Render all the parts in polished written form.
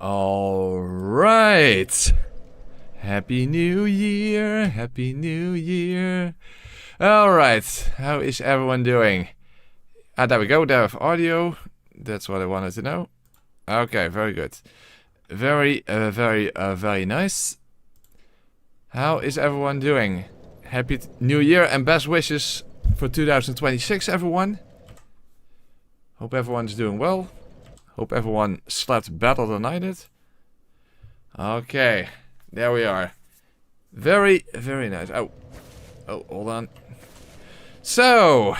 All right. Happy New Year. Happy New Year. All right. How is everyone doing? There we go. There I have audio. That's what I wanted to know. Okay, very good. Very nice. How is everyone doing? Happy New Year and best wishes for 2026, everyone. Hope everyone's doing well. Hope everyone slept better than I did. Okay, there we are. Very nice. Oh, hold on. So,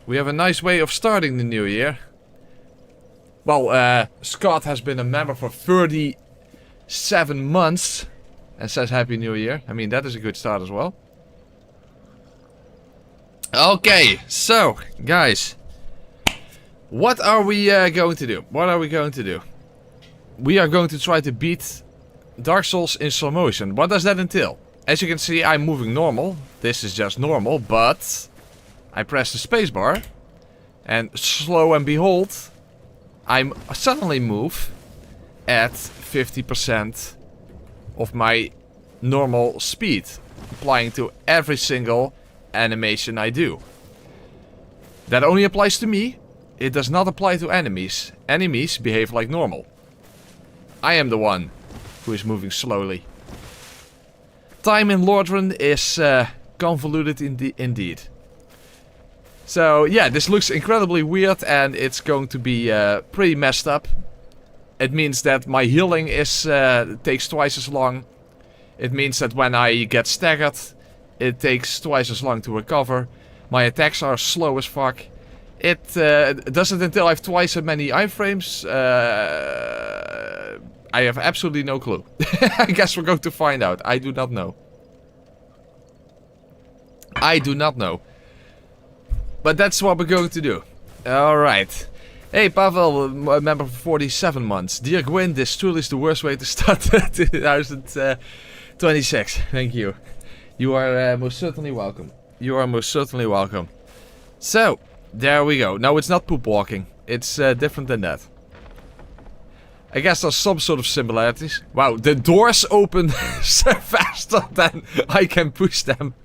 we have a nice way of starting the new year. Well, Scott has been a member for 37 months and says Happy New Year. I mean, that is a good start as well. Okay, so, guys. What are we going to do? What are we going to do? We are going to try to beat Dark Souls in slow motion. What does that entail? As you can see, I'm moving normal. This is just normal, but I press the spacebar, and slow and behold, I suddenly move at 50% of my normal speed, applying to every single animation I do. That only applies to me. It does not apply to enemies. Enemies behave like normal. I am the one who is moving slowly. Time in Lordran is convoluted indeed. So yeah, this looks incredibly weird and it's going to be pretty messed up. It means that my healing takes twice as long. It means that when I get staggered, it takes twice as long to recover. My attacks are slow as fuck. It doesn't entail I have twice as many iframes. I have absolutely no clue. I guess we're going to find out. I do not know. I do not know. But that's what we're going to do. Alright. Hey Pavel, a member for 47 months. Dear Gwyn, this truly is the worst way to start 2026. Thank you. You are most certainly welcome. You are most certainly welcome. So, there we go. No, it's not poop walking. It's different than that. I guess there's some sort of similarities. Wow, the doors open faster than I can push them.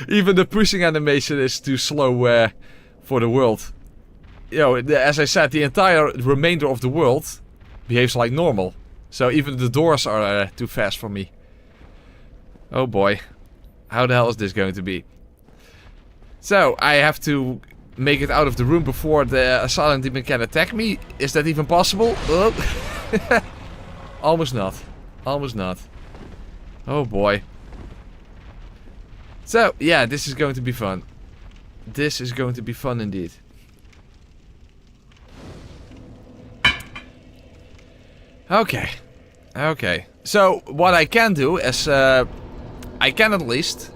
Even the pushing animation is too slow for the world. You know, as I said, the entire remainder of the world behaves like normal. So even the doors are too fast for me. Oh boy. How the hell is this going to be? So, I have to make it out of the room before the silent demon can attack me. Is that even possible? Oh. Almost not. Almost not. Oh boy. So, yeah, this is going to be fun. This is going to be fun indeed. Okay. Okay. So, what I can do is, I can at least,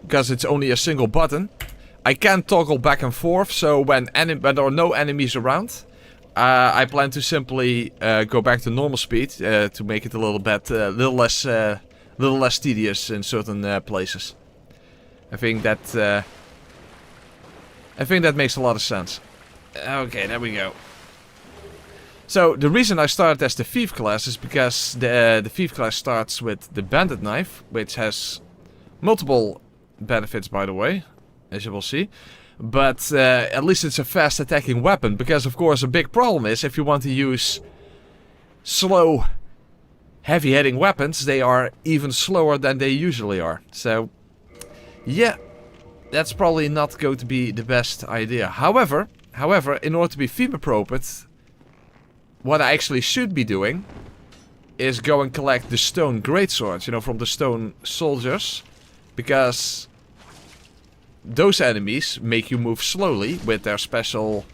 because it's only a single button, I can toggle back and forth, so when there are no enemies around, I plan to simply go back to normal speed to make it a little bit, little less tedious in certain places. I think that makes a lot of sense. Okay, there we go. So the reason I started as the Thief class is because the Thief class starts with the Bandit Knife, which has multiple benefits, by the way, as you will see. But at least it's a fast attacking weapon, because of course a big problem is if you want to use slow, heavy hitting weapons, they are even slower than they usually are. So yeah, that's probably not going to be the best idea. However, in order to be theme appropriate, what I actually should be doing is go and collect the stone greatswords, you know, from the stone soldiers. Because those enemies make you move slowly with their special,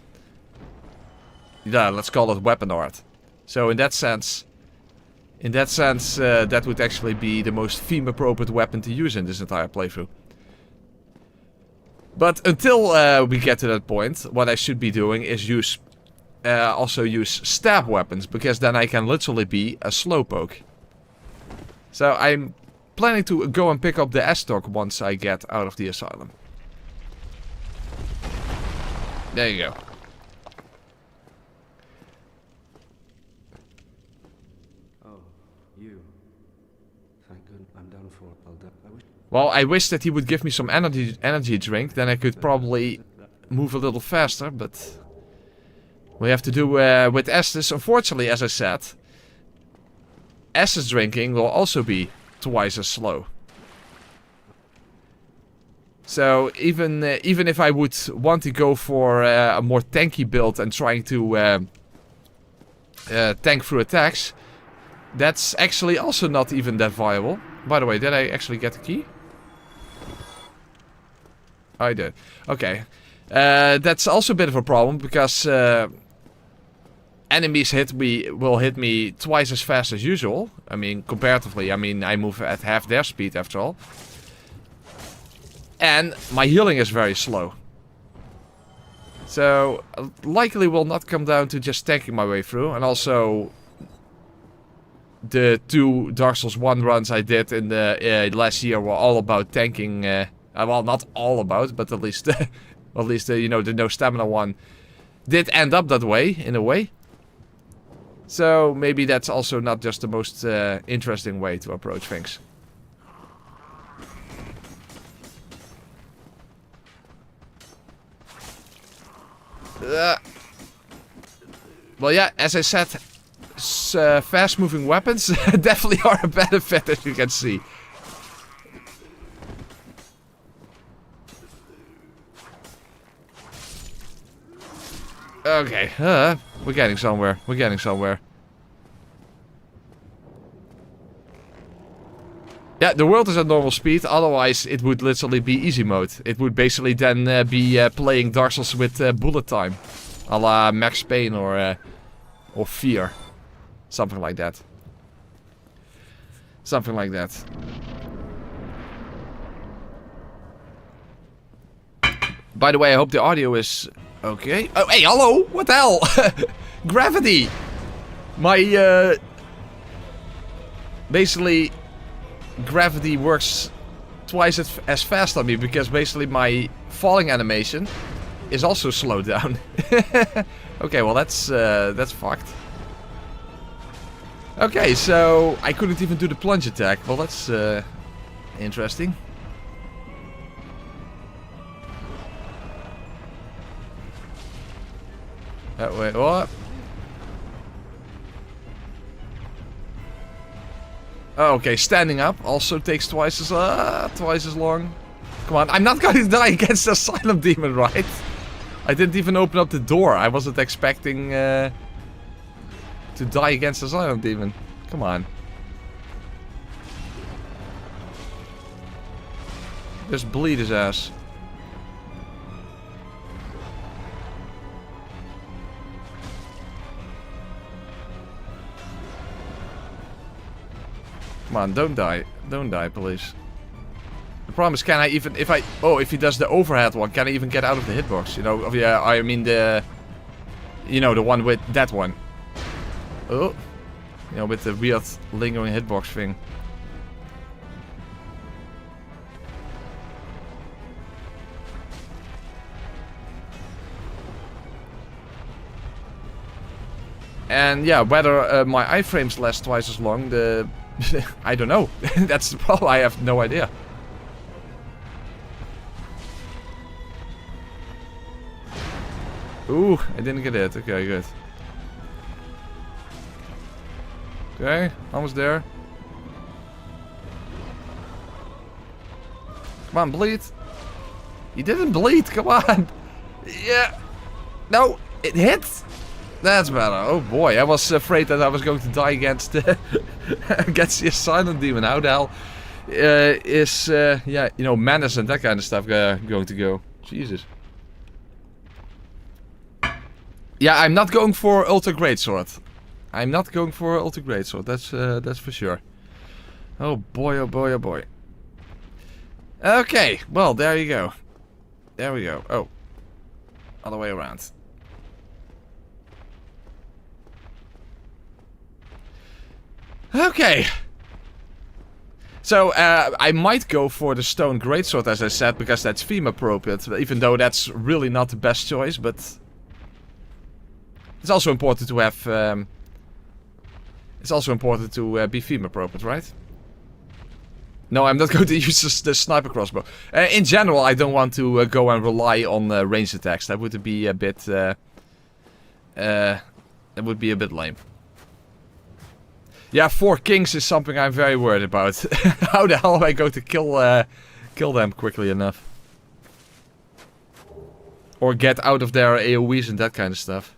yeah, let's call it weapon art. So in that sense, that would actually be the most theme appropriate weapon to use in this entire playthrough. But until we get to that point, what I should be doing is also use stab weapons, because then I can literally be a slowpoke. So I'm planning to go and pick up the S-Stock once I get out of the asylum. There you go. Well, I wish that he would give me some energy drink, then I could probably move a little faster, but we have to do with Estes. Unfortunately, as I said, Estes drinking will also be twice as slow. So even if I would want to go for a more tanky build and trying to tank through attacks, that's actually also not even that viable. By the way, did I actually get the key? I did. Okay. That's also a bit of a problem because enemies will hit me twice as fast as usual. I mean, comparatively. I mean, I move at half their speed after all. And my healing is very slow. So, likely will not come down to just tanking my way through. And also, the 2 Dark Souls 1 runs I did in the last year were all about tanking. Well, not all about, but at least, you know, the no stamina one did end up that way, in a way. So, maybe that's also not just the most interesting way to approach things. Well, yeah, as I said, fast-moving weapons definitely are a benefit, as you can see. Okay, we're getting somewhere. We're getting somewhere. Yeah, the world is at normal speed, otherwise it would literally be easy mode. It would basically then be playing Dark Souls with bullet time. A la Max Payne or Fear. Something like that. Something like that. By the way, I hope the audio is okay. Oh, hey, hello! What the hell? Gravity! My, basically, gravity works twice as fast on me because basically my falling animation is also slowed down. Okay, well that's fucked. Okay, so I couldn't even do the plunge attack. Well, that's interesting. Wait, what? Oh, okay, standing up also takes twice as long. Come on, I'm not going to die against the Asylum Demon, right? I didn't even open up the door. I wasn't expecting to die against the Asylum Demon. Come on. Just bleed his ass. Come on, don't die. Don't die, please. The problem is, can I even, if he does the overhead one, can I even get out of the hitbox? You know, yeah, I mean the one with that one. Oh. You know, with the weird lingering hitbox thing. And yeah, whether my iframes last twice as long, I don't know. That's the problem. I have no idea. Ooh, I didn't get it. Okay, good. Okay, almost there. Come on, bleed. You didn't bleed. Come on. Yeah. No, it hit. That's better. Oh boy, I was afraid that I was going to die against the the Asylum Demon. How the hell is yeah, you know, menace and that kind of stuff going to go? Jesus. Yeah, I'm not going for Ultra Greatsword. I'm not going for Ultra Greatsword. That's for sure. Oh boy, oh boy, oh boy. Okay, well, there you go. There we go. Oh, other way around. Okay. So, I might go for the Stone Greatsword, as I said, because that's theme appropriate. Even though that's really not the best choice, but it's also important to have. It's also important to be theme appropriate, right? No, I'm not going to use the sniper crossbow. In general, I don't want to go and rely on ranged attacks. That would be a bit... that would be a bit lame. Yeah, 4 kings is something I'm very worried about. How the hell am I going to kill them quickly enough? Or get out of their AoEs and that kind of stuff.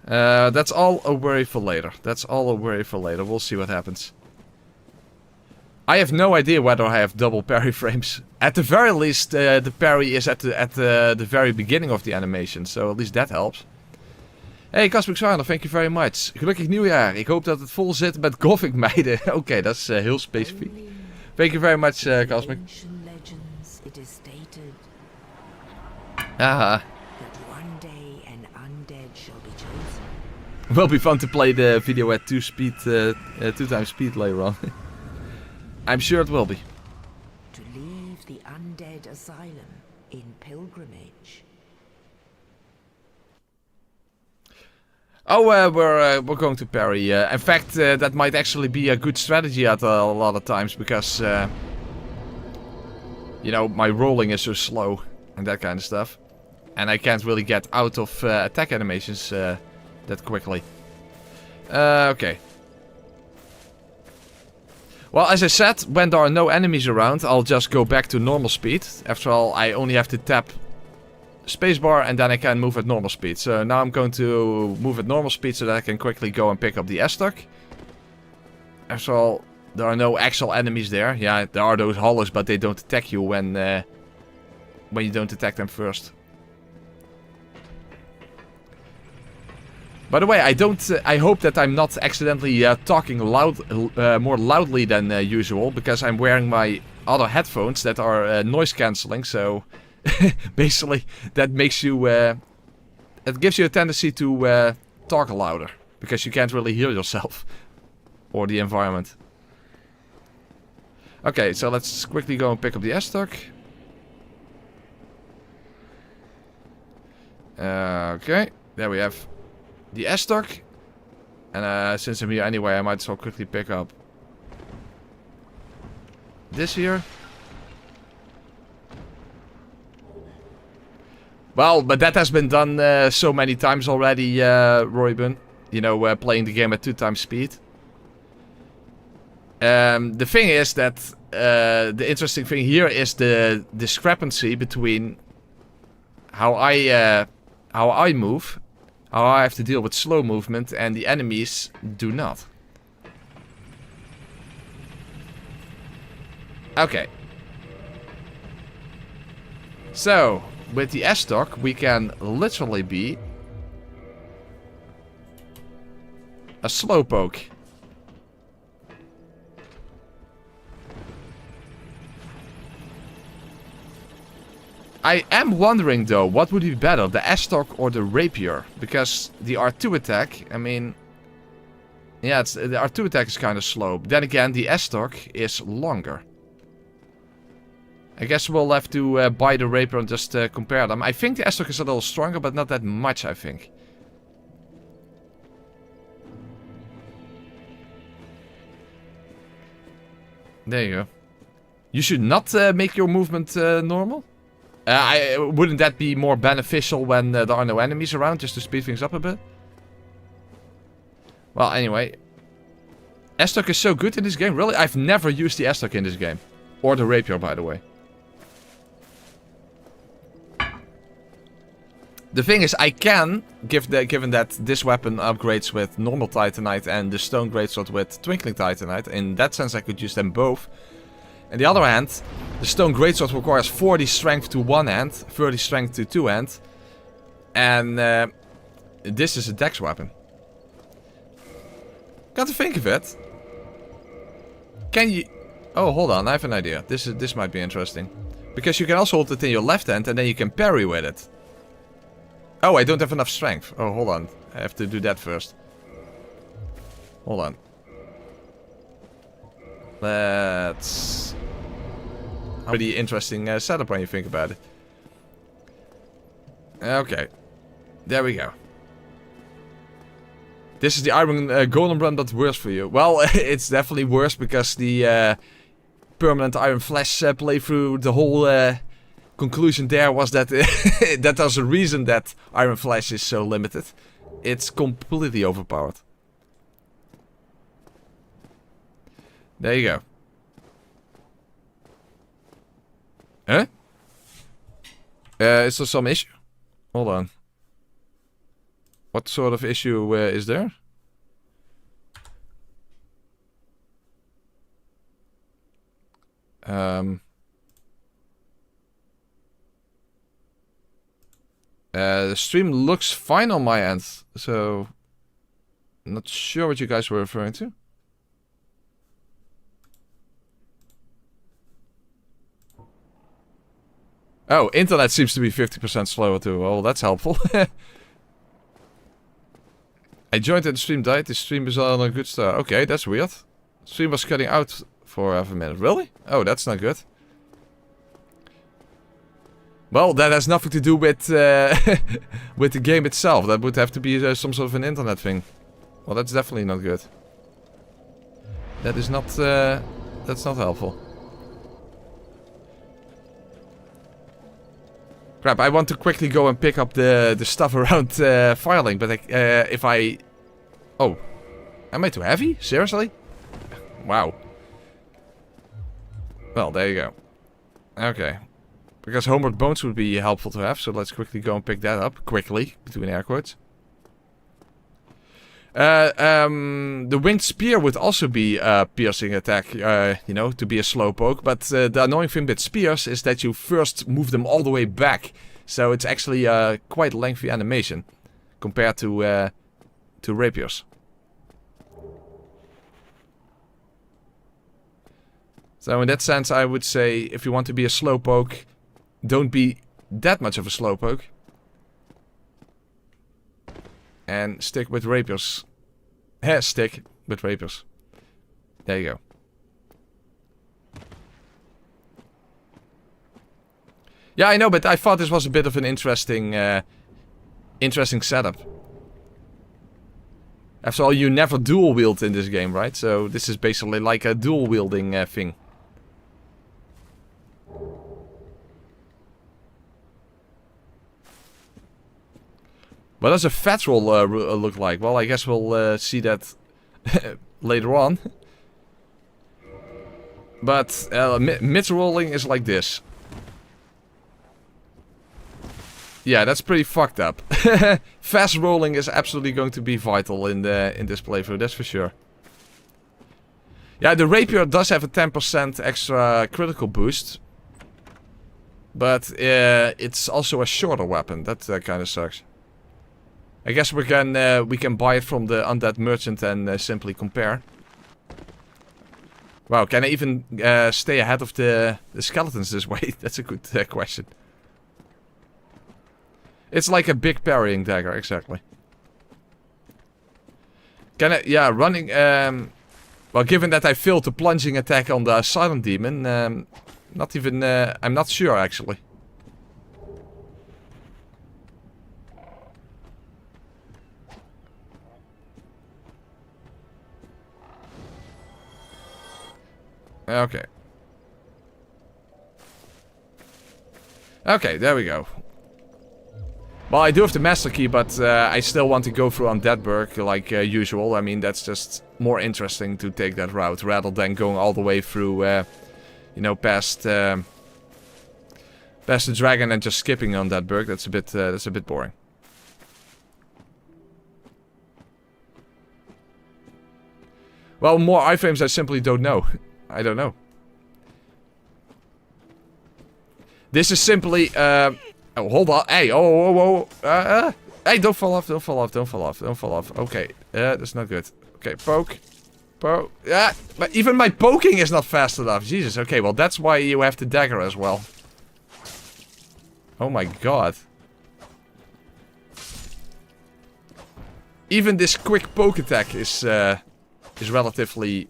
That's all a worry for later. That's all a worry for later. We'll see what happens. I have no idea whether I have double parry frames. At the very least, the parry is at the very beginning of the animation. So at least that helps. Hey, Cosmic Zwaarder, thank you very much. Gelukkig nieuwjaar. Ik hoop dat het vol zit met gothic meiden. Oké, dat is heel specifiek. Thank you very much, Cosmic. Haha. Will be fun to play the video at 2 times speed later on. I'm sure it will be. To leave the undead asylum in pilgrimage. Oh, we're going to parry. In fact, that might actually be a good strategy at a lot of times because, you know, my rolling is so slow and that kind of stuff, and I can't really get out of attack animations that quickly. Okay. Well, as I said, when there are no enemies around, I'll just go back to normal speed. After all, I only have to tap spacebar and then I can move at normal speed. So now I'm going to move at normal speed so that I can quickly go and pick up the S-stock. After all, there are no actual enemies there. Yeah, there are those hollows, but they don't attack you when you don't attack them first. By the way, I hope that I'm not accidentally talking more loudly than usual, because I'm wearing my other headphones that are noise cancelling. So basically, that makes you, it gives you a tendency to talk louder, because you can't really hear yourself or the environment. Okay, so let's quickly go and pick up the S-stock. Okay, there we have the S-stock. And since I'm here anyway, I might as well quickly pick up this here. Well, but that has been done so many times already, Roybun. You know, playing the game at 2 times speed. The thing is that the interesting thing here is the discrepancy between how I move, how I have to deal with slow movement, and the enemies do not. Okay. So, with the S-stock, we can literally be a slowpoke. I am wondering though, what would be better, the S-stock or the rapier? Because the R2 attack, I mean... Yeah, the R2 attack is kind of slow. But then again, the S-stock is longer. I guess we'll have to buy the rapier and just compare them. I think the S-stock is a little stronger, but not that much, I think. There you go. You should not make your movement normal? Wouldn't that be more beneficial when there are no enemies around, just to speed things up a bit? Well, anyway. S-stock is so good in this game. Really, I've never used the S-stock in this game. Or the rapier, by the way. The thing is, I can, given that this weapon upgrades with normal Titanite and the stone greatsword with twinkling Titanite, in that sense I could use them both. On the other hand, the stone greatsword requires 40 strength to one hand, 30 strength to two hand, and this is a dex weapon. Got to think of it. Can you... Oh, hold on, I have an idea. This might be interesting. Because you can also hold it in your left hand and then you can parry with it. Oh, I don't have enough strength. Oh, hold on. I have to do that first. Hold on. Let's... Pretty interesting setup when you think about it. Okay. There we go. This is the Iron Golem run, but worse for you. Well, it's definitely worse because the permanent Iron Flash playthrough, the whole conclusion there was that that there's a reason that Iron Flash is so limited. It's completely overpowered. There you go. Huh? Is there some issue? Hold on. What sort of issue is there? The stream looks fine on my end, so I'm not sure what you guys were referring to. Oh, internet seems to be 50% slower too. Well, that's helpful. I joined and the stream died. The stream is on a good start. Okay, that's weird. Stream was cutting out for half a minute. Really? Oh, that's not good. Well, that has nothing to do with with the game itself. That would have to be some sort of an internet thing. Well, that's definitely not good. That is not. That's not helpful. Crap! I want to quickly go and pick up the stuff around Firelink, but if I, oh, am I too heavy? Seriously? Wow. Well, there you go. Okay. Because homeward bones would be helpful to have, so let's quickly go and pick that up. Quickly, between air quotes. The winged spear would also be a piercing attack, you know, to be a slowpoke. But the annoying thing with spears is that you first move them all the way back. So it's actually a quite lengthy animation compared to rapiers. So in that sense, I would say if you want to be a slowpoke, don't be that much of a slowpoke. And stick with rapiers. Stick with rapiers. There you go. Yeah, I know, but I thought this was a bit of an interesting setup. After all, you never dual wield in this game, right? So this is basically like a dual wielding thing. What does a fat roll look like? Well, I guess we'll see that later on. But mid rolling is like this. Yeah, that's pretty fucked up. Fast rolling is absolutely going to be vital in this playthrough, that's for sure. Yeah, the rapier does have a 10% extra critical boost. But it's also a shorter weapon. That kind of sucks. I guess we can buy it from the undead merchant and simply compare. Wow, can I even stay ahead of the skeletons this way? That's a good question. It's like a big parrying dagger, exactly. Can I? Yeah, running. Well, given that I failed the plunging attack on the silent demon, not even. I'm not sure actually. Okay. Okay, there we go. Well, I do have the master key, but I still want to go through Undeadburg like usual. I mean, that's just more interesting to take that route rather than going all the way through, you know, past the dragon and just skipping Undeadburg. That's a bit boring. Well, more iframes I simply don't know. I don't know. This is simply, oh, hold on. Hey, oh, hey, don't fall off, don't fall off, don't fall off, don't fall off. Okay, that's not good. Okay, poke. Poke. Yeah, but even my poking is not fast enough. Jesus, okay, well, that's why you have the dagger as well. Oh my god. Even this quick poke attack is relatively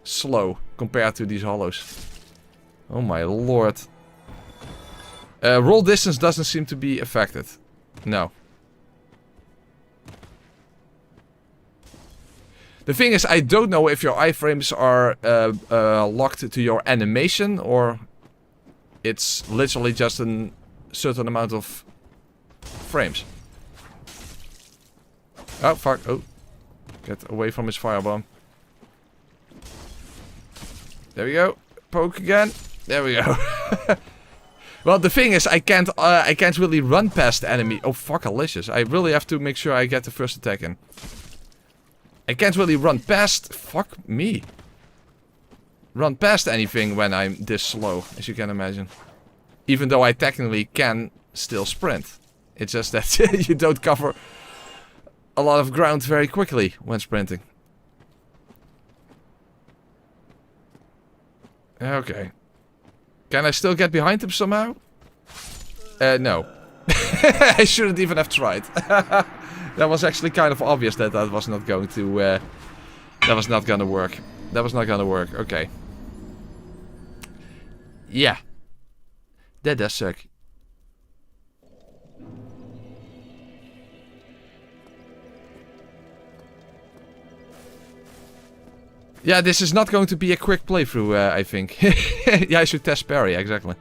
slow compared to these hollows. Oh my lord. Roll distance doesn't seem to be affected. No. The thing is, I don't know if your iframes are locked to your animation or it's literally just a certain amount of frames. Oh, fuck. Oh. Get away from his firebomb. There we go. Poke again. There we go. Well, the thing is, I can't really run past the enemy. Oh, fuck, delicious. I really have to make sure I get the first attack in. I can't really run past... Fuck me. Run past anything when I'm this slow, as you can imagine. Even though I technically can still sprint. It's just that you don't cover a lot of ground very quickly when sprinting. Okay. Can I still get behind him somehow? No. I shouldn't even have tried. That was actually kind of obvious that that was not going to... that was not gonna work. That was not gonna work. Okay. Yeah. That does suck. Yeah, this is not going to be a quick playthrough, I think. Yeah, I should test parry, exactly.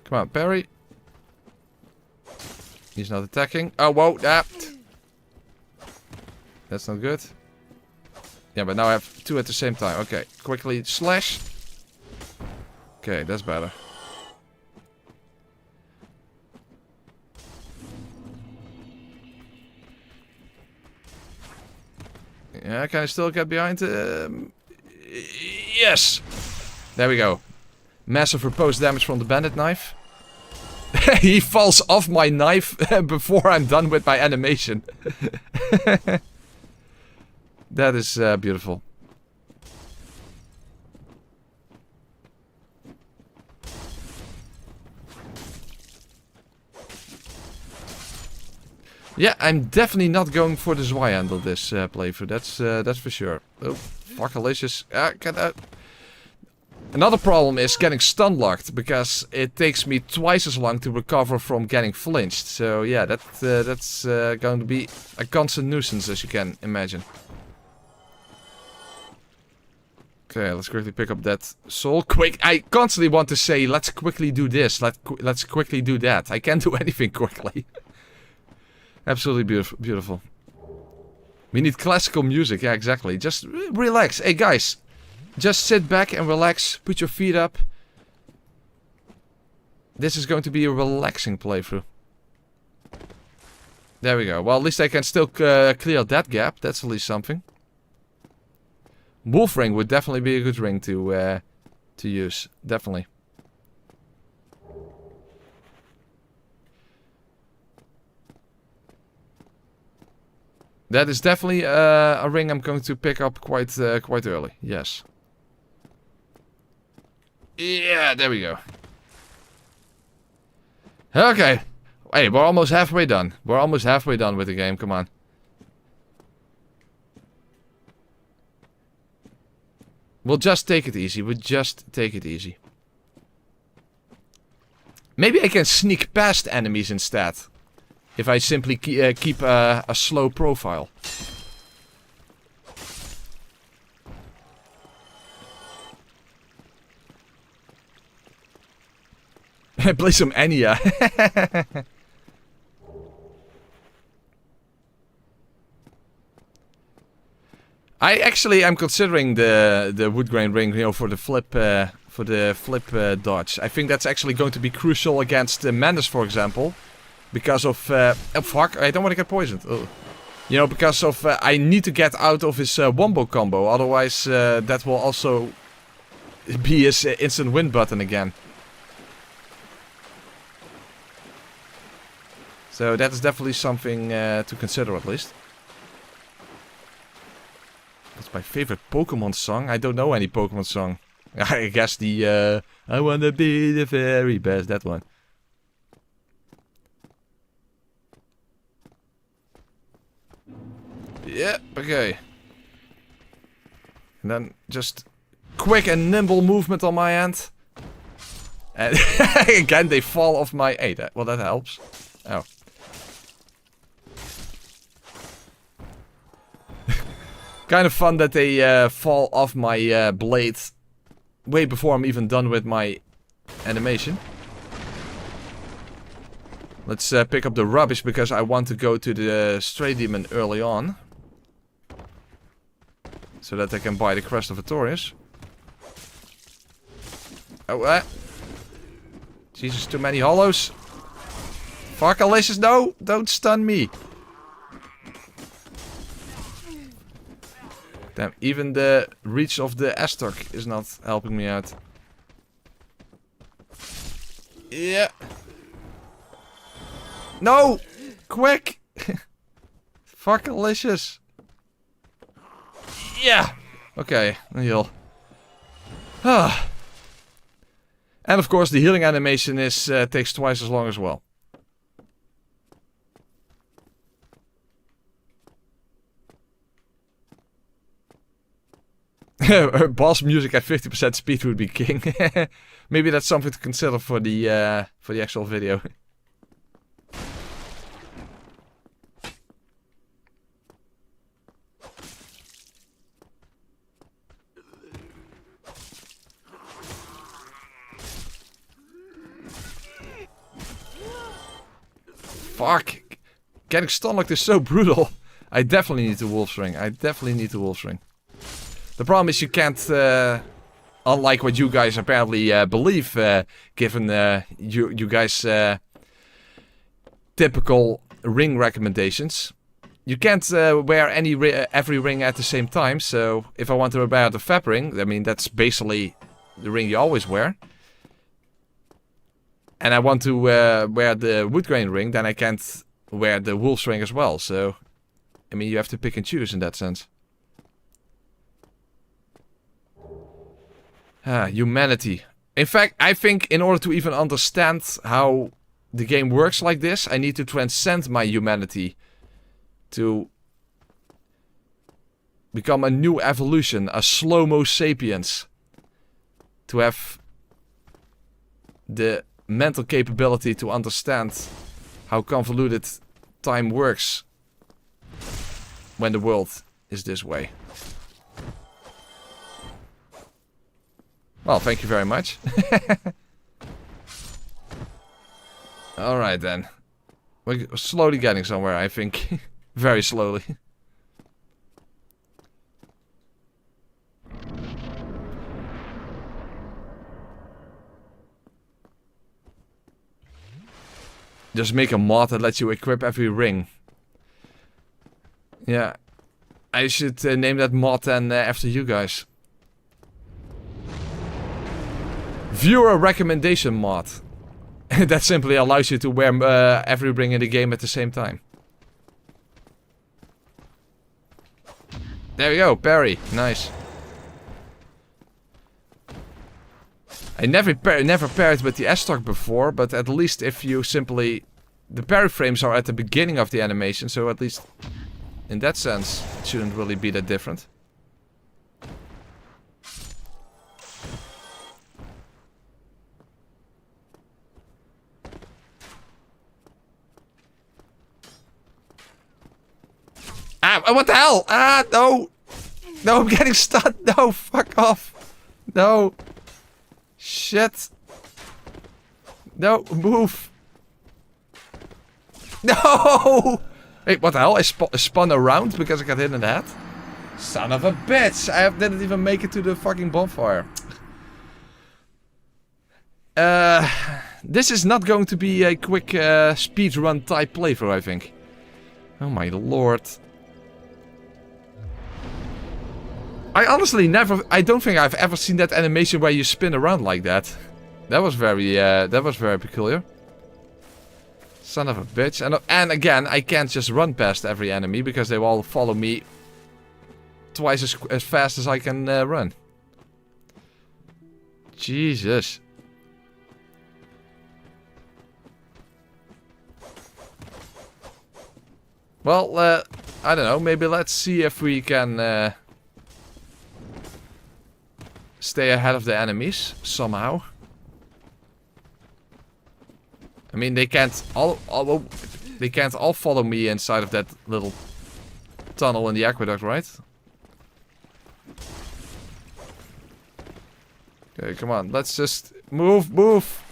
Come on, parry. He's not attacking. Oh, whoa, that. That's not good. Yeah, but now I have two at the same time. Okay, quickly slash. Okay, that's better. Yeah, can I still get behind? Yes! There we go. Massive repose damage from the bandit knife. He falls off my knife before I'm done with my animation. That is beautiful. Yeah, I'm definitely not going for the Zweihandle this playthrough. That's for sure. Oh, fuck, delicious. Get out. Another problem is getting stun locked because it takes me twice as long to recover from getting flinched. So yeah, that's going to be a constant nuisance, as you can imagine. Okay, let's quickly pick up that soul. Quick! I constantly want to say, let's quickly do this. Let's quickly do that. I can't do anything quickly. Absolutely beautiful. Beautiful. We need classical music. Yeah, exactly. Just relax. Hey, guys. Just sit back and relax. Put your feet up. This is going to be a relaxing playthrough. There we go. Well, at least I can still clear that gap. That's at least something. Wolf ring would definitely be a good ring to use. Definitely. That is definitely a ring I'm going to pick up quite early. Yes. Yeah, there we go. Okay. Hey, we're almost halfway done. We're almost halfway done with the game. Come on. We'll just take it easy. We'll just take it easy. Maybe I can sneak past enemies instead. If I simply keep a slow profile. Play some Enya. I'm considering the wood grain ring, you know, for the flip dodge. I think that's actually going to be crucial against Mendes, for example. Because of, oh fuck, I don't want to get poisoned. Ugh. You know, because of, I need to get out of his wombo combo. Otherwise, that will also be his instant win button again. So that is definitely something to consider at least. That's my favorite Pokemon song. I don't know any Pokemon song. I guess the, I wanna be the very best, that one. Yeah, okay. And then just quick and nimble movement on my end. And again, they fall off my... Hey, well, that helps. Oh. Kind of fun that they fall off my blade way before I'm even done with my animation. Let's pick up the rubbish because I want to go to the stray demon early on. So that I can buy the Crest of Artorias. Oh, Jesus, too many hollows. Fuck, Alicious, no! Don't stun me! Damn, even the reach of the Astok is not helping me out. Yeah. No! Quick! Fuck, Alicious. Yeah! Okay, heal. Ah. And of course the healing animation is takes twice as long as well. Boss music at 50% speed would be king. Maybe that's something to consider for the actual video. Fuck. Getting stunned like this is so brutal. I definitely need the Wolf's Ring. The problem is you can't, unlike what you guys apparently believe, given you guys' typical ring recommendations. You can't wear every ring at the same time, so if I want to wear the Fab ring, I mean that's basically the ring you always wear. And I want to wear the Woodgrain ring, then I can't wear the Wolf's Ring as well, so... I mean, you have to pick and choose in that sense. Humanity. In fact, I think in order to even understand how the game works like this, I need to transcend my humanity to become a new evolution, a slow-mo sapiens. To have the mental capability to understand how convoluted time works when the world is this way. Well, thank you very much. Alright then. We're slowly getting somewhere, I think. Very slowly. Just make a mod that lets you equip every ring. Yeah. I should name that mod then after you guys. Viewer recommendation mod. That simply allows you to wear every ring in the game at the same time. There we go, parry. Nice. I never parried with the Astok before, but at least if you simply... The parry frames are at the beginning of the animation, so at least in that sense it shouldn't really be that different. Ah, what the hell? Ah, no! No, I'm getting stunned! No, fuck off! No! Shit! No, move! No! Wait, what the hell? I spun around because I got hit in the head? Son of a bitch! I didn't even make it to the fucking bonfire. This is not going to be a quick speedrun type playthrough, I think. Oh my lord. I honestly I don't think I've ever seen that animation where you spin around like that. That was very peculiar. Son of a bitch. And again, I can't just run past every enemy because they will all follow me twice as fast as I can run. Jesus. Well, I don't know. Maybe let's see if we can stay ahead of the enemies somehow. I mean, they can't all follow me inside of that little tunnel in the aqueduct, right? Okay, come on. Let's just move.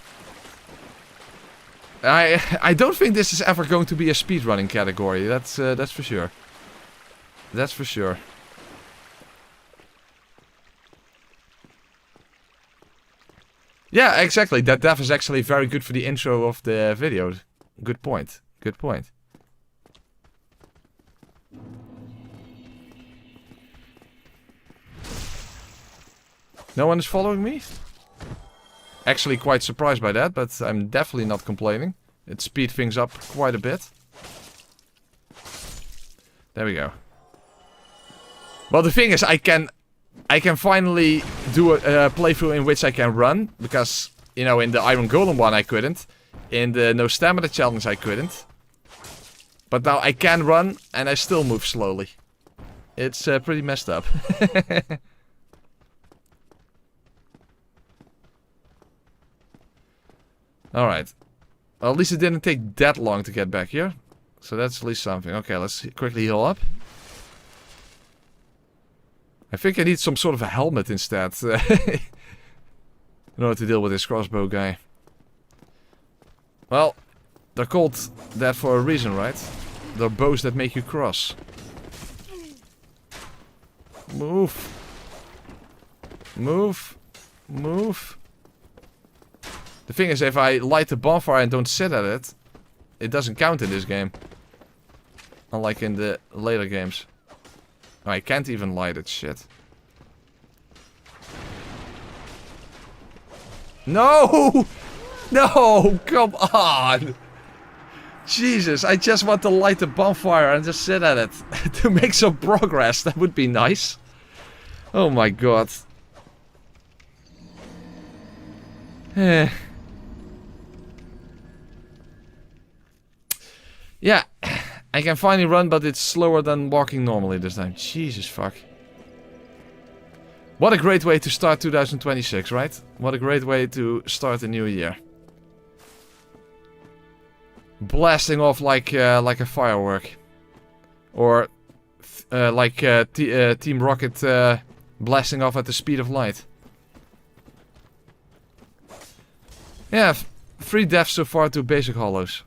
I don't think this is ever going to be a speedrunning category. That's for sure. That's for sure. Yeah, exactly. That death is actually very good for the intro of the video. Good point. Good point. No one is following me? Actually quite surprised by that, but I'm definitely not complaining. It speeds things up quite a bit. There we go. Well, the thing is, I can finally do a playthrough in which I can run. Because, you know, in the Iron Golem one I couldn't. In the No Stamina Challenge I couldn't. But now I can run and I still move slowly. It's pretty messed up. Alright. Well, at least it didn't take that long to get back here. So that's at least something. Okay, let's quickly heal up. I think I need some sort of a helmet instead. In order to deal with this crossbow guy. Well, they're called that for a reason, right? They're bows that make you cross. Move. Move. Move. The thing is, if I light the bonfire and don't sit at it, it doesn't count in this game. Unlike in the later games. Oh, I can't even light it, shit. No! No! Come on! Jesus, I just want to light the bonfire and just sit at it. To make some progress, that would be nice. Oh my god. Yeah, I can finally run, but it's slower than walking normally this time. Jesus fuck. What a great way to start 2026, right? What a great way to start a new year. Blasting off like a firework. Or like Team Rocket blasting off at the speed of light. Yeah, 3 deaths so far to basic hollows.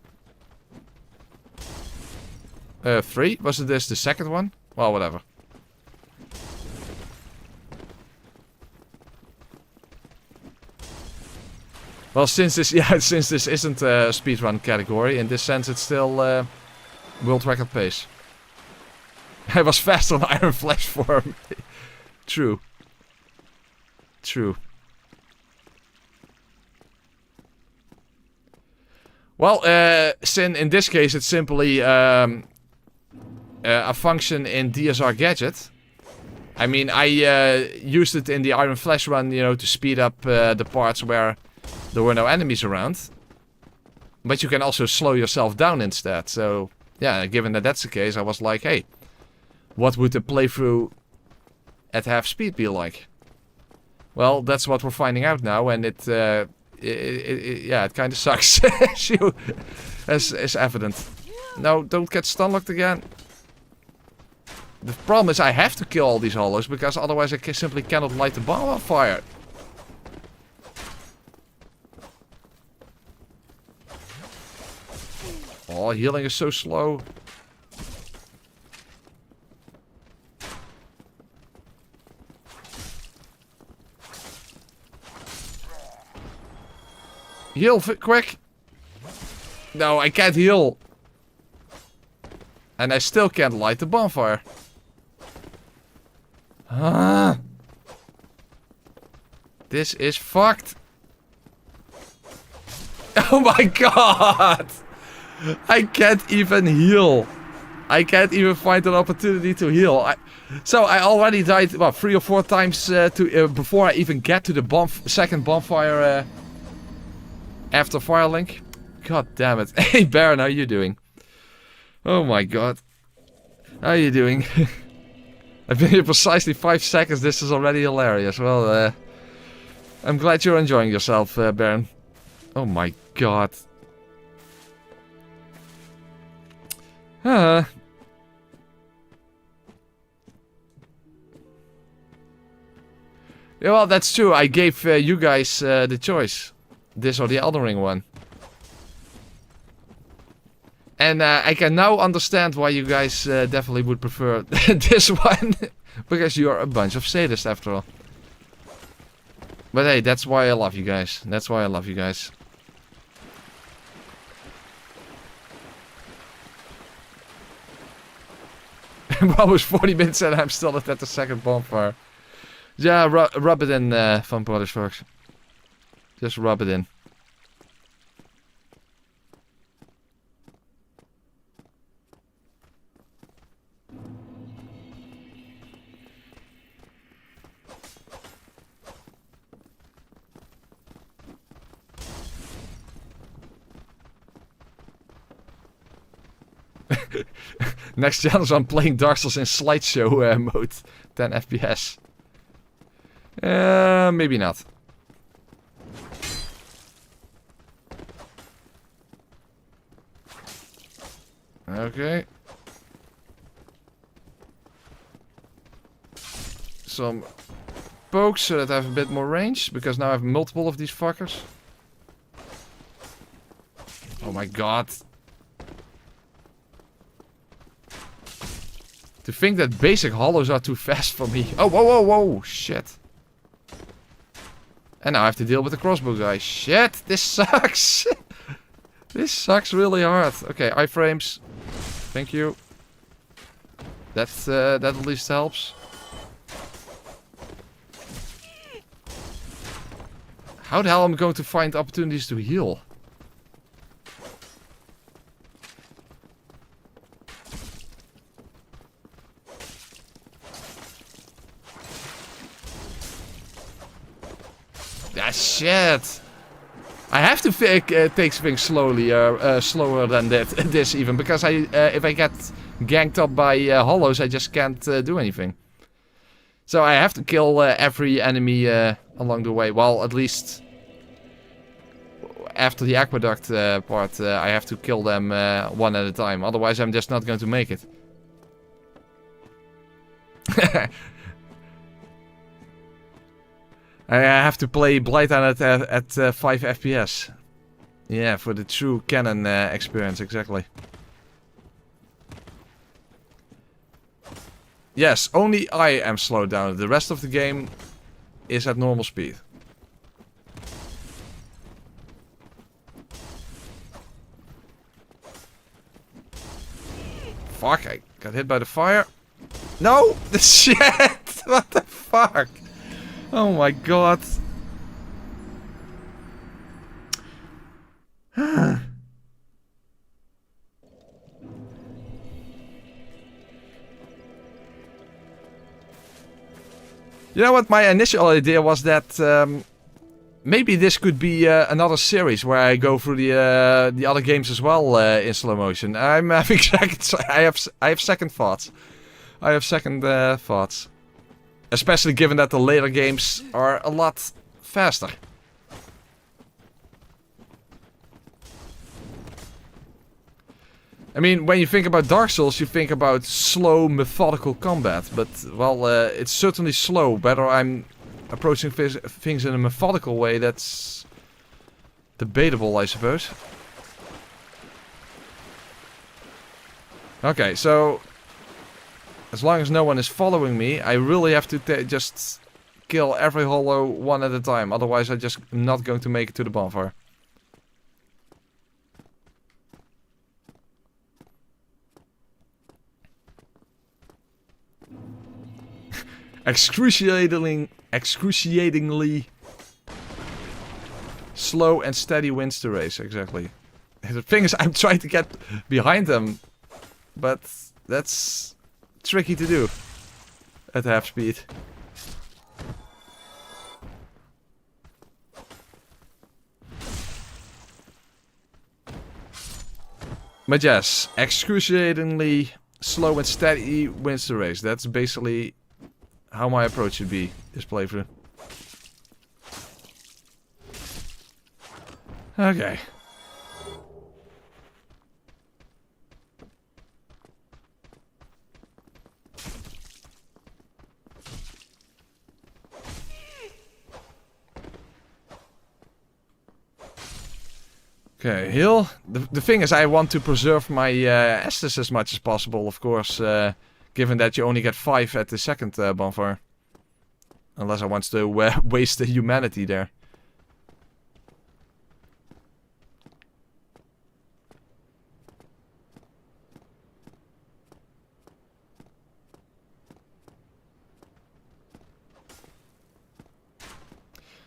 3? Wasn't this the second one? Well, whatever. Well, since this isn't a speedrun category, in this sense it's still world record pace. I was fast on Iron Flash form. True. True. Well, in this case it's simply a function in DSR Gadget. I mean, I used it in the Iron Flash run, you know, to speed up the parts where there were no enemies around. But you can also slow yourself down instead. So, yeah, given that that's the case, I was like, hey, what would a playthrough at half speed be like? Well, that's what we're finding out now, and yeah, it kind of sucks. As evident. No, don't get stunlocked again. The problem is I have to kill all these hollows, because otherwise I simply cannot light the bomb on fire. Oh, healing is so slow. Heal, quick! No, I can't heal. And I still can't light the bonfire. Ah. This is fucked. Oh my god! I can't even heal. I can't even find an opportunity to heal. So I already died, well, 3 or 4 times before I even get to the second bonfire after Firelink. God damn it. Hey Baron, how you doing? Oh my god. How are you doing? I've been here precisely 5 seconds. This is already hilarious. Well, I'm glad you're enjoying yourself, Baron. Oh my god. Yeah, well, that's true. I gave you guys the choice. This or the Elden Ring one. And I can now understand why you guys definitely would prefer this one. Because you're a bunch of sadists after all. But hey, that's why I love you guys. That's why I love you guys. Almost 40 minutes and I'm still at the second bonfire. Yeah, rub it in, Fun Brothers folks. Just rub it in. Next challenge, I'm playing Dark Souls in slideshow mode. 10 FPS. Maybe not. Okay. Some pokes so that I have a bit more range, because now I have multiple of these fuckers. Oh my god. To think that basic hollows are too fast for me. Oh, whoa, whoa, whoa. Shit. And now I have to deal with the crossbow guy. Shit, this sucks. This sucks really hard. Okay, iframes. Thank you. That at least helps. How the hell am I going to find opportunities to heal? Ah, shit. I have to take things slowly, slower than this even, because if I get ganked up by hollows, I just can't do anything. So I have to kill every enemy along the way. Well, at least after the aqueduct part, I have to kill them one at a time. Otherwise, I'm just not going to make it. I have to play Blighttown at 5 FPS. Yeah, for the true canon experience, exactly. Yes, only I am slowed down. The rest of the game is at normal speed. Fuck, I got hit by the fire. No! The shit! What the fuck? Oh my god. You know what? My initial idea was that maybe this could be another series where I go through the other games as well in slow motion. I'm having second. I have second thoughts. I have second thoughts. Especially given that the later games are a lot faster. I mean, when you think about Dark Souls, you think about slow, methodical combat. But, well, it's certainly slow. Whether I'm approaching things in a methodical way, that's debatable, I suppose. Okay, so as long as no one is following me, I really have to just kill every hollow one at a time. Otherwise, I'm just not going to make it to the bonfire. Excruciatingly slow and steady wins the race, exactly. The thing is, I'm trying to get behind them, but that's tricky to do at half speed. But yes, excruciatingly slow and steady wins the race. That's basically how my approach should be this playthrough. Okay. Okay, heal. The thing is, I want to preserve my Estus as much as possible, of course, given that you only get 5 at the second bonfire. Unless I want to waste the humanity there.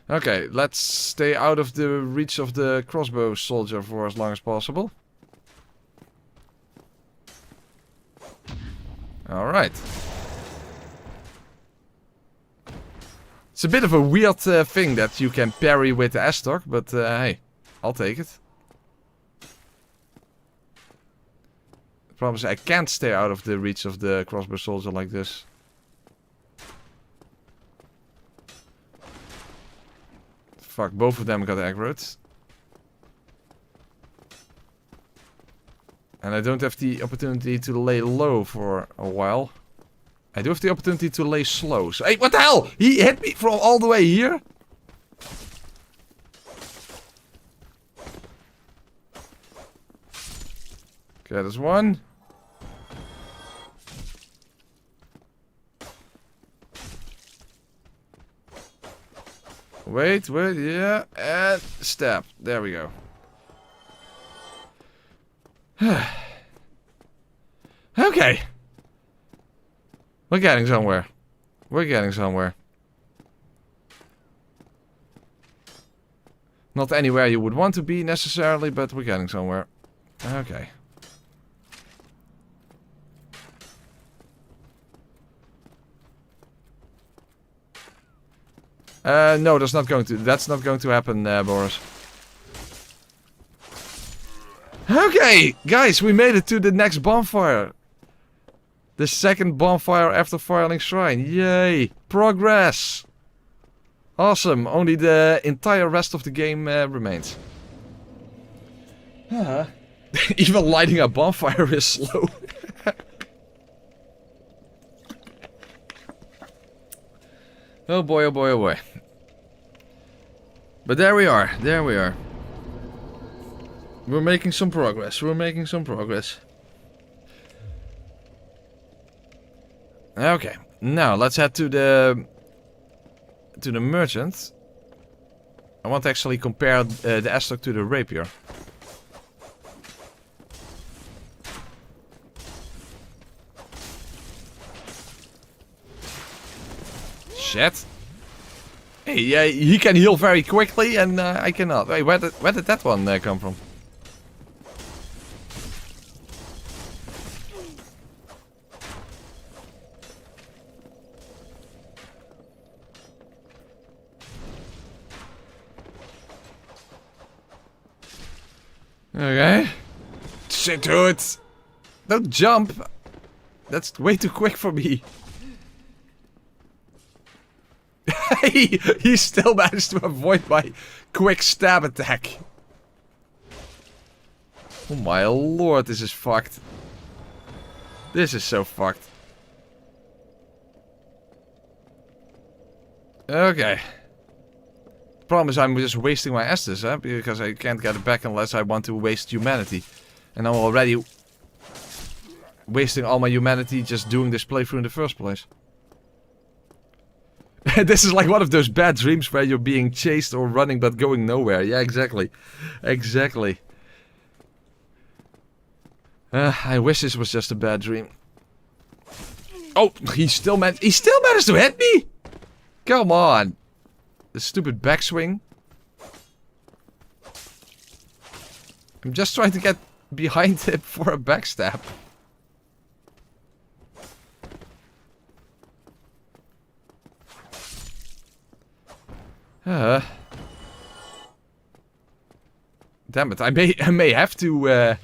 Okay, let's stay out of the reach of the crossbow soldier for as long as possible. Alright. It's a bit of a weird thing that you can parry with the S-Stock, but hey, I'll take it. The problem is I can't stay out of the reach of the crossbow soldier like this. Fuck, both of them got aggroed. And I don't have the opportunity to lay low for a while. I do have the opportunity to lay slow. So, hey, what the hell? He hit me from all the way here? Okay, there's one. Wait, yeah, and stab. There we go. Okay. We're getting somewhere. We're getting somewhere. Not anywhere you would want to be necessarily, but we're getting somewhere. Okay. No, that's not going to happen, Boris. Okay, guys, we made it to the next bonfire. The second bonfire after Firelink Shrine. Yay! Progress! Awesome. Only the entire rest of the game remains. Even lighting a bonfire is slow. Oh boy, oh boy, oh boy. But there we are. There we are. We're making some progress. We're making some progress. Okay, now let's head to the merchant. I want to actually compare the S-Stock to the rapier. Shit. Hey, yeah, he can heal very quickly and I cannot. Wait, where did that one come from? Okay. Shit to it. Don't jump. That's way too quick for me. He still managed to avoid my quick stab attack. Oh my lord, this is fucked. This is so fucked. Okay. Problem is I'm just wasting my Estus, because I can't get it back unless I want to waste humanity. And I'm already wasting all my humanity just doing this playthrough in the first place. This is like one of those bad dreams where you're being chased or running but going nowhere. Yeah, exactly. Exactly. I wish this was just a bad dream. Oh, he still managed to hit me? Come on. The stupid backswing. I'm just trying to get behind him for a backstab. Damn it, I may have to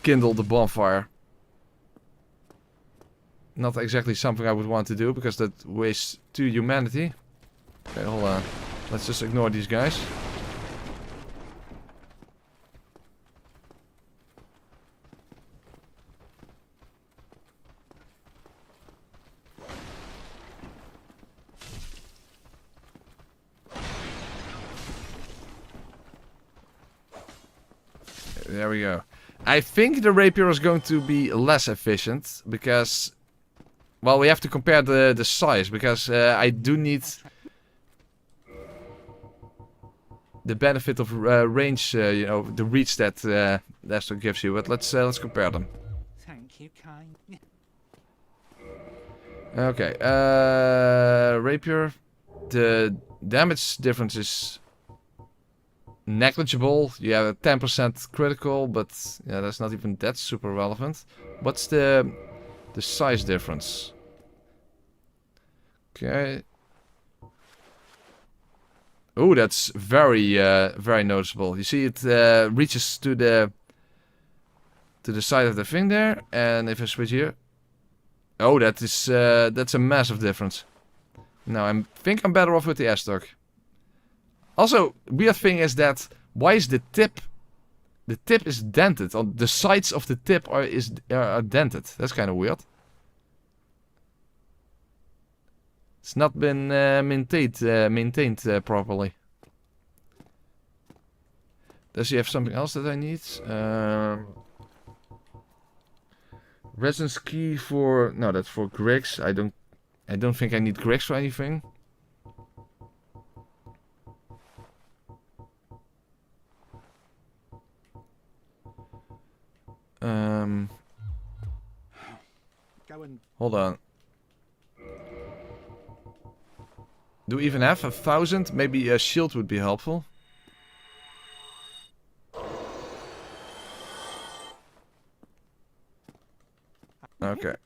kindle the bonfire. Not exactly something I would want to do because that wastes 2 humanity. Okay, hold on. Let's just ignore these guys. There we go. I think the rapier is going to be less efficient because, well, we have to compare the size because I do need the benefit of range, you know, the reach that Lester gives you. But let's compare them. Thank you, kind. Okay, rapier. The damage difference is negligible. You have a 10% critical, but yeah, that's not even that super relevant. What's the size difference? Okay. Oh, that's very very noticeable. You see, it reaches to the side of the thing there, and if I switch here, oh, that's a massive difference. Now I think I'm better off with the S-Stock. Also, weird thing is that why is the tip is dented? On the sides of the tip are dented. That's kind of weird. It's not been maintained properly. Does he have something else that I need? Resonance key for no, that's for Griggs. I don't think I need Griggs for anything. Hold on. Do we even have 1,000? Maybe a shield would be helpful. Okay.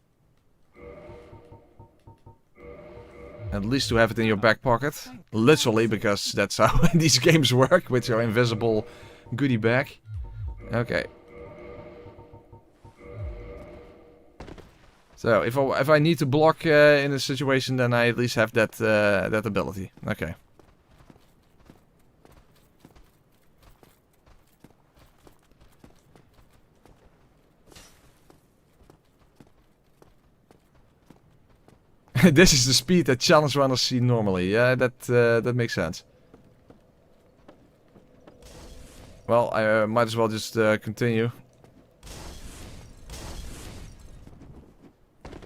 At least to have it in your back pocket. Literally, because that's how these games work with your invisible goodie bag. Okay. So if I need to block in a situation, then I at least have that that ability. Okay. This is the speed that challenge runners see normally. Yeah, that makes sense. Well, I might as well just continue.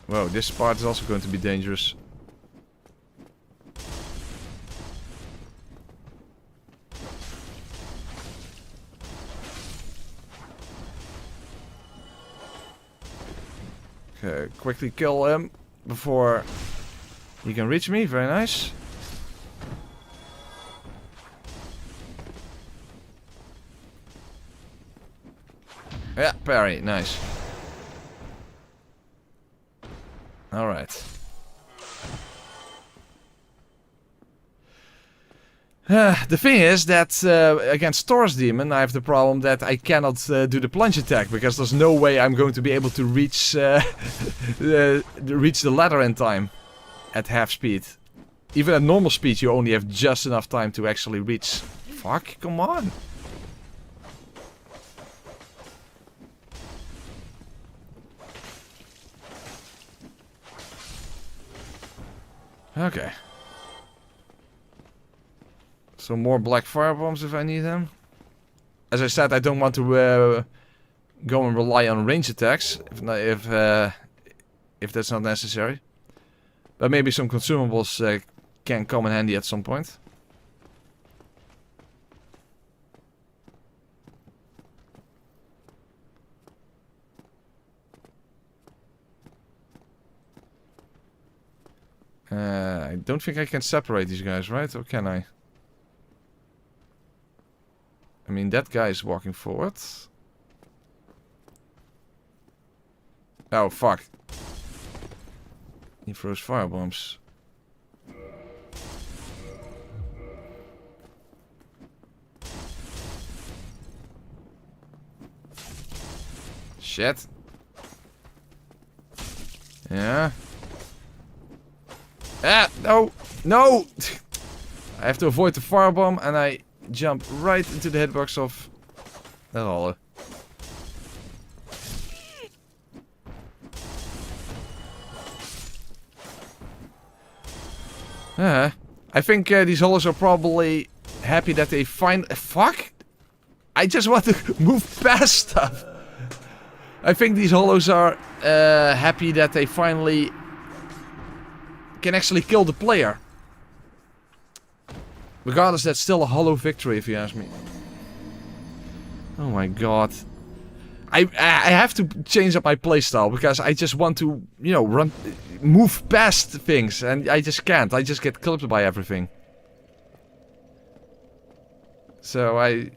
Whoa, this part is also going to be dangerous. Okay, quickly kill him before he can reach me. Very nice. Yeah, parry. Nice. Alright. The thing is that against Thor's Demon I have the problem that I cannot do the plunge attack because there's no way I'm going to be able to reach reach the ladder in time at half speed. Even at normal speed you only have just enough time to actually reach. Fuck, come on. Okay. Some more black fire bombs if I need them. As I said, I don't want to go and rely on range attacks if that's not necessary. But maybe some consumables can come in handy at some point. I don't think I can separate these guys, right? Or can I? I mean, that guy is walking forward. Oh, fuck. He throws firebombs. Shit. Yeah. Ah, no! No! I have to avoid the firebomb and I jump right into the hitbox of that hole. I think these hollers are probably happy that they find... Fuck! I just want to move past stuff. I think these hollows are happy that they finally can actually kill the player. Regardless, that's still a hollow victory if you ask me. Oh my god. I have to change up my playstyle because I just want to, you know, move past things, and I just can't. I just get clipped by everything. So I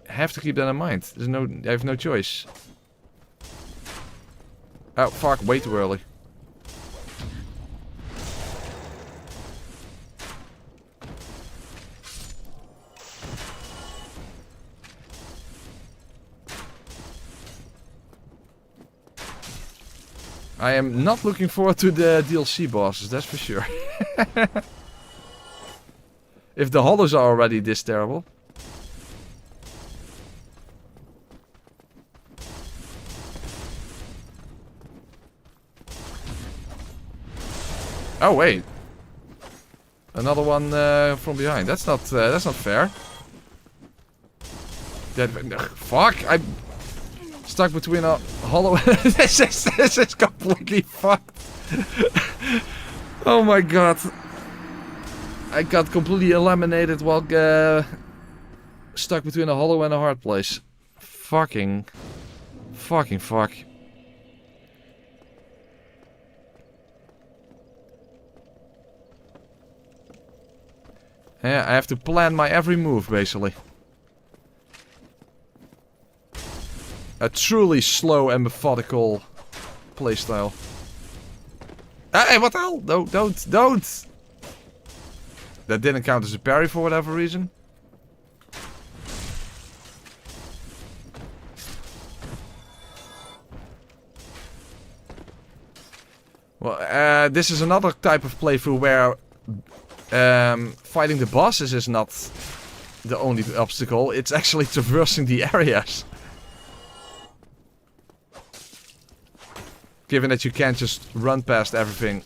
have to keep that in mind. I have no choice. Oh fuck, way too early. I am not looking forward to the DLC bosses, that's for sure. If the hollows are already this terrible. Oh wait. Another one from behind. That's not fair. Fuck! I'm stuck between a hollow. This is completely fucked. Oh my god! I got completely eliminated while stuck between a hollow and a hard place. Fucking fuck. Yeah, I have to plan my every move, basically. A truly slow and methodical playstyle. Hey, what the hell? No, don't! That didn't count as a parry for whatever reason. Well, this is another type of playthrough where fighting the bosses is not the only obstacle, it's actually traversing the areas. Given that you can't just run past everything,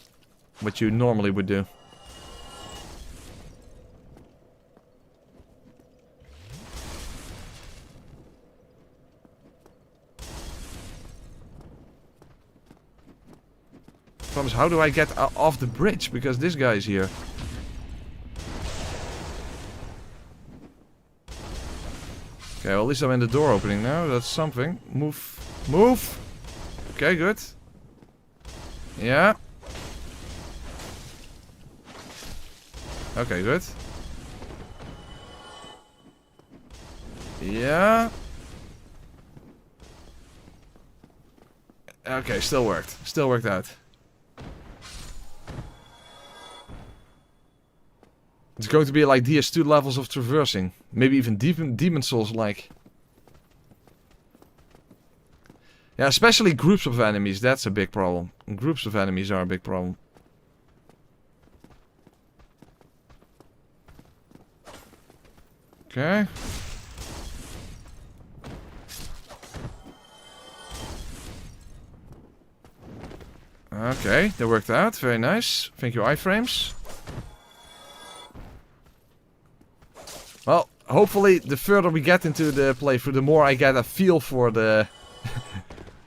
what you normally would do. Thomas, how do I get off the bridge? Because this guy's here. Okay, well, at least I'm in the door opening now. That's something. Move. Move! Okay, good. Yeah. Okay, good. Yeah. Okay, still worked. Still worked out. It's going to be like DS2 levels of traversing. Maybe even Demon Souls like. Yeah, especially groups of enemies, that's a big problem. Groups of enemies are a big problem. Okay. Okay, that worked out. Very nice. Thank you, iframes. Well, hopefully the further we get into the playthrough, the more I get a feel for the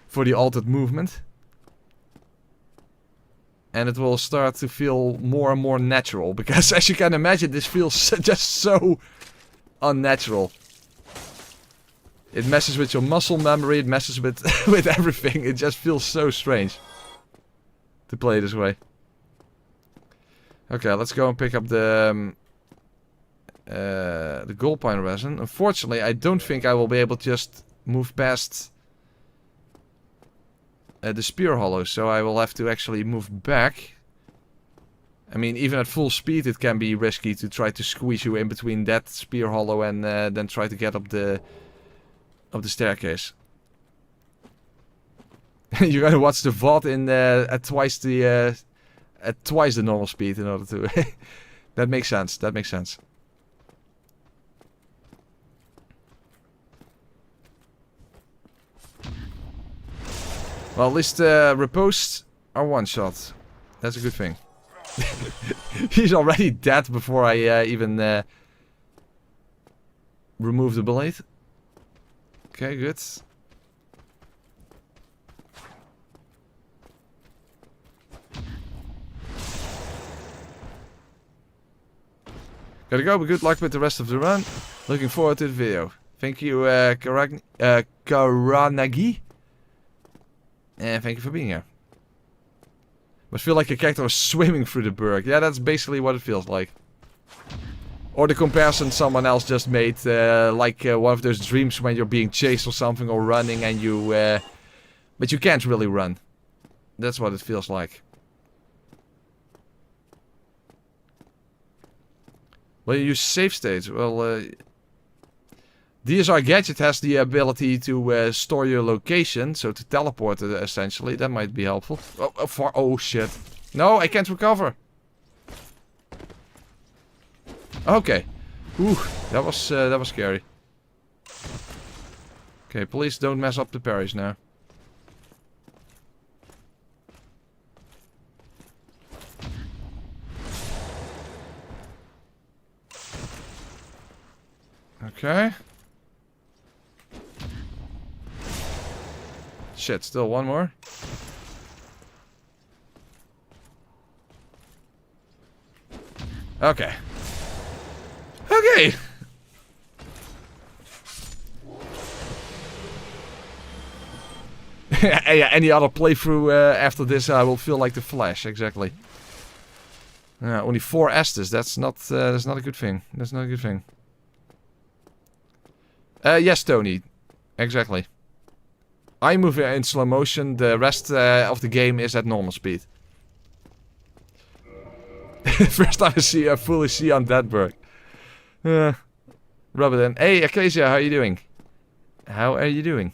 for the altered movement. And it will start to feel more and more natural, because as you can imagine, this feels just so unnatural. It messes with your muscle memory, it messes with with everything. It just feels so strange to play this way. Okay, let's go and pick up the gold pine resin. Unfortunately, I don't think I will be able to just move past the spear hollow, so I will have to actually move back. I mean, even at full speed it can be risky to try to squeeze you in between that spear hollow and then try to get up the staircase. You gotta watch the VOD in at twice the normal speed in order to. That makes sense. That makes sense. Well, at least riposts are one shot. That's a good thing. He's already dead before I even remove the blade. Okay, good. Gotta go, but good luck with the rest of the run. Looking forward to the video. Thank you, Karanagi. And thank you for being here. Must feel like your character was swimming through the berg. Yeah, that's basically what it feels like. Or the comparison someone else just made, like one of those dreams when you're being chased or something, or running and you... but you can't really run. That's what it feels like. Well, you use save states. Well, DSR Gadget has the ability to store your location, so to teleport it, essentially. That might be helpful. Oh shit. No, I can't recover. Okay. Ooh, that was scary. Okay, please don't mess up the parries now. Okay. Shit, still one more. Okay. Okay! Yeah, any other playthrough after this I will feel like the Flash, exactly. Only 4 Estes, that's not a good thing. That's not a good thing. Yes, Tony. Exactly. I move in slow motion, the rest of the game is at normal speed. First time I fully see on that bird. Rub it in. Hey, Acacia, how are you doing? How are you doing?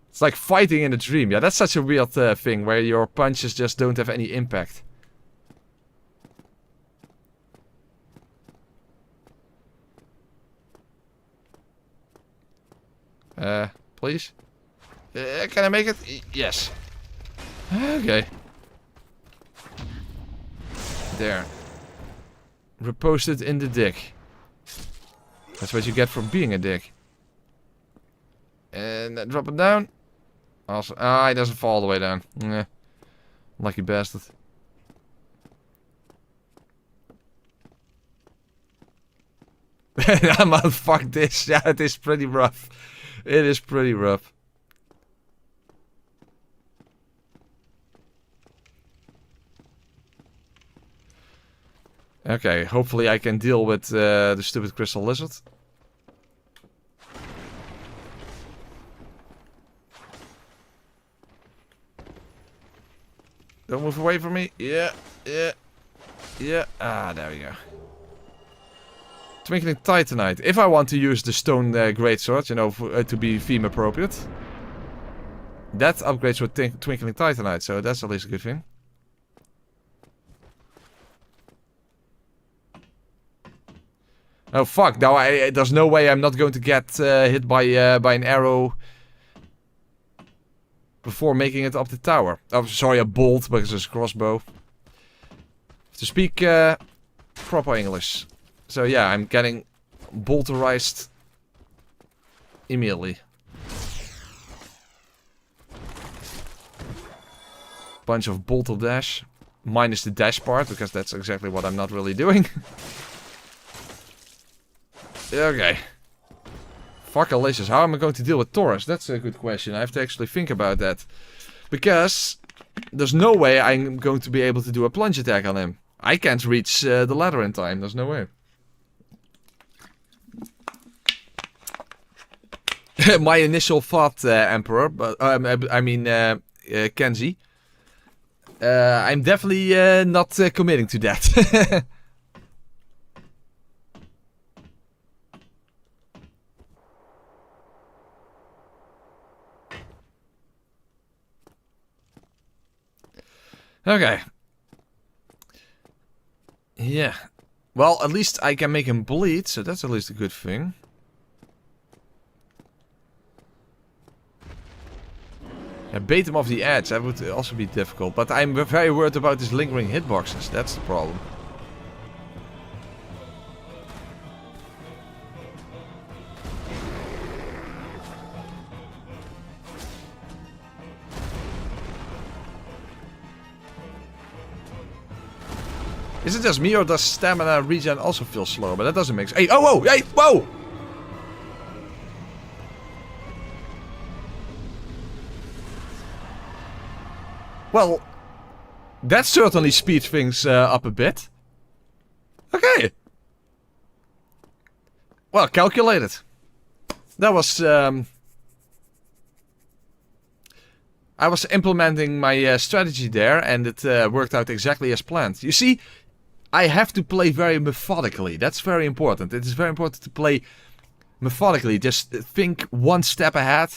It's like fighting in a dream. Yeah, that's such a weird thing, where your punches just don't have any impact. Please? Can I make it? Yes. Okay. There. Reposted in the dick. That's what you get for being a dick. And drop it down. Also, he doesn't fall all the way down. Nah. Lucky bastard. Man, fuck this. Yeah, it is pretty rough. It is pretty rough. Okay, hopefully I can deal with the stupid crystal lizard. Don't move away from me. Yeah. Ah, there we go. Twinkling Titanite. If I want to use the stone greatsword, you know, to be theme appropriate. That upgrades with Twinkling Titanite, so that's at least a good thing. Oh fuck, now there's no way I'm not going to get hit by an arrow before making it up the tower. Oh, sorry, a bolt, because it's a crossbow. To speak proper English. So yeah, I'm getting bolterized immediately. Bunch of bolter dash. Minus the dash part, because that's exactly what I'm not really doing. Okay. Fuckalicious. How am I going to deal with Taurus? That's a good question. I have to actually think about that. Because there's no way I'm going to be able to do a plunge attack on him. I can't reach the ladder in time. There's no way. My initial thought, Emperor, but I mean Kenzie. I'm definitely not committing to that. Okay. Yeah. Well, at least I can make him bleed, so that's at least a good thing. Yeah, bait him off the edge, that would also be difficult. But I'm very worried about his lingering hitboxes, that's the problem. Is it just me or does stamina regen also feel slower? But that doesn't make sense. Hey, oh, whoa, hey, whoa! Well, that certainly speeds things up a bit. Okay. Well, calculated. That was... I was implementing my strategy there, and it worked out exactly as planned. You see, I have to play very methodically. That's very important. It is very important to play methodically. Just think 1 step ahead,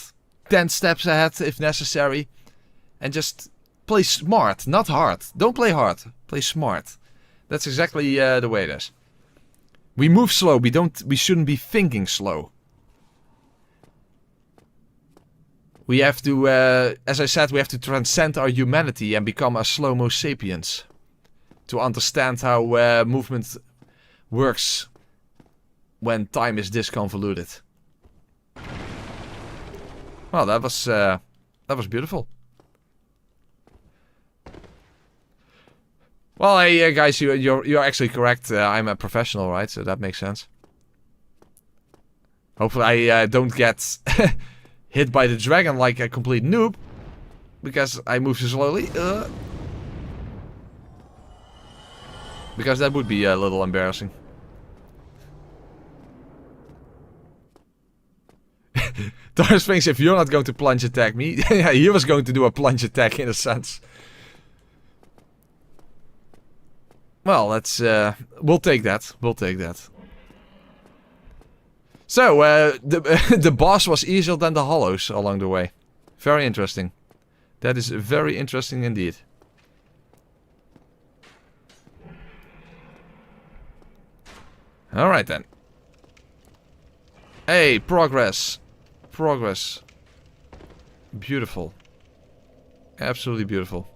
10 steps ahead if necessary, and just play smart, not hard. Don't play hard. Play smart. That's exactly the way it is. We move slow. We shouldn't be thinking slow. We have to, as I said, we have to transcend our humanity and become a slow-mo sapiens. To understand how movement works when time is this convoluted. Well, that was beautiful. Well, hey guys, you're actually correct. I'm a professional, right? So that makes sense. Hopefully I don't get hit by the dragon like a complete noob. Because I move so slowly. Because that would be a little embarrassing. Doris thinks if you're not going to plunge attack me... yeah, he was going to do a plunge attack in a sense. Well, let's... we'll take that. We'll take that. So, the boss was easier than the hollows along the way. Very interesting. That is very interesting indeed. Alright then. Hey, progress. Progress. Beautiful. Absolutely beautiful.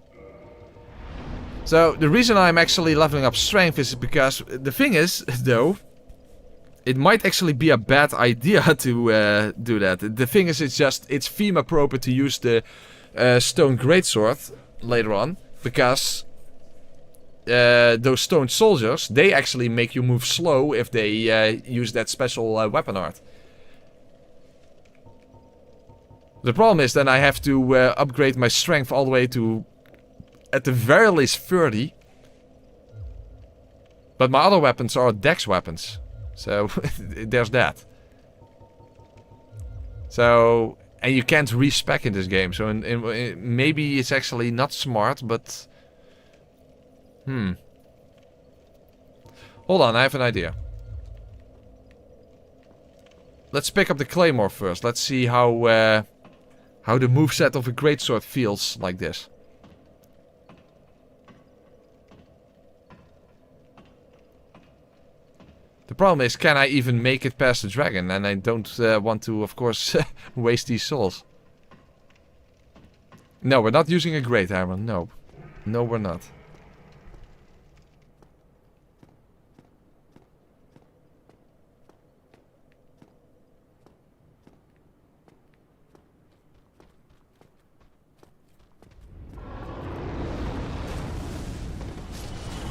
So, the reason I'm actually leveling up strength is because the thing is, though, it might actually be a bad idea to do that. The thing is, it's theme appropriate to use the stone greatsword later on, because those stone soldiers, they actually make you move slow if they use that special weapon art. The problem is then I have to upgrade my strength all the way to at the very least 30. But my other weapons are dex weapons. So, there's that. So, and you can't respec in this game. So, maybe it's actually not smart, but... Hold on, I have an idea. Let's pick up the claymore first. Let's see how the moveset of a greatsword feels like this. The problem is, can I even make it past the dragon? And I don't want to, of course, waste these souls. No, we're not using a great hammer. No. No, we're not.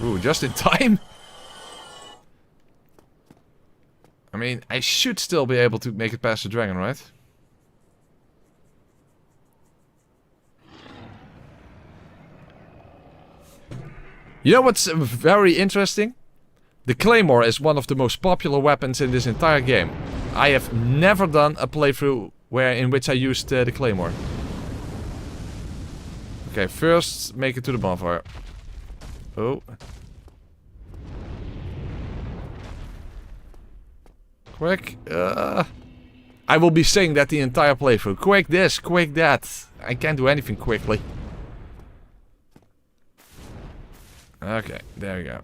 Ooh, just in time? I mean, I should still be able to make it past the dragon, right? You know what's very interesting? The claymore is one of the most popular weapons in this entire game. I have never done a playthrough in which I used the claymore. Okay, first make it to the bonfire. Oh. Quick. I will be saying that the entire playthrough. Quick this, quick that. I can't do anything quickly. Okay, there we go.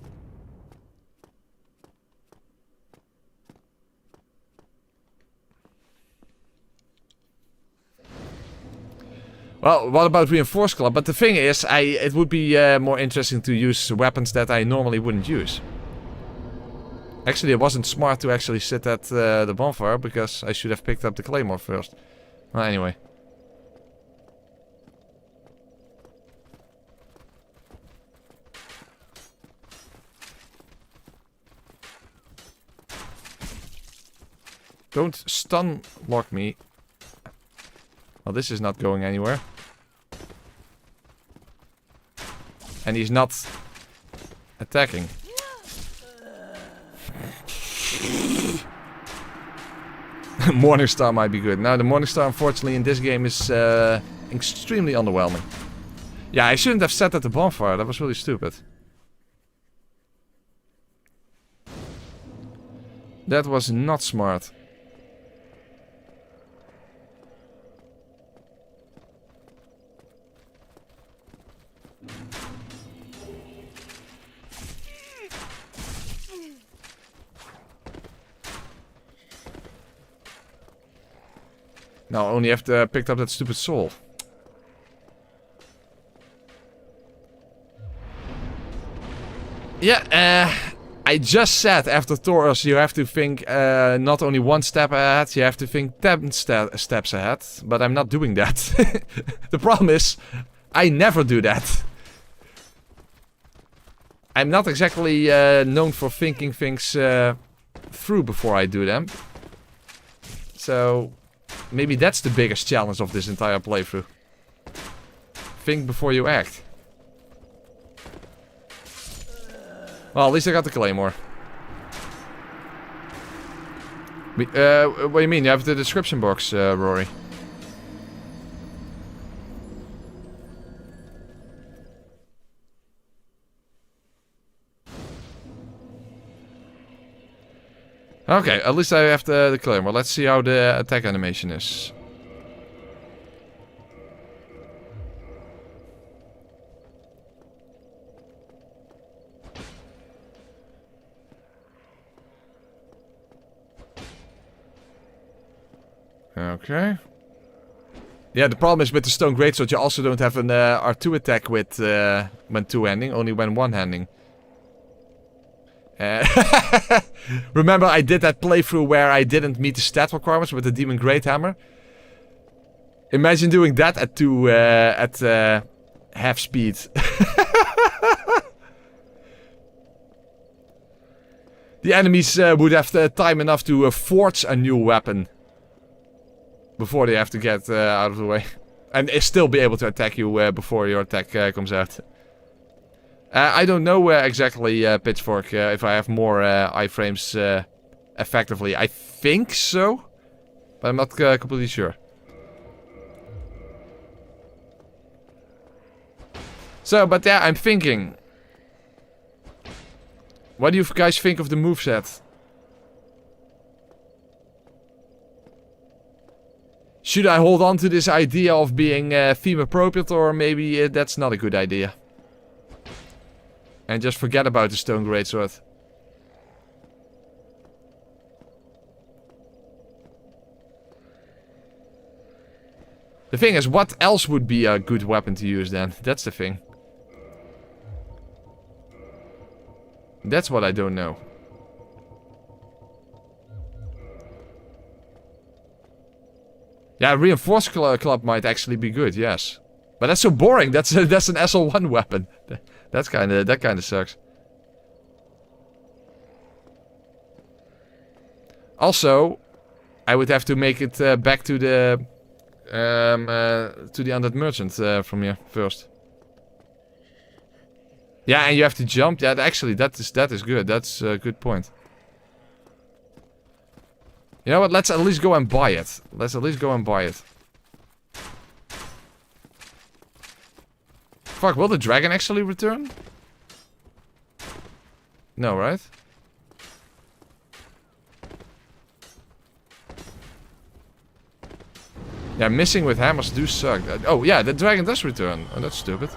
Well, what about reinforced club? But the thing is, it would be more interesting to use weapons that I normally wouldn't use. Actually, it wasn't smart to actually sit at the bonfire, because I should have picked up the claymore first. Well, anyway. Don't stun lock me. Well, this is not going anywhere. And he's not attacking. Morningstar might be good. Now, the Morningstar, unfortunately, in this game is extremely underwhelming. Yeah, I shouldn't have set at the bonfire. That was really stupid. That was not smart. Now, only have to picked up that stupid soul. Yeah, I just said after Taurus you have to think not only one step ahead, you have to think 10 steps ahead. But I'm not doing that. The problem is, I never do that. I'm not exactly known for thinking things through before I do them. So, maybe that's the biggest challenge of this entire playthrough. Think before you act. Well, at least I got the claymore. What do you mean? You have the description box, Rory. Okay, at least I have the claymore. Let's see how the attack animation is. Okay. Yeah, the problem is with the stone greatsword you also don't have an R2 attack with when two-handing, only when one-handing. Remember I did that playthrough where I didn't meet the stat requirements with the Demon Great Hammer? Imagine doing that at half speed. The enemies would have time enough to forge a new weapon before they have to get out of the way. And still be able to attack you before your attack comes out. I don't know exactly, Pitchfork, if I have more iframes effectively. I think so, but I'm not completely sure. So, but yeah, I'm thinking. What do you guys think of the moveset? Should I hold on to this idea of being theme appropriate, or maybe that's not a good idea? And just forget about the stone greatsword. The thing is, what else would be a good weapon to use then? That's the thing. That's what I don't know. Yeah, reinforced club might actually be good, yes. But that's so boring. That's an SL1 weapon. That kind of sucks. Also, I would have to make it back to the undead merchant from here first. Yeah, and you have to jump. Yeah, actually, that is good. That's a good point. You know what? Let's at least go and buy it. Let's at least go and buy it. Fuck, will the dragon actually return? No, right? Yeah, missing with hammers do suck. Oh, yeah, the dragon does return. Oh, that's stupid.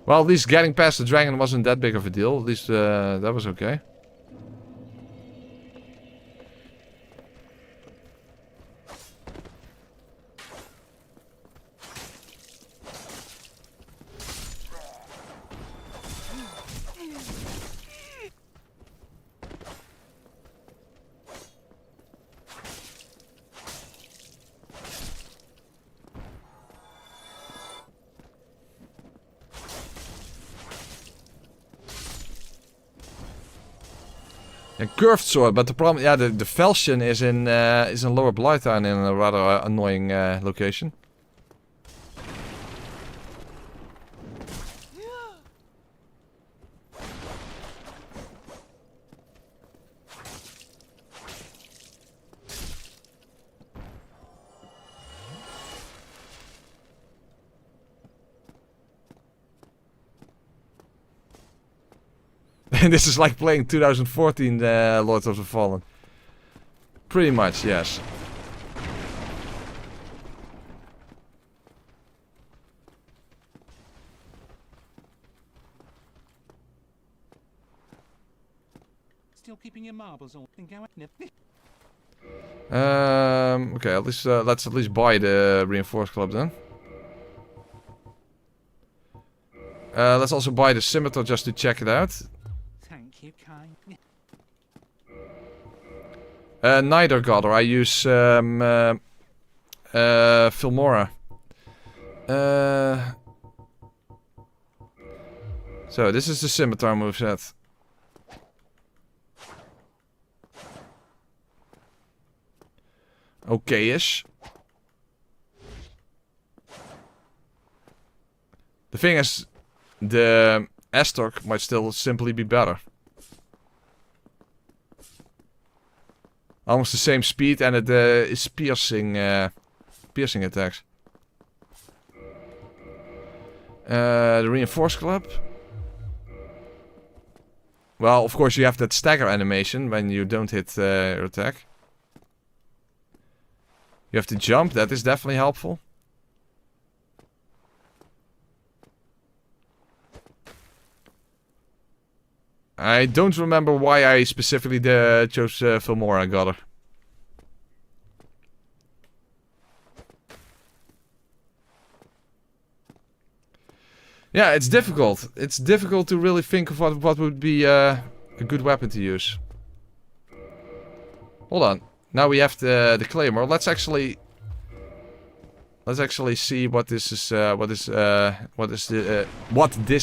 Well, at least getting past the dragon wasn't that big of a deal. At least that was okay. A curved sword, but the problem, yeah, the falchion is in Lower Blytown in a rather annoying location. This is like playing 2014 Lords of the Fallen. Pretty much, yes. Still keeping your marbles all and going. Okay, at least let's at least buy the reinforced club then. Let's also buy the scimitar just to check it out. Thank you, kind. Neither Godder, I use Filmora. So this is the scimitar moveset. Okay-ish. The thing is, the Astork might still simply be better. Almost the same speed, and it is piercing attacks. The reinforced club. Well, of course you have that stagger animation when you don't hit your attack. You have to jump, that is definitely helpful. I don't remember why I specifically chose Filmora Godder. Yeah, it's difficult. It's difficult to really think of what would be a good weapon to use. Hold on. Now we have the claymore. Let's actually see what this is. What this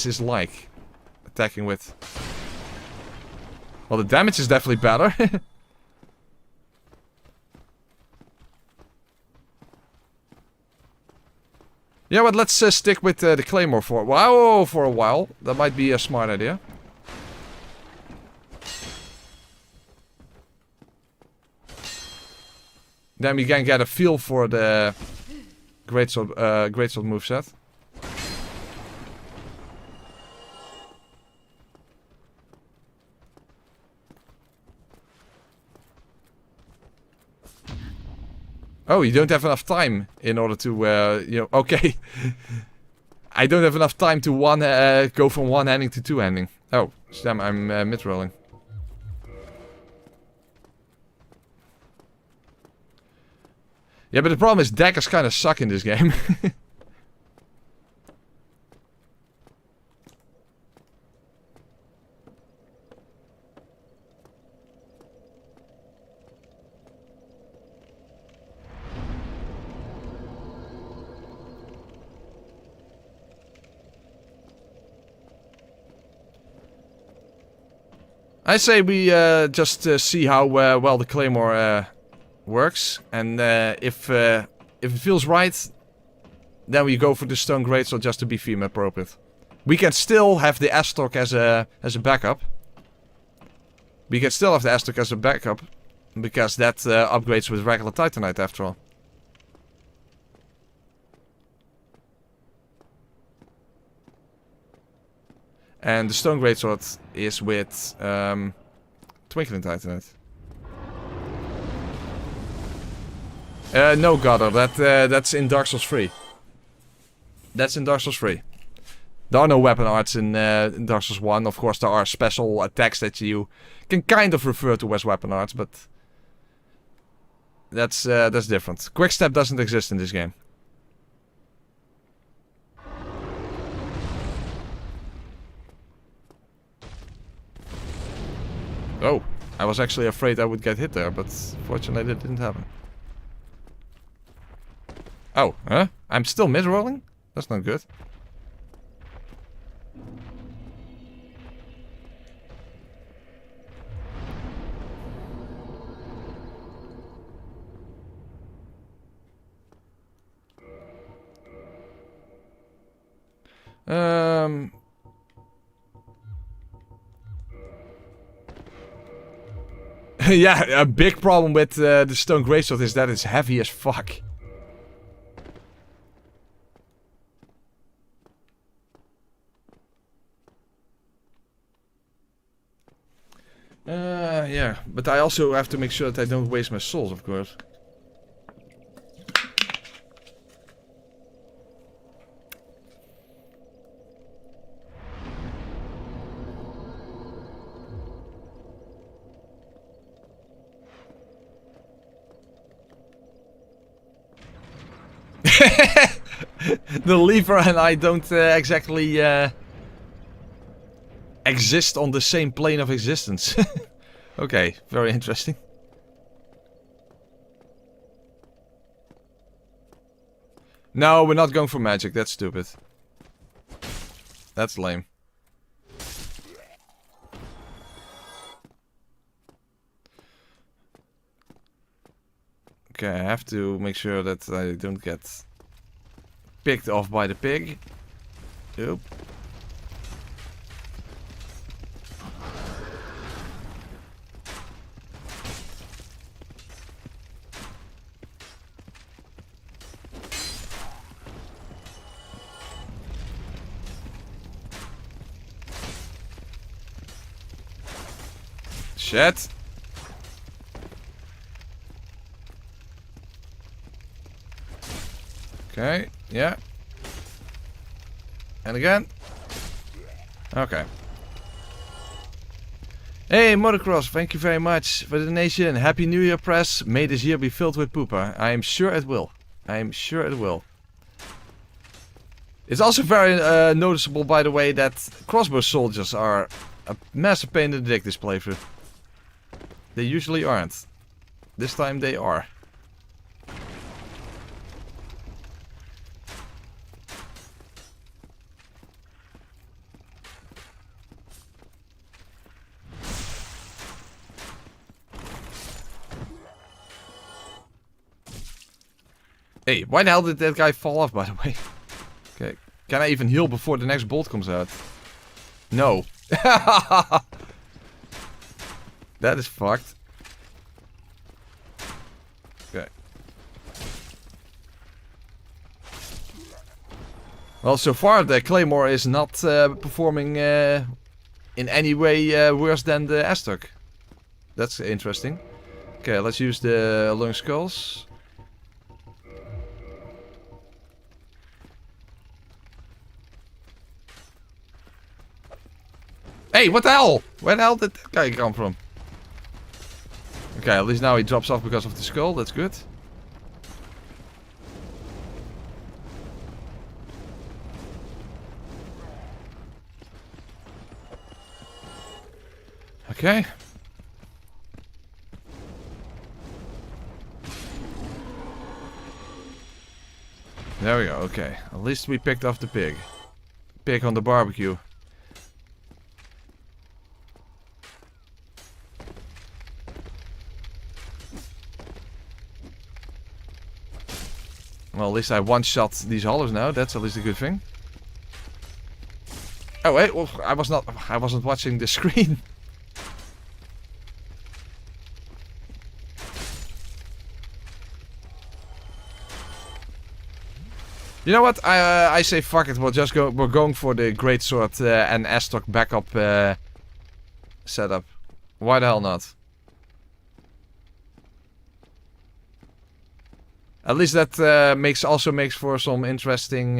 is like attacking with. Well, the damage is definitely better. Yeah, but let's stick with the claymore for a while. That might be a smart idea. Then we can get a feel for the greatsword moveset. Oh, you don't have enough time in order to, you know, okay. I don't have enough time to go from one-handing to two-handing. Oh, damn, I'm mid-rolling. Yeah, but the problem is daggers kind of suck in this game. I say we just see how well the claymore works, and if it feels right, then we go for the stone greatsword just to be theme appropriate. We can still have the Astork as a backup. Because that upgrades with regular Titanite after all. And the stone greatsword is with twinkling Titanite. No, Godder, that's in Dark Souls 3. That's in Dark Souls 3. There are no weapon arts in Dark Souls 1. Of course, there are special attacks that you can kind of refer to as weapon arts, but that's different. Quickstep doesn't exist in this game. Oh, I was actually afraid I would get hit there, but fortunately it didn't happen. Oh, huh? I'm still mid-rolling? That's not good. Yeah, a big problem with the stone greatsword is that it's heavy as fuck. Yeah, but I also have to make sure that I don't waste my souls, of course. The lever and I don't exactly exist on the same plane of existence. Okay, very interesting. No, we're not going for magic. That's stupid. That's lame. Okay, I have to make sure that I don't get picked off by the pig. Oop. Shit. Okay, yeah. And again. Okay. Hey, Motocross, thank you very much for the donation. Happy New Year, press. May this year be filled with pooper. I am sure it will. I am sure it will. It's also very noticeable, by the way, that crossbow soldiers are a massive pain in the dick this playthrough. They usually aren't. This time they are. Hey, why the hell did that guy fall off, by the way? Okay, can I even heal before the next bolt comes out? No. That is fucked. Okay. Well, so far the Claymore is not performing in any way worse than the Aztec. That's interesting. Okay, let's use the Alluring Skulls. Hey, what the hell? Where the hell did that guy come from? Okay, at least now he drops off because of the skull. That's good. Okay. There we go. Okay. At least we picked off the pig. Pig on the barbecue. Well, at least I one-shot these hollows now. That's at least a good thing. Oh wait, well, I wasn't watching the screen. You know what? I say fuck it. We'll just go. We're going for the greatsword and Aztec backup setup. Why the hell not? At least that makes for some interesting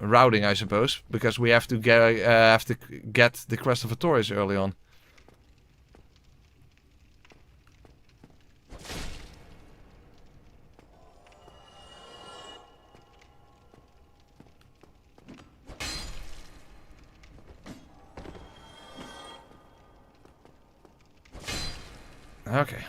routing, I suppose, because we have to get the Crest of Artorias early on. Okay.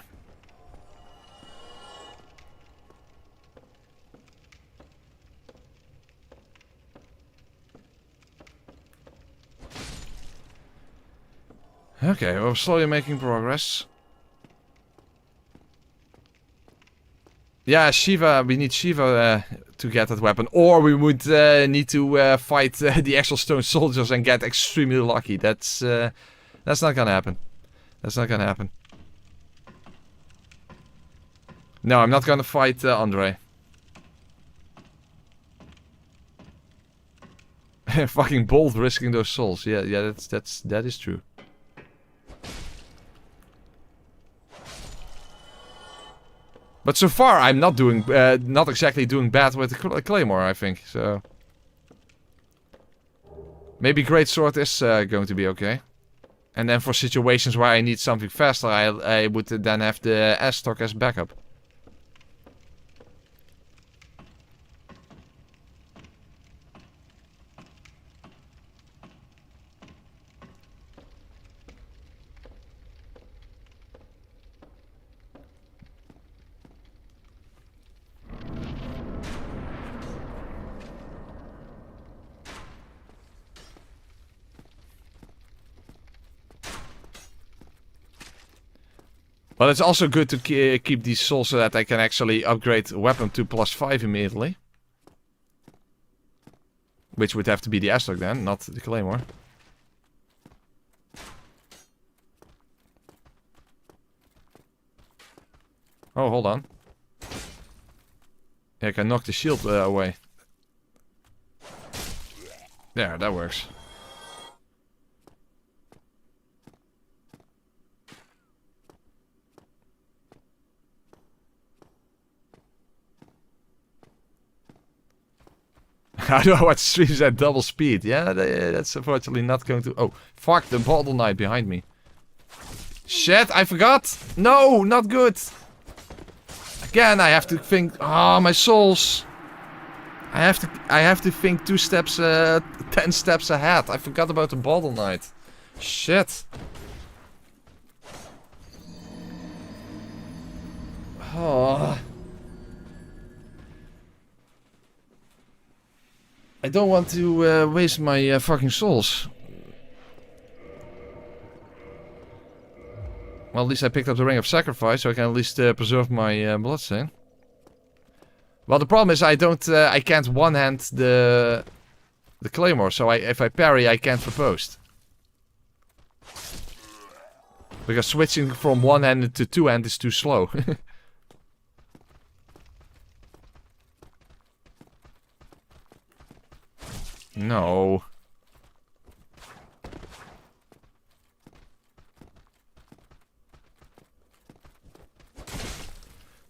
Okay, we're slowly making progress. Yeah, Shiva, we need Shiva to get that weapon. Or we would need to fight the actual stone soldiers and get extremely lucky. That's not gonna happen. That's not gonna happen. No, I'm not gonna fight Andre. Fucking bold, risking those souls. Yeah, that is true. But so far, I'm not doing, not exactly doing bad with the claymore. I think so. Maybe great sword is going to be okay. And then for situations where I need something faster, I would then have the S-stock as backup. But it's also good to keep these souls so that I can actually upgrade weapon to +5 immediately. Which would have to be the S-stock then, not the claymore. Oh, hold on. Yeah, I can knock the shield away. There, that works. I don't know what streams at double speed. Yeah, that's unfortunately not going to... Oh, fuck, the bottle knight behind me. Shit, I forgot! No, not good! Again, I have to think... Oh, my souls! I have to think 2 steps, 10 steps ahead. I forgot about the bottle knight. Shit. Oh... I don't want to waste my fucking souls. Well, at least I picked up the Ring of Sacrifice, so I can at least preserve my bloodstain. Well, the problem is I can't one-hand the claymore, so if I parry, I can't riposte. Because switching from one-handed to two-hand is too slow. No.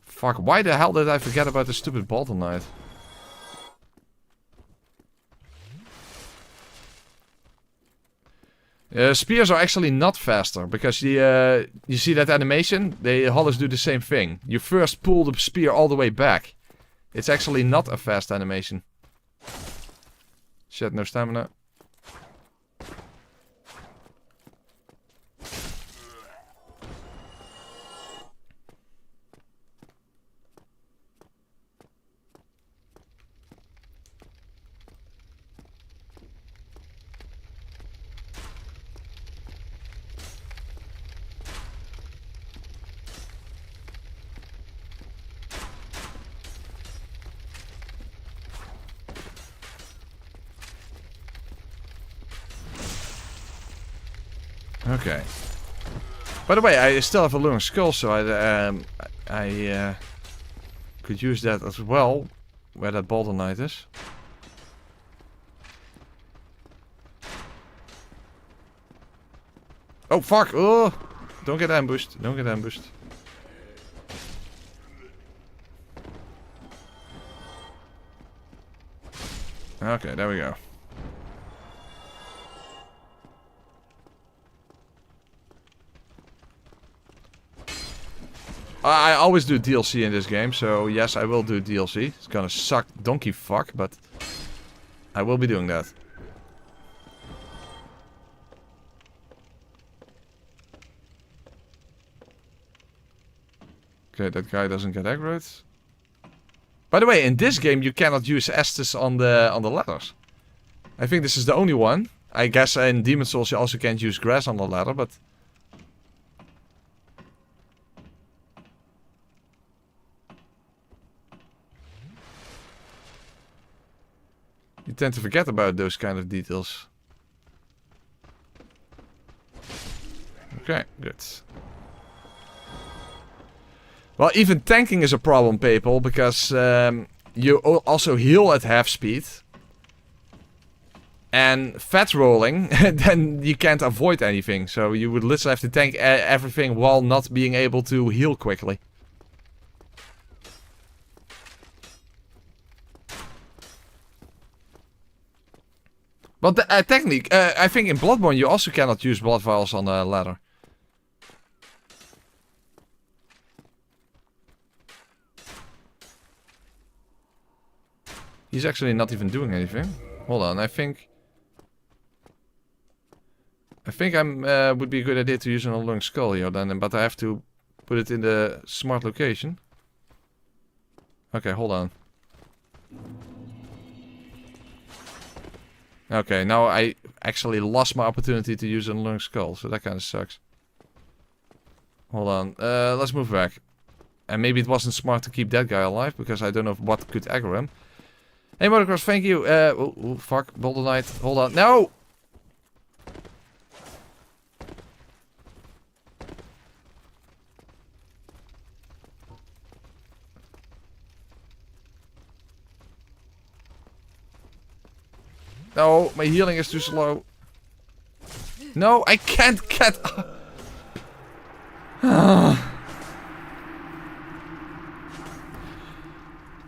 Fuck, why the hell did I forget about the stupid bottle knight? Spears are actually not faster, because you see that animation? They always do the same thing. You first pull the spear all the way back. It's actually not a fast animation. Shit, no stamina. Okay. By the way, I still have a Lunar Skull, so I could use that as well, where that Bottle Knight is. Oh, fuck! Oh! Don't get ambushed. Don't get ambushed. Okay, there we go. I always do DLC in this game, so yes, I will do DLC. It's gonna suck donkey fuck, but I will be doing that. Okay, that guy doesn't get aggroed. By the way, in this game you cannot use Estus on the ladders. I think this is the only one. I guess in Demon Souls you also can't use grass on the ladder, but... tend to forget about those kind of details. Okay, good. Well, even tanking is a problem, people, because you also heal at half speed. And fat rolling, then you can't avoid anything. So you would literally have to tank everything while not being able to heal quickly. But the technique, I think in Bloodborne you also cannot use blood vials on a ladder. He's actually not even doing anything. Hold on, I think would be a good idea to use an Unlearned Skull here then, but I have to put it in the smart location. Okay, hold on. Okay, now I actually lost my opportunity to use an Unlearned Skull, so that kind of sucks. Hold on, let's move back. And maybe it wasn't smart to keep that guy alive, because I don't know what could aggro him. Hey, Motocross, thank you. Oh, fuck, Boulder Knight. Hold on. No! No, my healing is too slow. No, I can't get...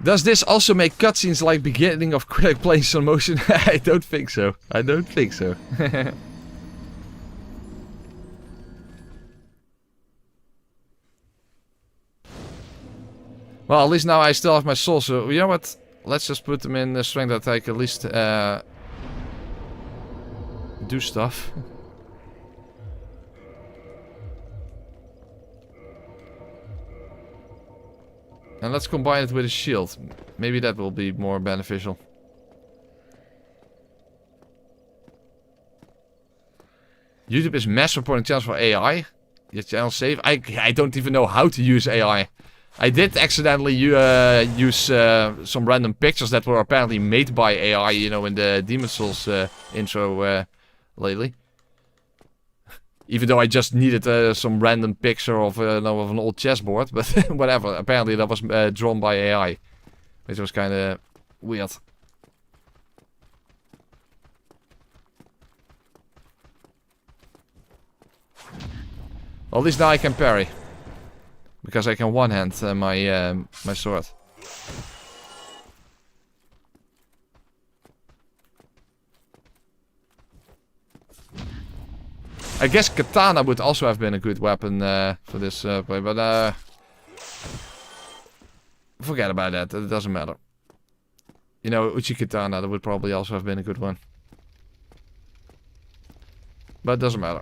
Does this also make cutscenes like beginning of playing some motion? I don't think so. I don't think so. Well, at least now I still have my soul, so you know what? Let's just put them in strength that I can at least do stuff. And let's combine it with a shield. Maybe that will be more beneficial. YouTube is mass reporting channels for AI. Your channel safe. I don't even know how to use AI. I did accidentally use some random pictures that were apparently made by AI, you know, in the Demon Souls intro lately. Even though I just needed some random picture of an old chessboard, but whatever. Apparently that was drawn by AI, which was kind of weird. Well, at least now I can parry, because I can one-hand my sword. I guess katana would also have been a good weapon for this play, but forget about that. It doesn't matter. You know, Uchi katana, that would probably also have been a good one. But it doesn't matter.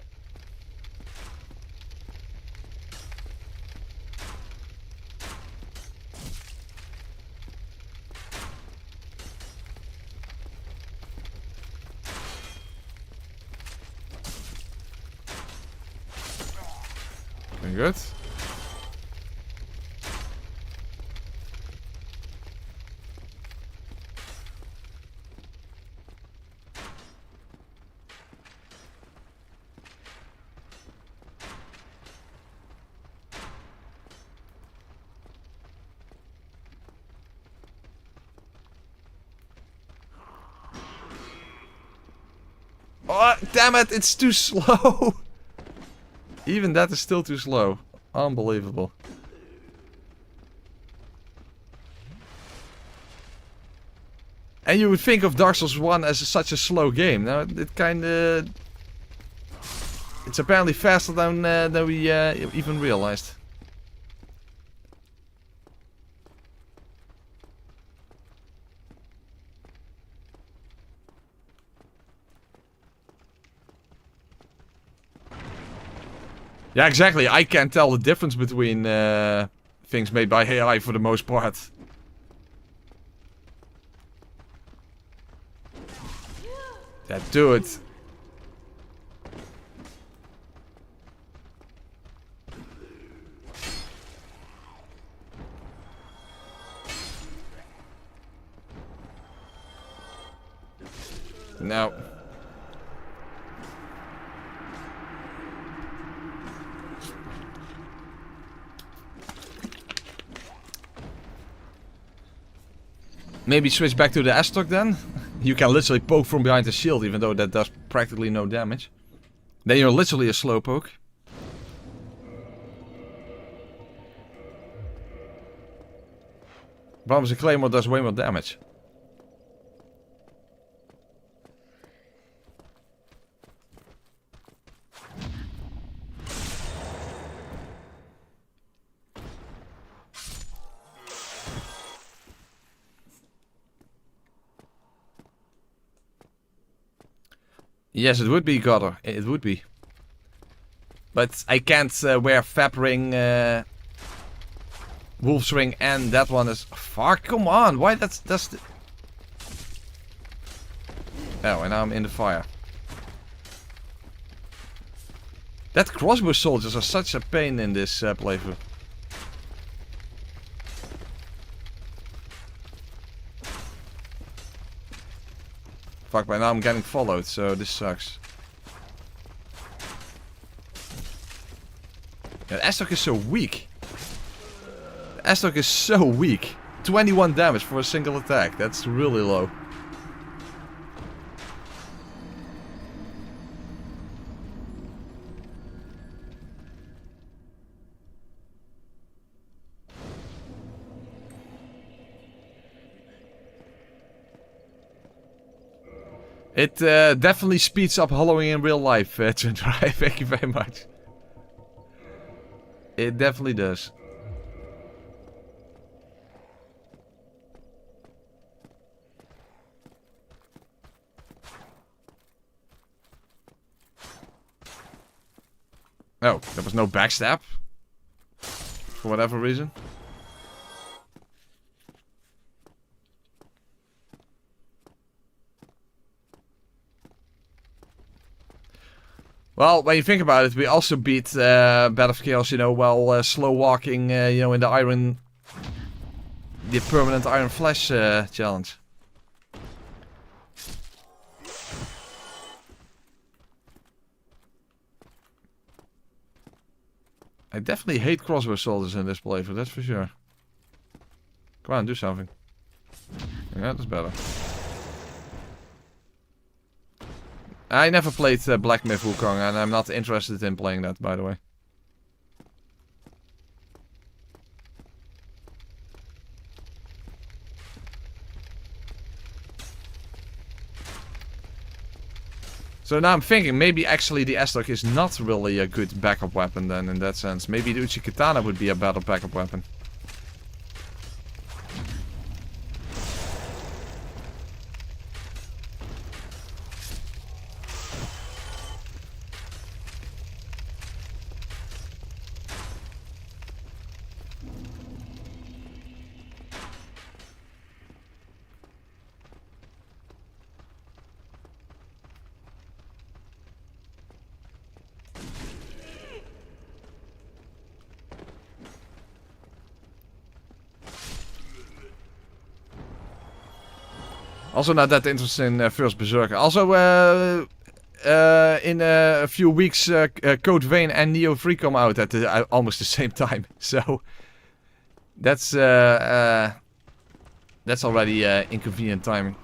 Good. Oh, damn it, it's too slow. Even that is still too slow. Unbelievable. And you would think of Dark Souls 1 as such a slow game. Now, it kinda... It's apparently faster than we even realized. Yeah, exactly. I can't tell the difference between things made by AI for the most part. Yeah, do it. No. Maybe switch back to the S-stock then? You can literally poke from behind the shield, even though that does practically no damage. Then you're literally a slowpoke. Bombs and Claymore does way more damage. Yes, it would be Godder. It would be. But I can't wear Fab Ring, Wolf's Ring, and that one is... Fuck, come on! Why that's the... Oh, and now I'm in the fire. That crossbow soldiers are such a pain in this playthrough. Fuck, by now I'm getting followed, so this sucks. Yeah, the S-stock is so weak. The S-stock is so weak. 21 damage for a single attack. That's really low. It definitely speeds up hollowing in real life, Tundra. Thank you very much. It definitely does. Oh, there was no backstab? For whatever reason. Well, when you think about it, we also beat Battle of Chaos, you know, while slow walking, you know, in the permanent Iron Flesh challenge. I definitely hate crossbow soldiers in this playthrough, that's for sure. Come on, do something. Yeah, that's better. I never played Black Myth Wukong, and I'm not interested in playing that, by the way. So now I'm thinking, maybe actually the S-stock is not really a good backup weapon then, in that sense. Maybe the Uchi Katana would be a better backup weapon. Also not that interested in first Berserker. Also, in a few weeks, Code Vein and Neo 3 come out at almost the same time. So, that's already inconvenient timing.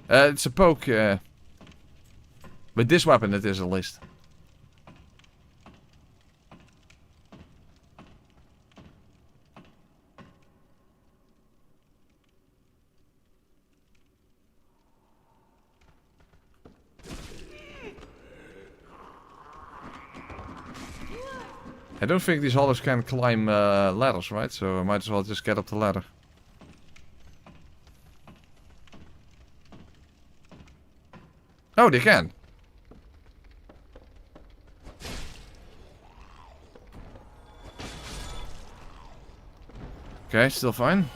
It's a poke. With this weapon, it is at least. I don't think these hollows can climb ladders, right? So I might as well just get up the ladder. Oh, they can. Okay, still fine.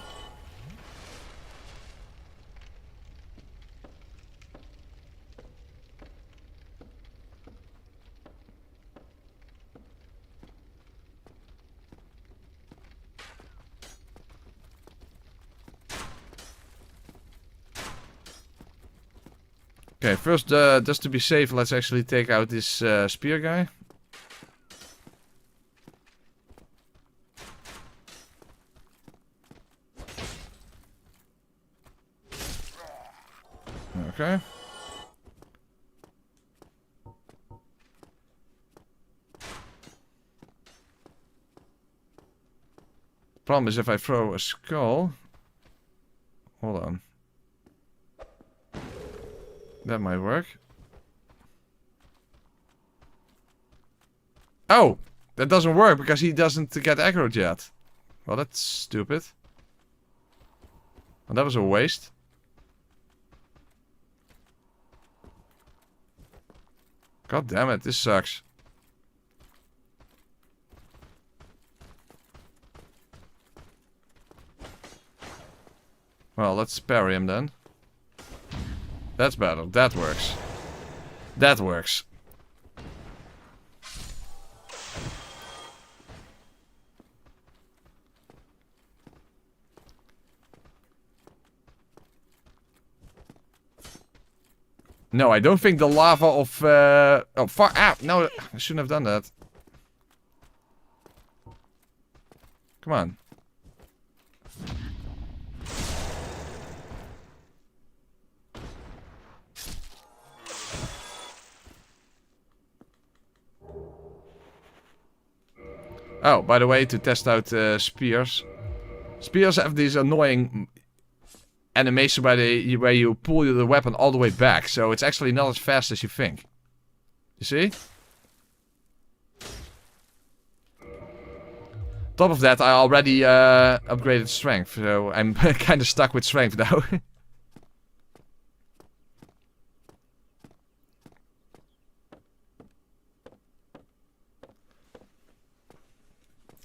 Okay, first, just to be safe, let's actually take out this spear guy. Okay. Problem is if I throw a skull... Hold on. That might work. Oh! That doesn't work because he doesn't get aggroed yet. Well, that's stupid. Well, that was a waste. God damn it, this sucks. Well, let's parry him then. That's better. That works. That works. No, I don't think the lava of... Oh, fuck. Ah, no, I shouldn't have done that. Come on. Oh, by the way, to test out spears. Spears have these annoying animation where you pull the weapon all the way back. So it's actually not as fast as you think. You see? Top of that, I already upgraded strength. So I'm kind of stuck with strength now.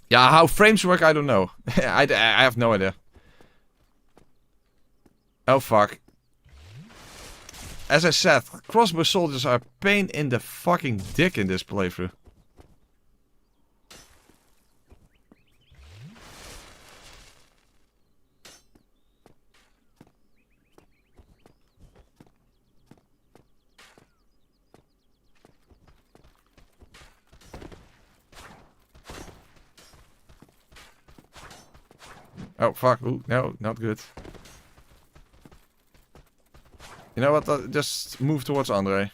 Yeah, how frames work, I don't know. I have no idea. Oh, fuck. As I said, crossbow soldiers are a pain in the fucking dick in this playthrough. Oh, fuck. Ooh, no, not good. You know what? Just move towards Andre.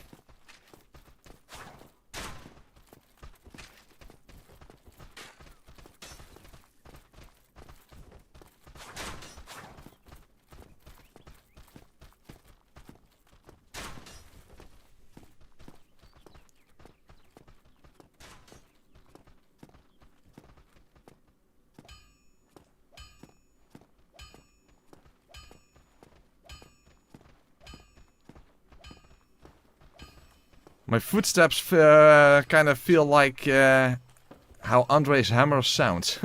My footsteps kind of feel like how Andre's hammer sounds.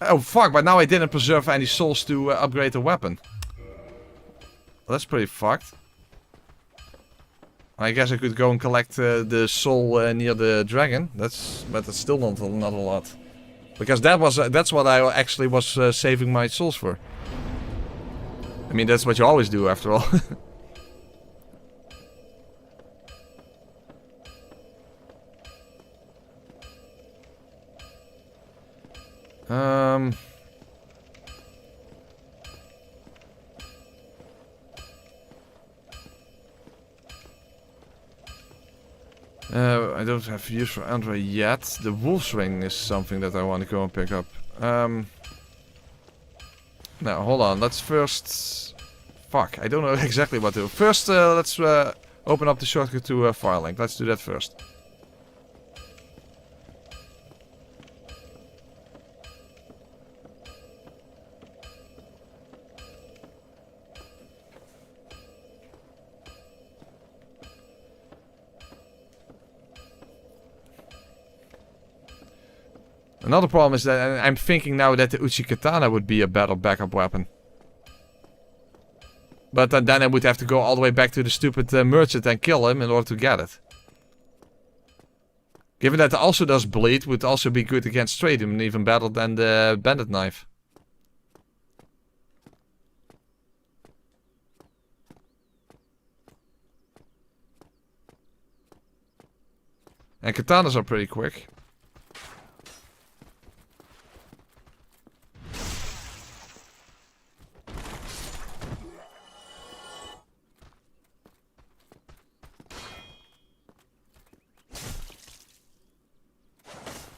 Oh fuck, but now I didn't preserve any souls to upgrade the weapon. Well, that's pretty fucked. I guess I could go and collect the soul near the dragon. But that's still not a lot. Because that's what I actually was saving my souls for. I mean, that's what you always do after all. I don't have use for Andre yet. The wolf's ring is something that I want to go and pick up. Now, hold on. Let's first... Fuck, I don't know exactly what to do. First, let's open up the shortcut to Firelink. Let's do that first. Another problem is that I'm thinking now that the Uchi Katana would be a better backup weapon. But then I would have to go all the way back to the stupid merchant and kill him in order to get it. Given that it also does bleed, would also be good against tedium and even better than the bandit knife. And katanas are pretty quick.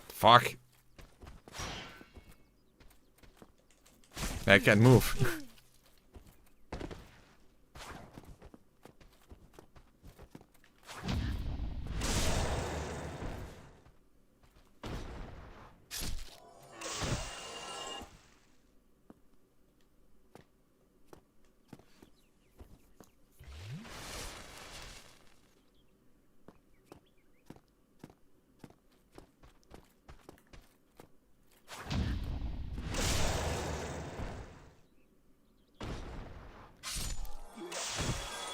Fuck. I can't move.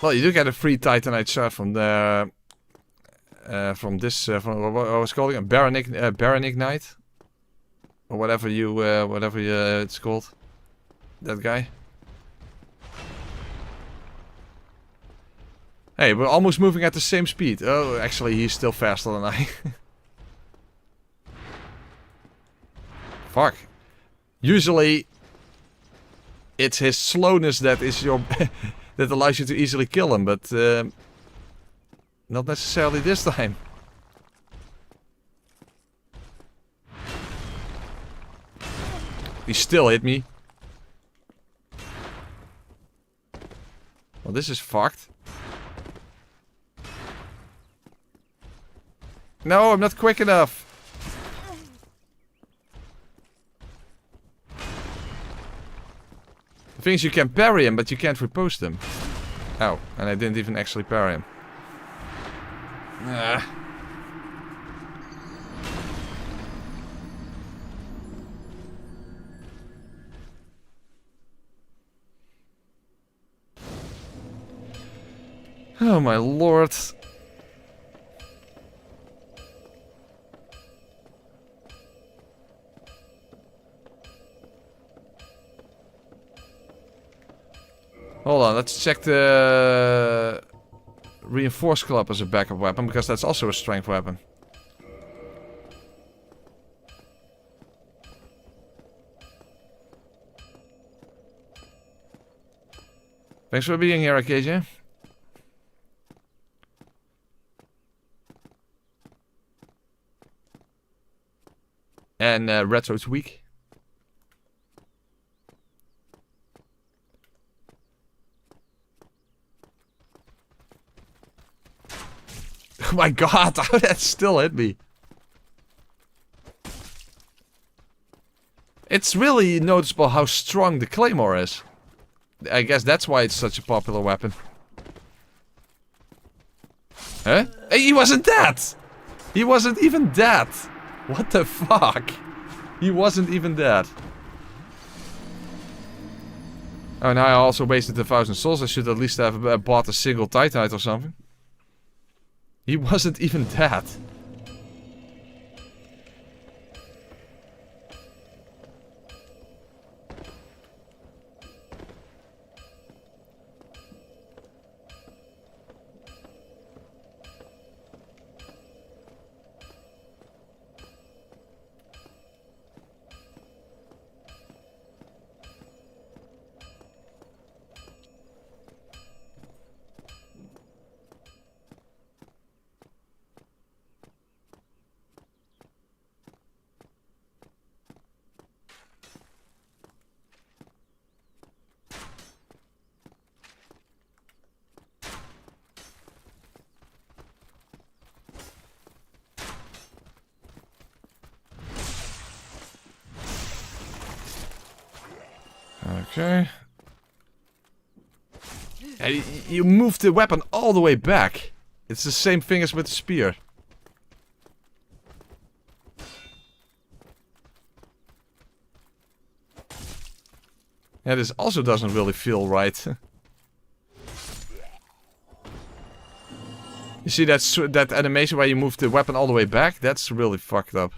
Well, you do get a free Titanite shard from the from what I was calling a Baron Ignite, or whatever it's called. That guy. Hey, we're almost moving at the same speed. Oh, actually, he's still faster than I. Fuck. Usually, it's his slowness that is your that allows you to easily kill him, but not necessarily this time. He still hit me. Well, this is fucked. No, I'm not quick enough. The thing is, you can parry him, but you can't riposte him. Oh, and I didn't even actually parry him. Ah. Oh my lord. Hold on, let's check the reinforced club as a backup weapon, because that's also a strength weapon. Thanks for being here, AKJ. And Retro Tweak. Oh my god, how that still hit me. It's really noticeable how strong the claymore is. I guess that's why it's such a popular weapon. Huh? Hey, he wasn't dead! He wasn't even dead! What the fuck? He wasn't even dead. Oh, now I also wasted 1,000 souls. I should at least have bought a single Titanite or something. He wasn't even dead. Okay. And you moved the weapon all the way back. It's the same thing as with the spear. Yeah, this also doesn't really feel right. You see that animation where you move the weapon all the way back? That's really fucked up.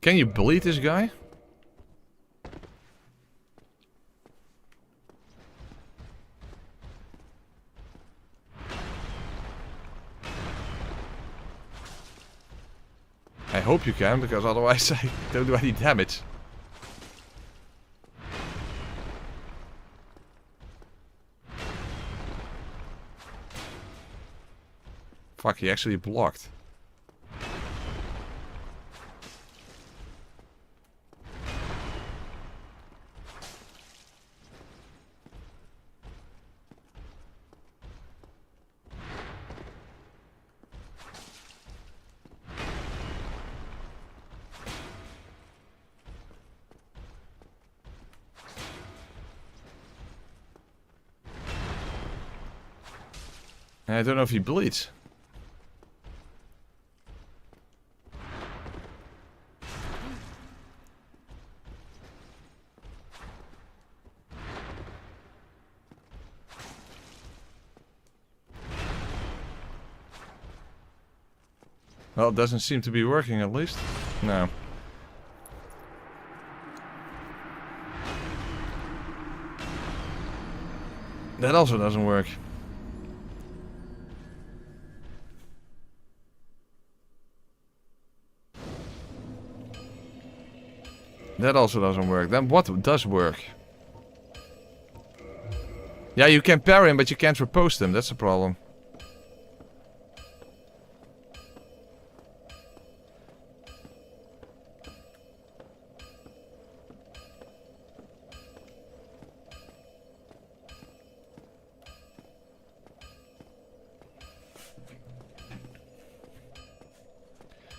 Can you bleed this guy? I hope you can, because otherwise I don't do any damage. Fuck, he actually blocked. I don't know if he bleeds. Well, it doesn't seem to be working at least. No. That also doesn't work. That also doesn't work. Then what does work? Yeah, you can parry him, but you can't riposte him. That's the problem.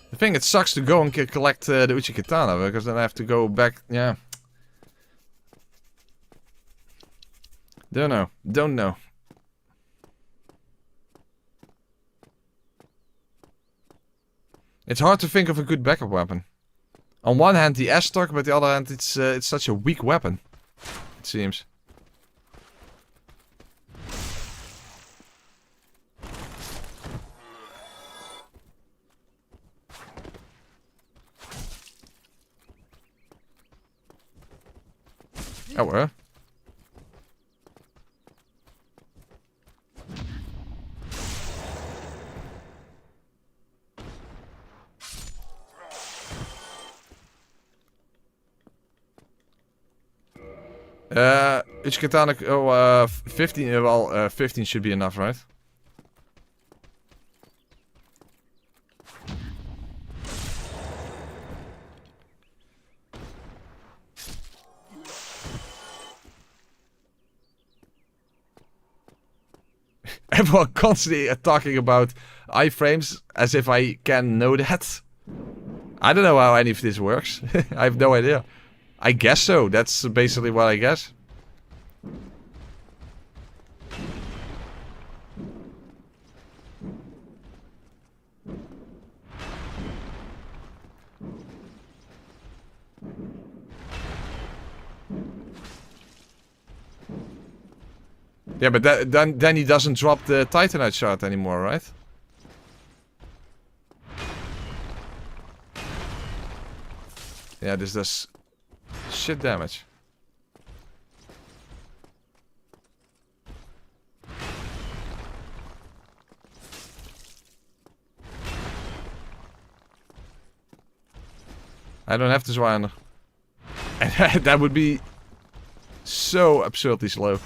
I think it sucks to go and collect the Uchi Katana, because then I have to go back. Yeah. Don't know. Don't know. It's hard to think of a good backup weapon. On one hand, the S-stock, but the other hand, it's such a weak weapon. It seems. Oh, well. Uchi Katana, 15, well, 15 should be enough, right? Everyone constantly talking about iframes as if I can know that. I don't know how any of this works. I have no idea. I guess so. That's basically what I guess. Yeah, but then he doesn't drop the Titanite shard anymore, right? Yeah, this does shit damage. I don't have to Zwander. And that would be so absurdly slow.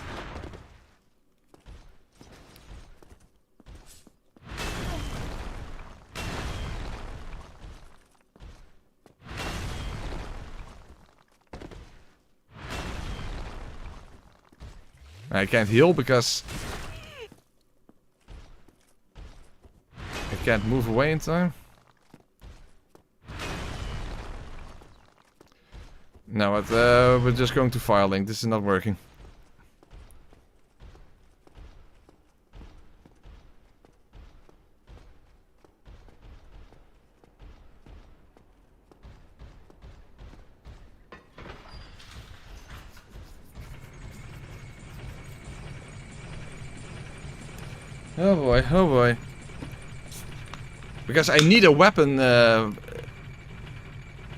I can't heal because can't move away in time. No, but we're just going to fire link. This is not working. Oh boy, oh boy. Because I need a weapon,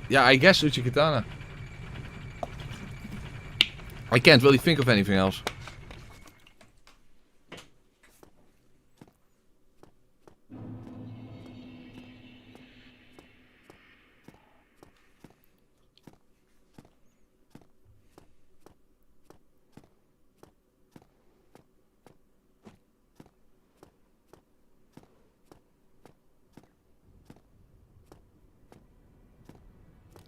yeah, I guess Uchikatana. I can't really think of anything else.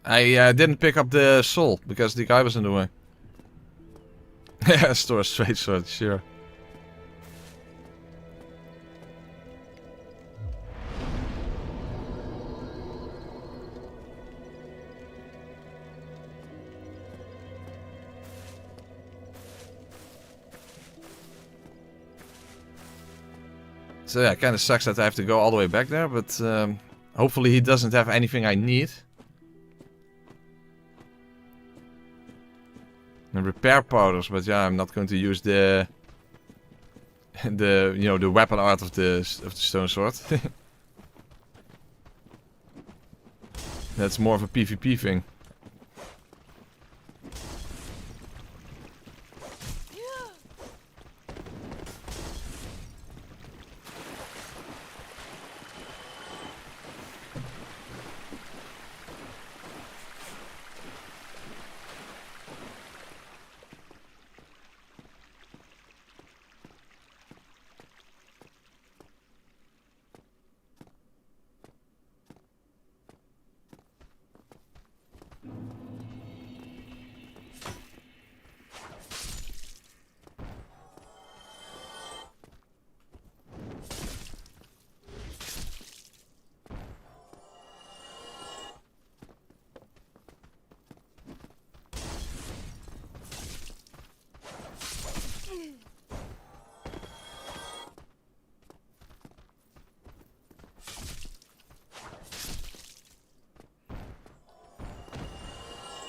I didn't pick up the soul because the guy was in the way. Yeah, store a straight sword, sure. So yeah, it kind of sucks that I have to go all the way back there, but hopefully he doesn't have anything I need. And repair powders, but yeah, I'm not going to use the the weapon art of the stone sword. That's more of a PvP thing.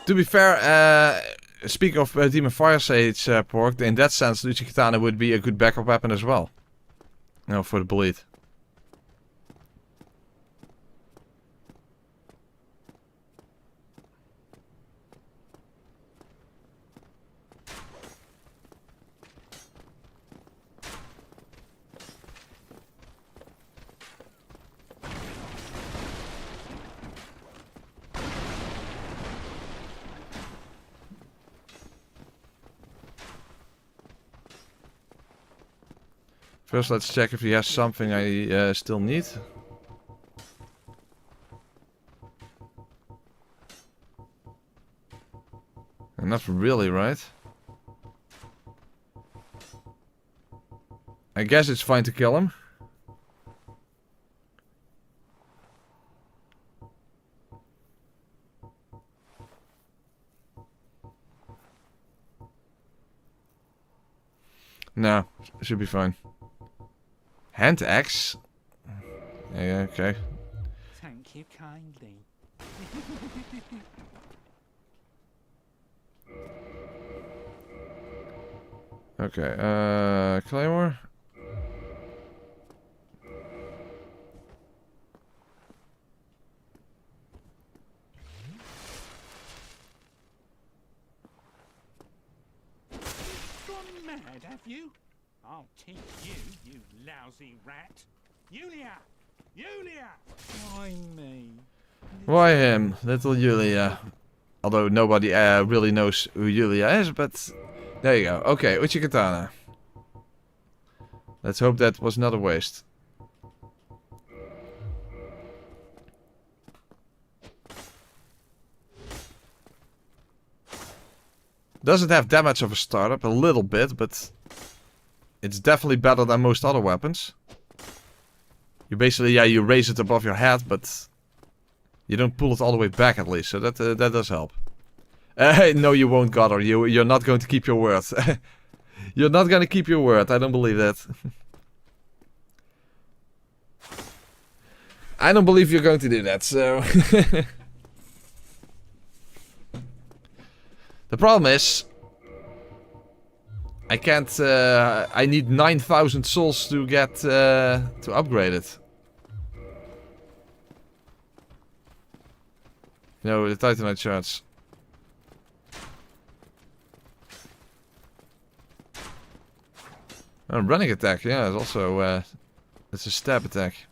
To be fair, speaking of Demon Fire Sage pork, in that sense, Luchi Katana would be a good backup weapon as well. You know, for the bleed. First, let's check if he has something I still need. Not really, right? I guess it's fine to kill him. No, should be fine. Hand axe? Yeah, okay. Thank you kindly. Okay, Claymore? Gone mad, have you? I'll teach you, you lousy rat. Yulia! Yulia! Why me? Why him? Little Yulia. Although nobody really knows who Yulia is, but... There you go. Okay, Uchikatana. Let's hope that was not a waste. Doesn't have damage of a startup, a little bit, but... It's definitely better than most other weapons. You basically, yeah, you raise it above your head, but you don't pull it all the way back at least, so that that does help. No, you won't, Goddard. You're not going to keep your word. You're not going to keep your word. I don't believe that. I don't believe you're going to do that, so... The problem is... I can't... I need 9,000 souls to get... to upgrade it. No, the Titanite shards. Oh, running attack, yeah, it's also... it's a stab attack.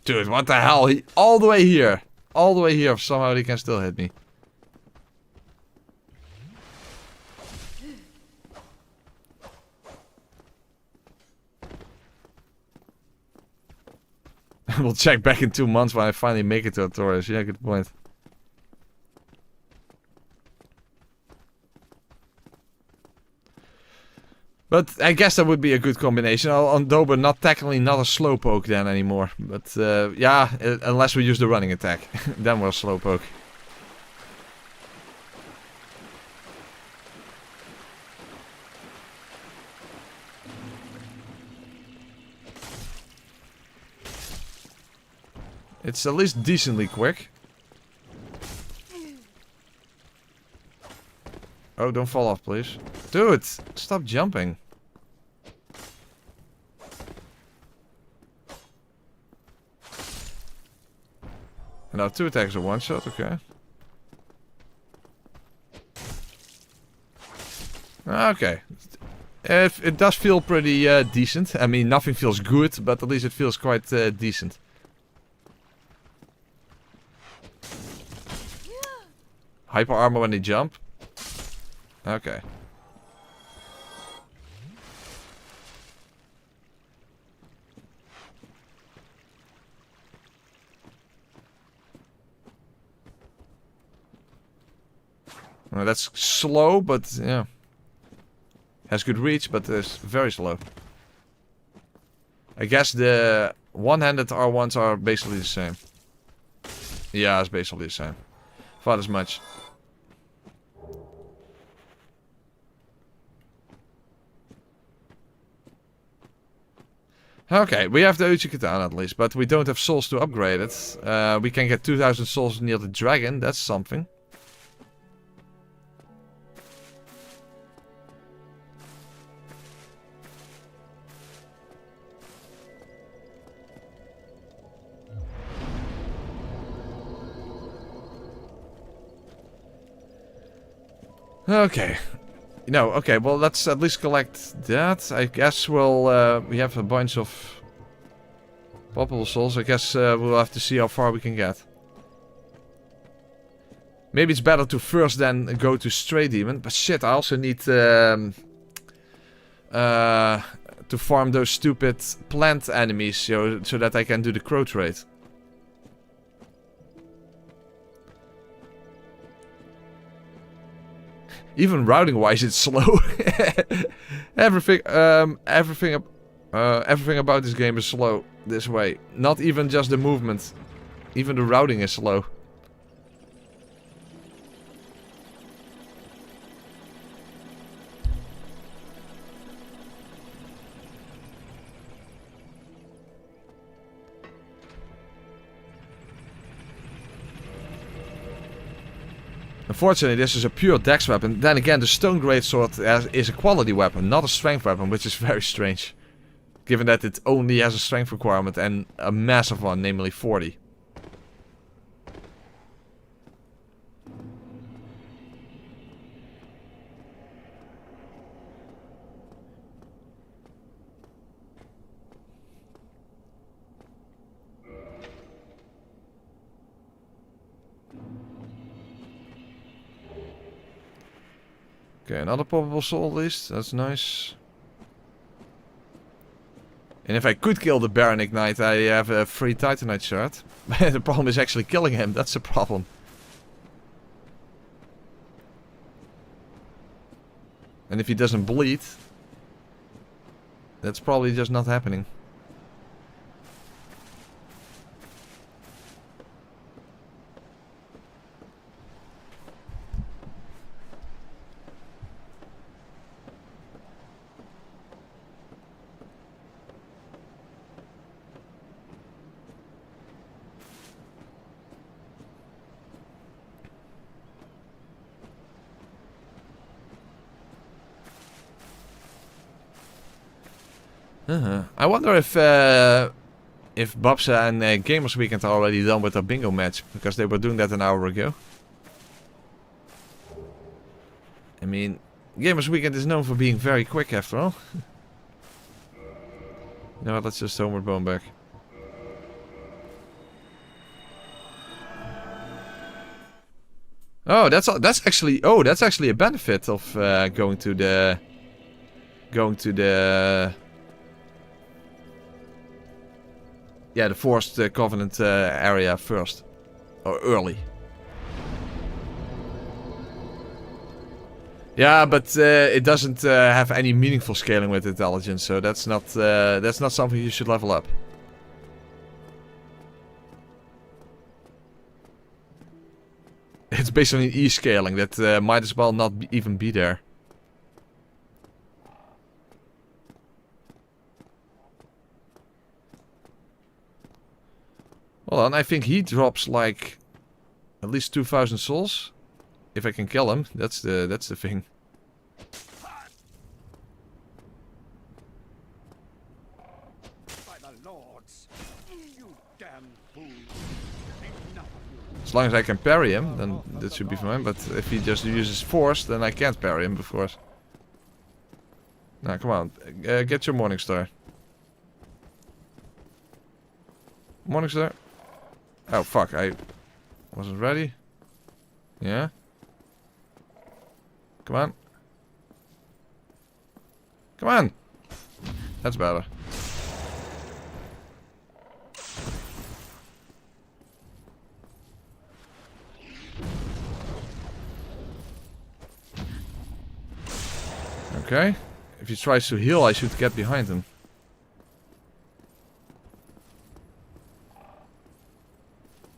Dude, what the hell? He, all the way here. All the way here. Somehow he can still hit me. We'll check back in 2 months when I finally make it to a Taurus. Yeah, good point. But I guess that would be a good combination. Although we're not technically not a slowpoke then anymore. But yeah, unless we use the running attack. Then we're a slowpoke. It's at least decently quick. Oh, don't fall off, please. Dude, stop jumping. And now 2 attacks are 1 shot, okay. Okay. It does feel pretty decent. I mean, nothing feels good, but at least it feels quite decent. Hyper armor when they jump. Okay. Well, that's slow, but yeah. Has good reach, but it's very slow. I guess the one-handed R1s are basically the same. Yeah, it's basically the same. Thought as much. Okay, we have the Uchi Katana at least, but we don't have souls to upgrade it. We can get 2,000 souls near the dragon, that's something. Okay. No, okay, well let's at least collect that. I guess we'll, we have a bunch of poppable souls. I guess we'll have to see how far we can get. Maybe it's better to first then go to Stray Demon. But shit, I also need to farm those stupid plant enemies so that I can do the crow trade. Even routing wise, it's slow. everything about this game is slow this way. Not even just the movement. Even the routing is slow. Unfortunately, this is a pure dex weapon. Then again, the Stone Greatsword is a quality weapon, not a strength weapon, which is very strange. Given that it only has a strength requirement and a massive one, namely 40. Okay, another poppable soul at least. That's nice. And if I could kill the Baron Ignite, I have a free Titanite shard. The problem is actually killing him, that's the problem. And if he doesn't bleed, that's probably just not happening. I wonder if Babsa and Gamers Weekend are already done with their bingo match, because they were doing that an hour ago. I mean, Gamers Weekend is known for being very quick after all. You know what, let's just homeward bone back. Oh, that's actually a benefit of going to the the Forced Covenant area first. Or early. Yeah, but it doesn't have any meaningful scaling with intelligence, so that's not something you should level up. It's based on an E scaling that might as well not even be there. Well, and I think he drops like at least 2,000 souls. If I can kill him, that's the thing. By the lords, you damn fool. As long as I can parry him, then that should be fine. But if he just uses force, then I can't parry him, of course. Now, come on, get your Morning Star. Morning Star. Oh fuck, I wasn't ready. Yeah. Come on. Come on. That's better. Okay. If he tries to heal, I should get behind him.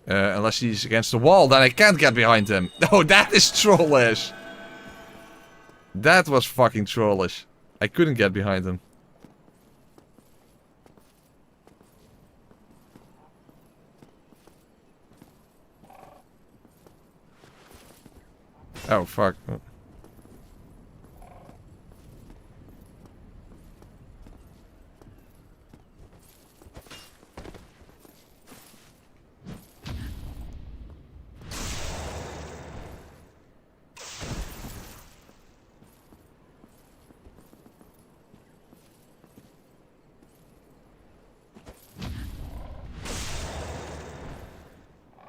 Unless he's against the wall, then I can't get behind him. Oh, that is trollish. That was fucking trollish. I couldn't get behind him. Oh, fuck.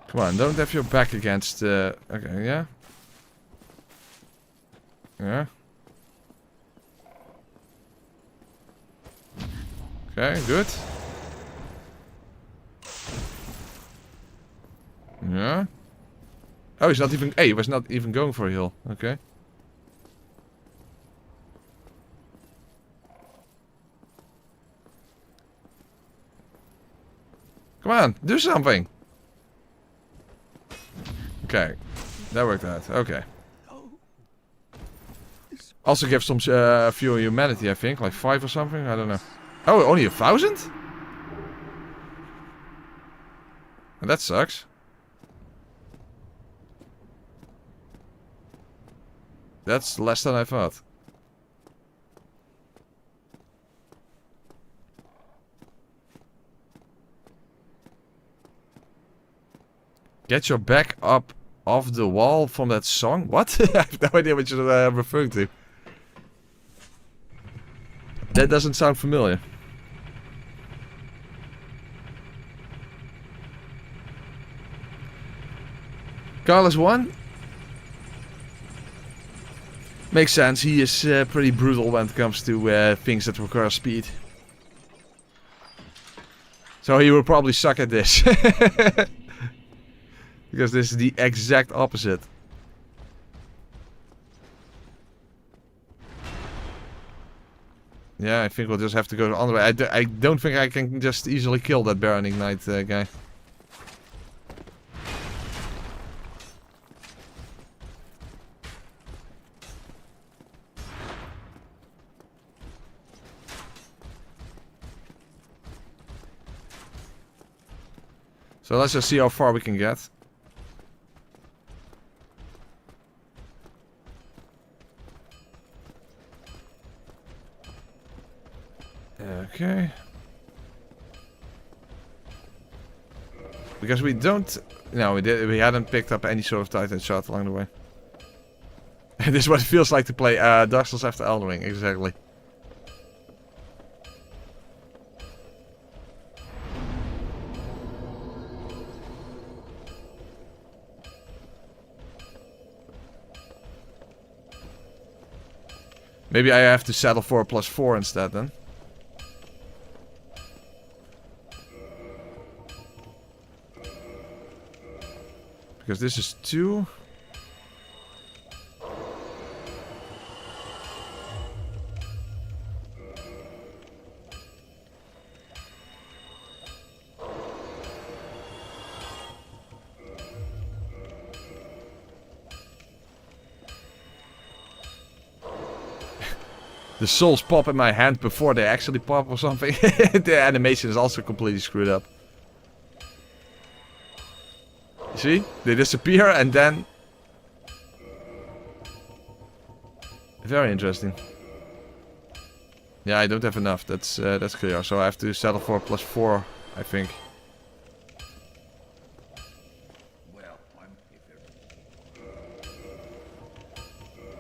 Come on, don't have your back against okay, yeah? Yeah? Okay, good. Yeah? Oh, he's not even... Hey, he was not even going for a heal. Okay. Come on, do something! Okay, that worked out. Okay. Also give some fuel humanity, I think, like 5 or something. I don't know. Oh, only 1,000? That sucks. That's less than I thought. Get your back up off the wall from that song? What? I have no idea what you're referring to. That doesn't sound familiar. Carlos won? Makes sense, he is pretty brutal when it comes to things that require speed. So he will probably suck at this. Because this is the exact opposite. Yeah, I think we'll just have to go the other way. I don't think I can just easily kill that Baron Ignite guy. So let's just see how far we can get. Okay. Because we don't... No, we hadn't picked up any sort of Titan shot along the way. This is what it feels like to play Dark Souls after Elden Ring, exactly. Maybe I have to settle for a +4 instead then. Because this is 2. The souls pop in my hand before they actually pop or something. The animation is also completely screwed up. You see? They disappear and then... Very interesting. Yeah, I don't have enough. That's clear. So I have to settle for a +4, I think.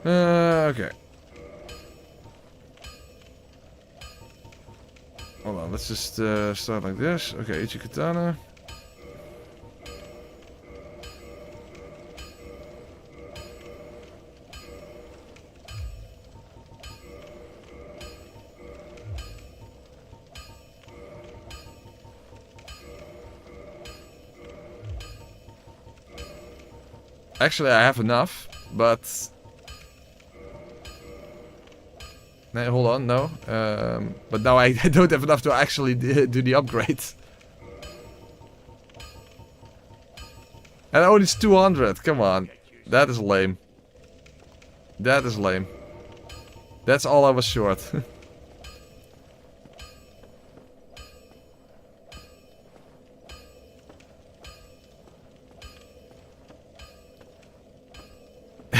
Okay. Hold on, let's just start like this. Okay, Ichi Katana. Actually, I have enough, but... No, hold on, no. But now I don't have enough to actually do the upgrade. And only it's 200, come on. That is lame. That is lame. That's all I was short.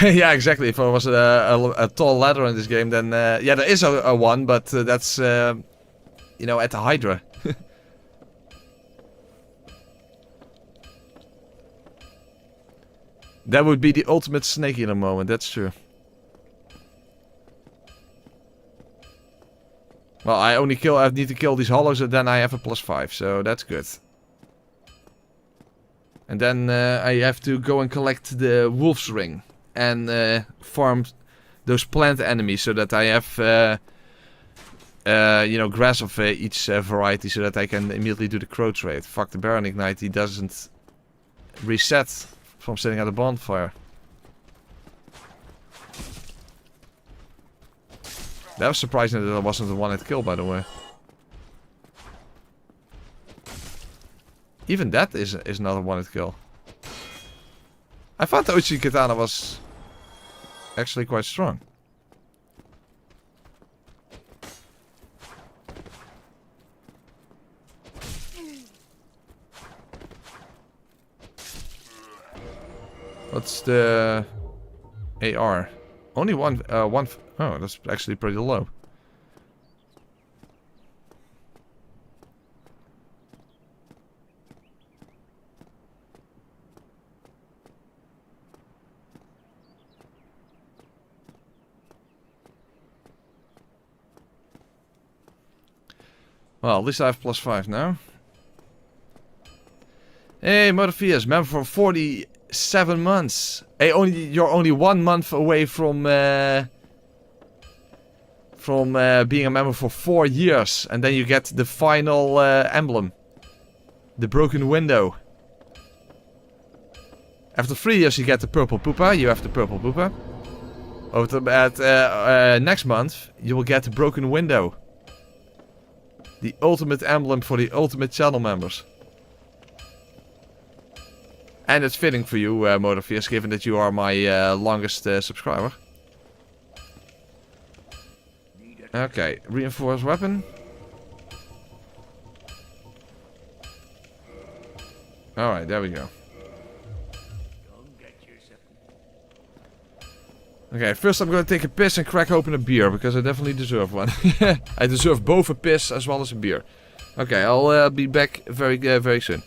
Yeah, exactly. If I was a tall ladder in this game, then yeah, there is a one, but that's you know, at the Hydra. That would be the ultimate snake eater moment. That's true. Well, I need to kill these hollows, and then I have a +5, so that's good. And then I have to go and collect the Wolf's Ring. And farm those plant enemies so that I have, you know, grass of each variety so that I can immediately do the crow trade. Fuck the Baron Ignite, he doesn't reset from sitting at a bonfire. That was surprising that I wasn't the one-hit kill, by the way. Even that is not a one-hit kill. I thought the Uchi Katana was actually quite strong. What's the AR? Only one. Oh, that's actually pretty low. Well, at least I have +5 now. Hey, Motherfias, member for 47 months. Hey, you're only 1 month away from being a member for 4 years, and then you get the final emblem. The broken window. After 3 years you get the purple poopa. You have the purple poopa. Next month you will get the broken window. The ultimate emblem for the ultimate channel members. And it's fitting for you, Motorfierce, given that you are my longest subscriber. Okay, reinforced weapon. Alright, there we go. Okay, first I'm going to take a piss and crack open a beer, because I definitely deserve one. I deserve both a piss as well as a beer. Okay, I'll be back very soon.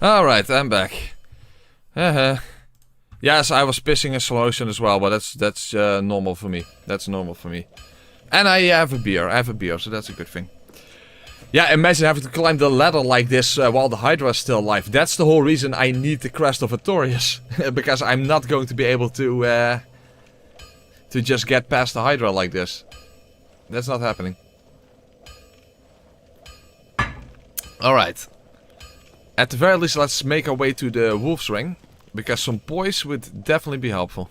Alright, I'm back. Yes, I was pissing in slow motion as well, but that's normal for me. That's normal for me. And I have a beer. So that's a good thing. Yeah, imagine having to climb the ladder like this while the Hydra is still alive. That's the whole reason I need the Crest of Artorias. Because I'm not going to be able to just get past the Hydra like this. That's not happening. Alright. At the very least, let's make our way to the Wolf's Ring. Because some poise would definitely be helpful.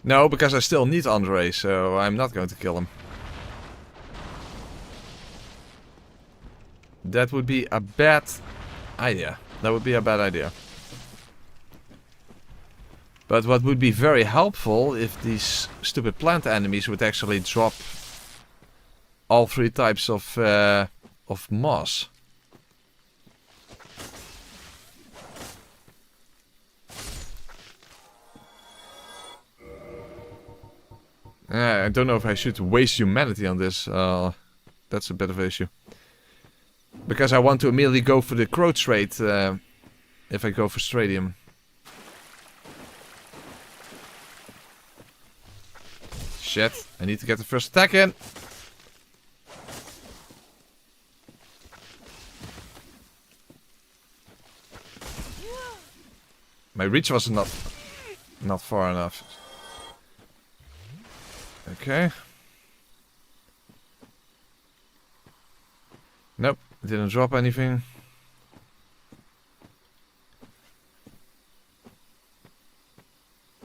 No, because I still need Andre, so I'm not going to kill him. That would be a bad idea. That would be a bad idea. But what would be very helpful if these stupid plant enemies would actually drop all 3 types of moss. I don't know if I should waste humanity on this. That's a bit of an issue. Because I want to immediately go for the crow trait if I go for stradium. Shit, I need to get the first attack in. My reach was not far enough. Okay. Nope, didn't drop anything.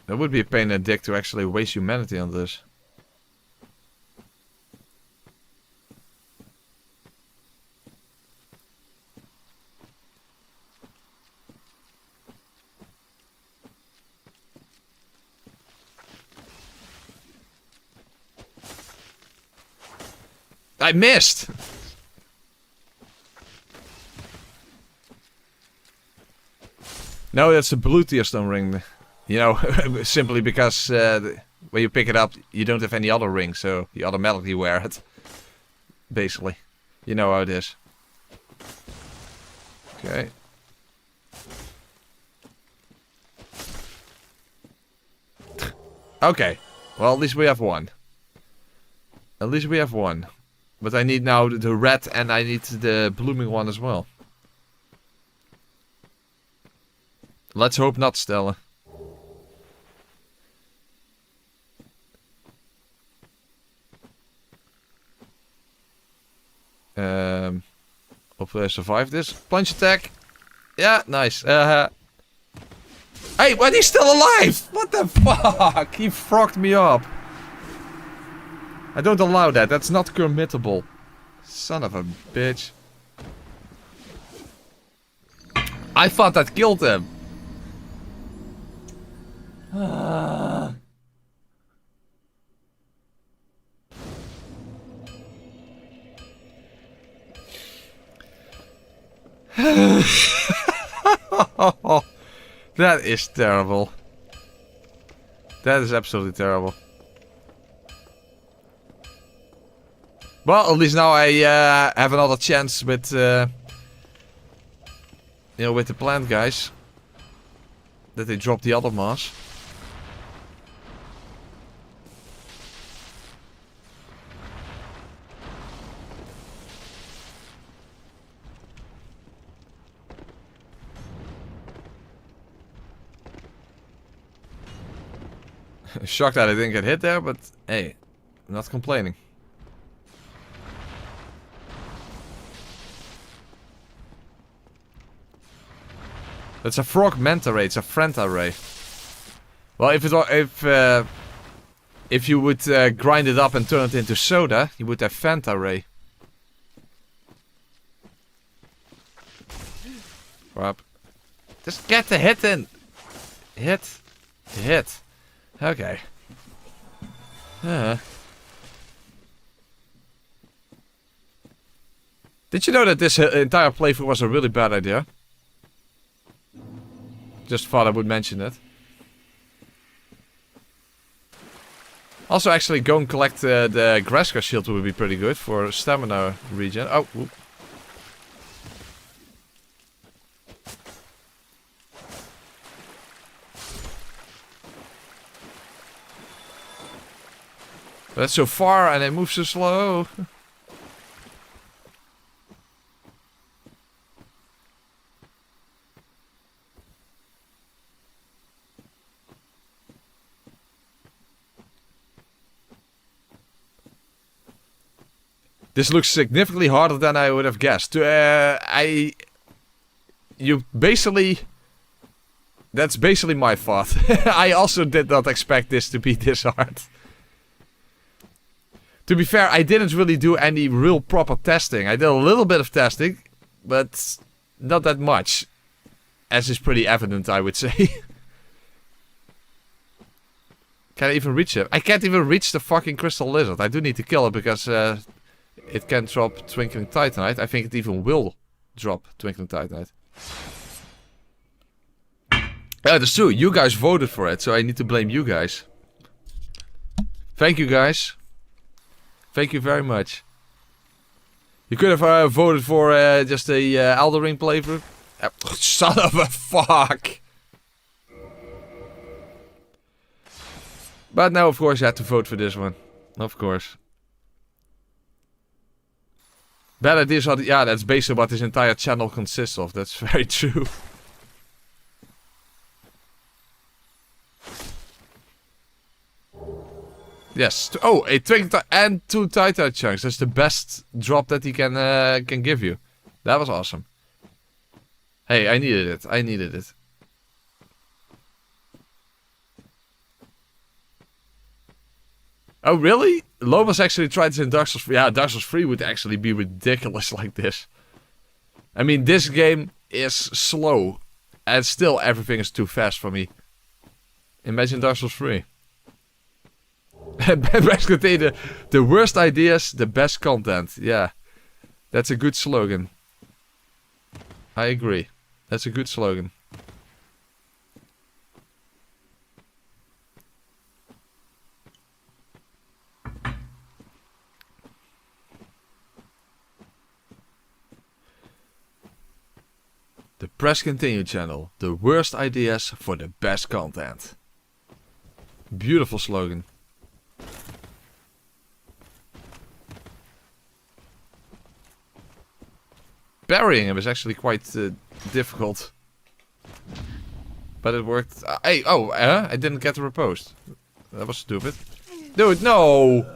That would be a pain in the dick to actually waste humanity on this. I missed! No, that's the blue tier stone ring. You know, simply because when you pick it up, you don't have any other ring, so you automatically wear it. Basically. You know how it is. Okay. Okay. Well, at least we have one. At least we have one. But I need now the red and I need the blooming one as well. Let's hope not, Stella. Hopefully I survive this. Punch attack. Yeah, nice. Hey, but he's still alive! What the fuck? He frogged me up. I don't allow that. That's not committable. Son of a bitch. I thought that killed him. That is terrible. That is absolutely terrible. Well, at least now I have another chance with, you know, with the plant guys. That they drop the other moss. Shocked that I didn't get hit there, but hey, I'm not complaining. That's a frog manta ray. It's a Frenta ray. Well, if you would grind it up and turn it into soda, you would have Fanta ray. Crap. Just get the hit in. Hit. Hit. Okay. Did you know that this entire playthrough was a really bad idea? Just thought I would mention it. Also, actually, go and collect the Graska shield would be pretty good for stamina regen. Oh, whoop. That's so far and they move so slow. This looks significantly harder than I would have guessed. You basically... That's basically my fault. I also did not expect this to be this hard. To be fair, I didn't really do any real proper testing. I did a little bit of testing, but not that much. As is pretty evident, I would say. Can I even reach it? I can't even reach the fucking crystal lizard. I do need to kill it because it can drop twinkling titanite. I think it even will drop twinkling titanite. Yeah, that's true. You guys voted for it, so I need to blame you guys. Thank you, guys. Thank you very much. You could have voted for just a Elden Ring playthrough. Son of a fuck. But now, of course, you had to vote for this one. Of course. Bad ideas are... Yeah, that's basically what this entire channel consists of. That's very true. Yes. Oh, a twinkling and 2 titanite chunks. That's the best drop that he can give you. That was awesome. Hey, I needed it. I needed it. Oh, really? Lomas actually tried this in Dark Souls 3. Yeah, Dark Souls 3 would actually be ridiculous like this. I mean, this game is slow. And still everything is too fast for me. Imagine Dark Souls 3. The worst ideas, the best content. Yeah. That's a good slogan. I agree. That's a good slogan. The Press Continue channel. The worst ideas for the best content. Beautiful slogan. Burying him is actually quite difficult. But it worked. Hey, I didn't get the repost. That was stupid. Dude, no!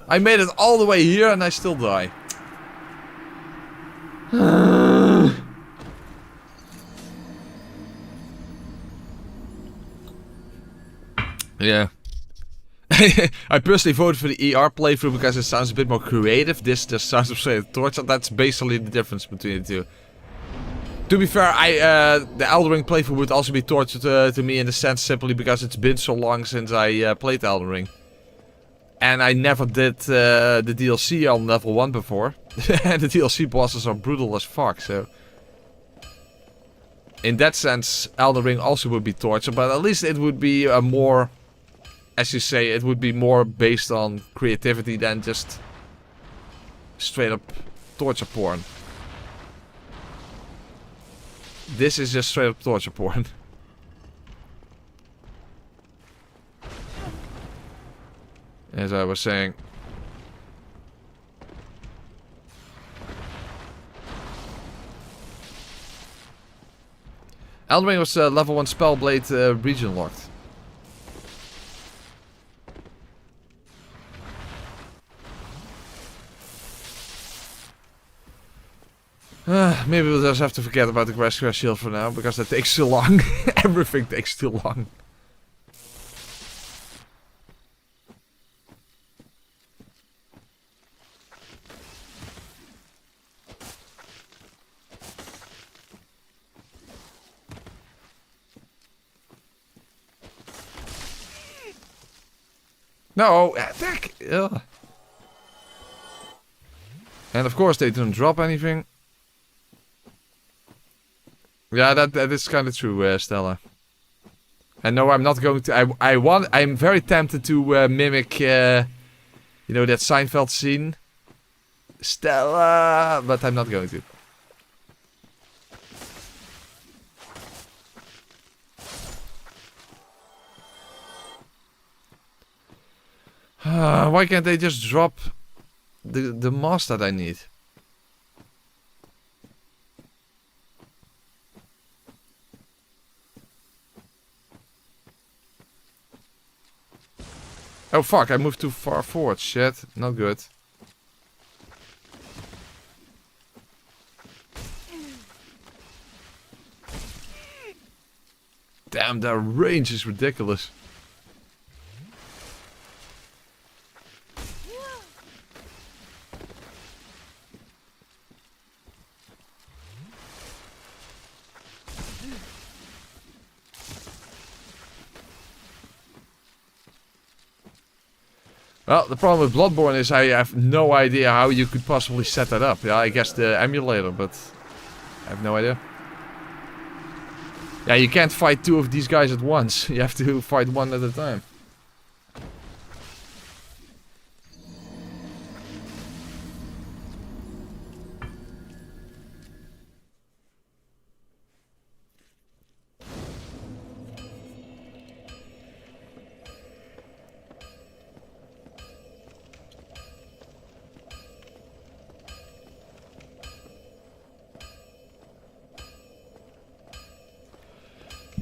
I made it all the way here and I still die. Yeah. I personally voted for the ER playthrough because it sounds a bit more creative. This just sounds of torture. That's basically the difference between the two. To be fair, the Elden Ring playthrough would also be torture to me in the sense simply because it's been so long since I played Elden Ring. And I never did the DLC on level 1 before. And the DLC bosses are brutal as fuck, so... In that sense, Elden Ring also would be torture, but at least it would be a more... As you say, it would be more based on creativity than just straight up torture porn. This is just straight up torture porn. As I was saying. Elden Ring was level 1 Spellblade region locked. Maybe we'll just have to forget about the Grass Crash Shield for now, because that takes too long. Everything takes too long. No, attack! Ugh. And of course they don't drop anything. Yeah, that is kind of true, Stella. And no, I'm not going to. I'm very tempted to mimic, you know, that Seinfeld scene, Stella, but I'm not going to. Why can't they just drop the moss that I need? Oh fuck, I moved too far forward. Shit, not good. Damn, their range is ridiculous. Well, the problem with Bloodborne is I have no idea how you could possibly set that up. Yeah, I guess the emulator, but I have no idea. Yeah, you can't fight two of these guys at once. You have to fight one at a time.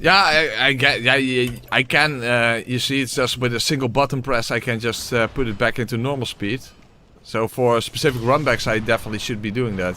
Yeah, I get. Yeah, I can. You see, it's just with a single button press, I can just put it back into normal speed. So for specific runbacks, I definitely should be doing that.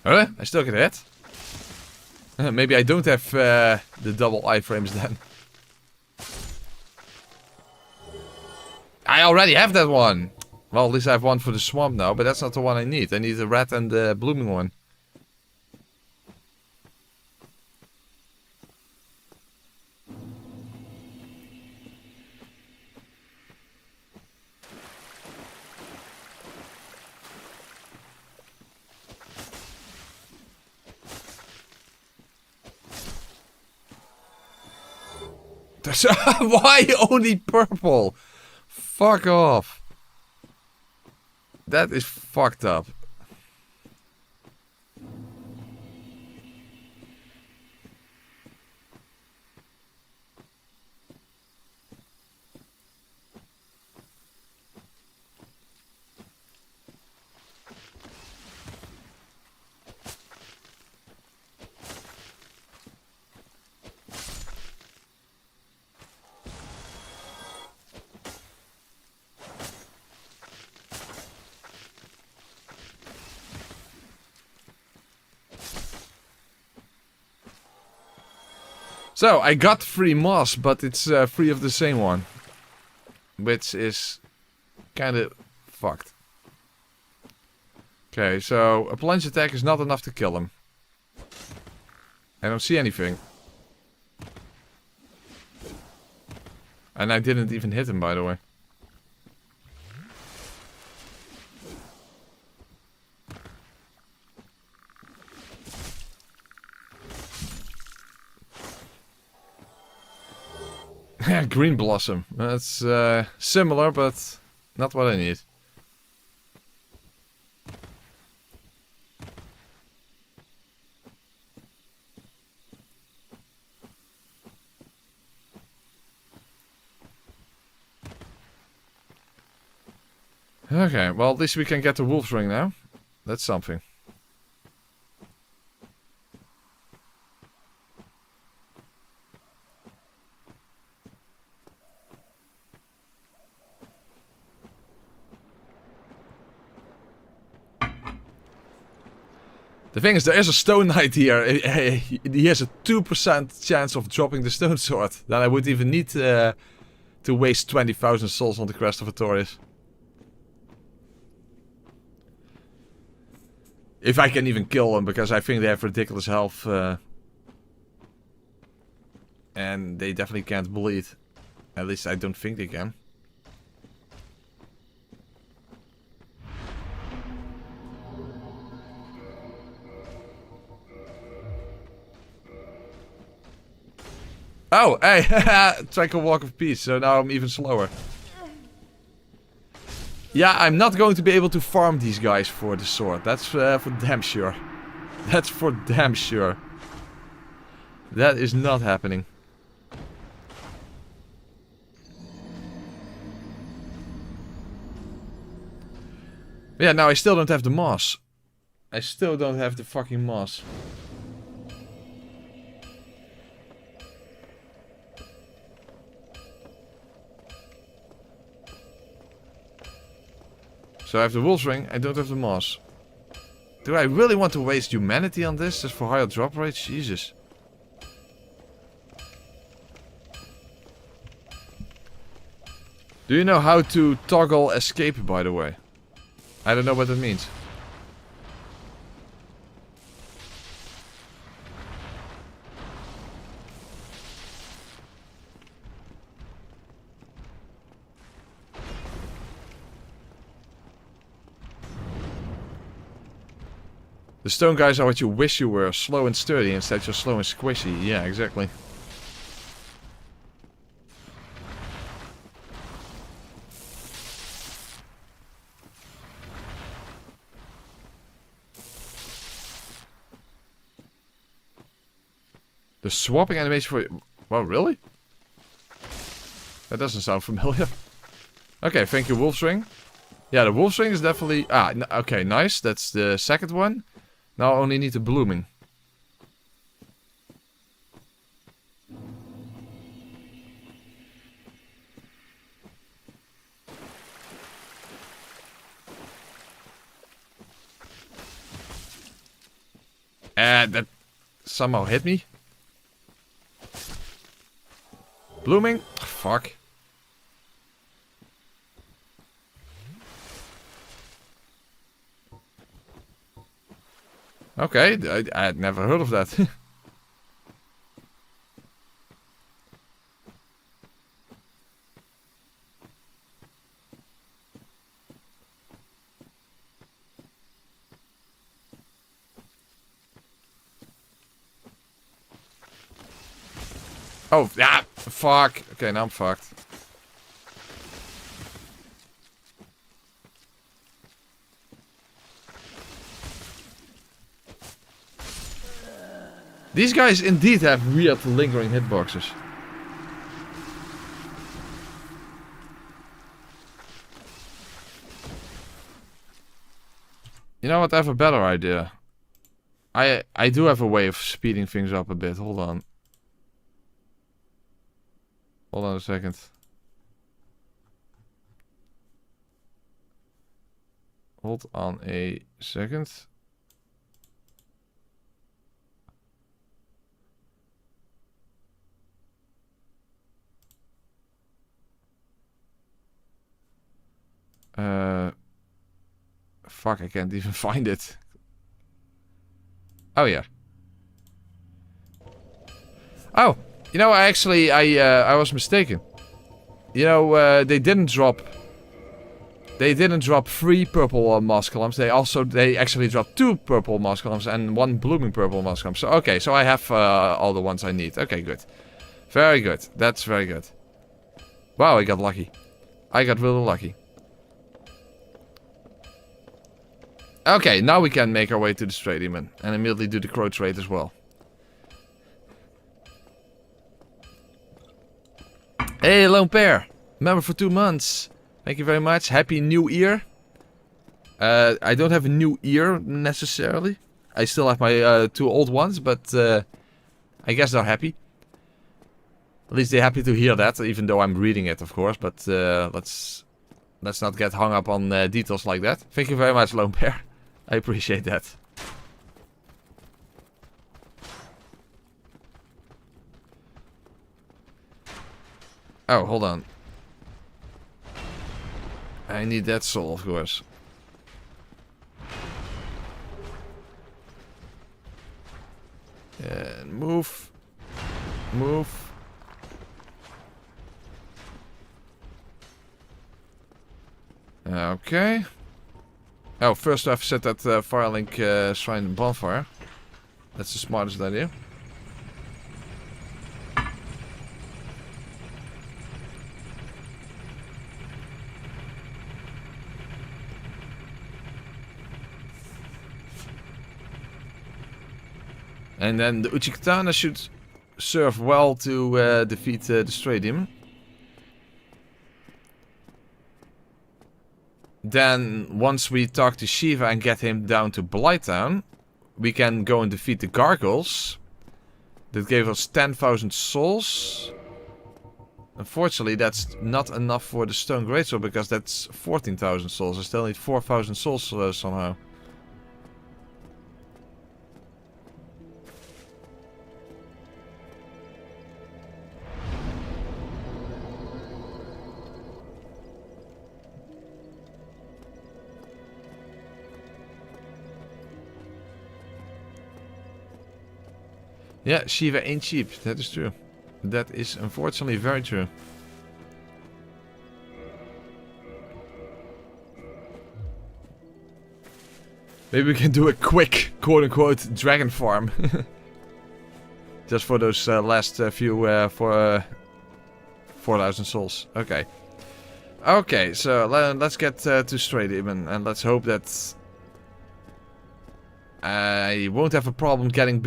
Huh? I still get hit? Maybe I don't have the double iframes then. I already have that one! Well, at least I have one for the swamp now, but that's not the one I need. I need the red and the blooming one. Why only purple? Fuck off. That is fucked up. So, I got free moss, but it's free of the same one. Which is kinda fucked. Okay, so a plunge attack is not enough to kill him. I don't see anything. And I didn't even hit him, by the way. Green blossom. That's similar, but not what I need. Okay, well, at least we can get the wolf's ring now. That's something. The thing is, there is a stone knight here. He has a 2% chance of dropping the stone sword. Then I wouldn't even need to waste 20,000 souls on the crest of a Taurus. If I can even kill them, because I think they have ridiculous health. And they definitely can't bleed. At least I don't think they can. Oh, hey, Tranquil Walk of Peace, so now I'm even slower. Yeah, I'm not going to be able to farm these guys for the sword. That's for damn sure. That's for damn sure. That is not happening. Yeah, now I still don't have the moss. I still don't have the fucking moss. So I have the wolf's ring, I don't have the moss. Do I really want to waste humanity on this just for higher drop rates? Jesus. Do you know how to toggle escape, by the way? I don't know what that means. The stone guys are what you wish you were, slow and sturdy, instead you're slow and squishy. Yeah, exactly. The swapping animation for... Well, really? That doesn't sound familiar. Okay, thank you, Wolf's Ring. Yeah, the Wolf's Ring is definitely... Ah, okay, nice. That's the second one. Now I only need the blooming. That somehow hit me. Blooming? Fuck. Okay, I had never heard of that. Oh, yeah, fuck. Okay, now I'm fucked. These guys indeed have weird lingering hitboxes. You know what? I have a better idea. I do have a way of speeding things up a bit. Hold on. Hold on a second. Hold on a second. Fuck, I can't even find it. Oh yeah. Oh, you know, I was mistaken. You know, they didn't drop 3 purple moss columns. They actually dropped 2 purple moss columns and 1 blooming purple moss column. So okay, so I have all the ones I need. Okay, good. Very good. That's very good. Wow, I got lucky. I got really lucky. Okay, now we can make our way to the Stray Demon and immediately do the crow trade as well. Hey, Lone Pear, member for 2 months. Thank you very much. Happy New Year. I don't have a new ear necessarily. I still have my 2 old ones, but I guess they're happy. At least they're happy to hear that, even though I'm reading it, of course. But let's not get hung up on details like that. Thank you very much, Lone Pear. I appreciate that. Oh, hold on. I need that soul, of course. And move. Move. Okay. Oh, first I've set that Firelink Shrine bonfire. That's the smartest idea. And then the Uchikatana should serve well to defeat the Stray Demon. Then, once we talk to Shiva and get him down to Blighttown, we can go and defeat the Gargoyles. That gave us 10,000 souls. Unfortunately, that's not enough for the stone greatsword because that's 14,000 souls. I still need 4,000 souls somehow. Yeah, Shiva ain't cheap. That is true. That is unfortunately very true. Maybe we can do a quick, quote-unquote, dragon farm. Just for those last few, for 4,000 souls. Okay. Okay, so let's get to straight even, and let's hope that I won't have a problem getting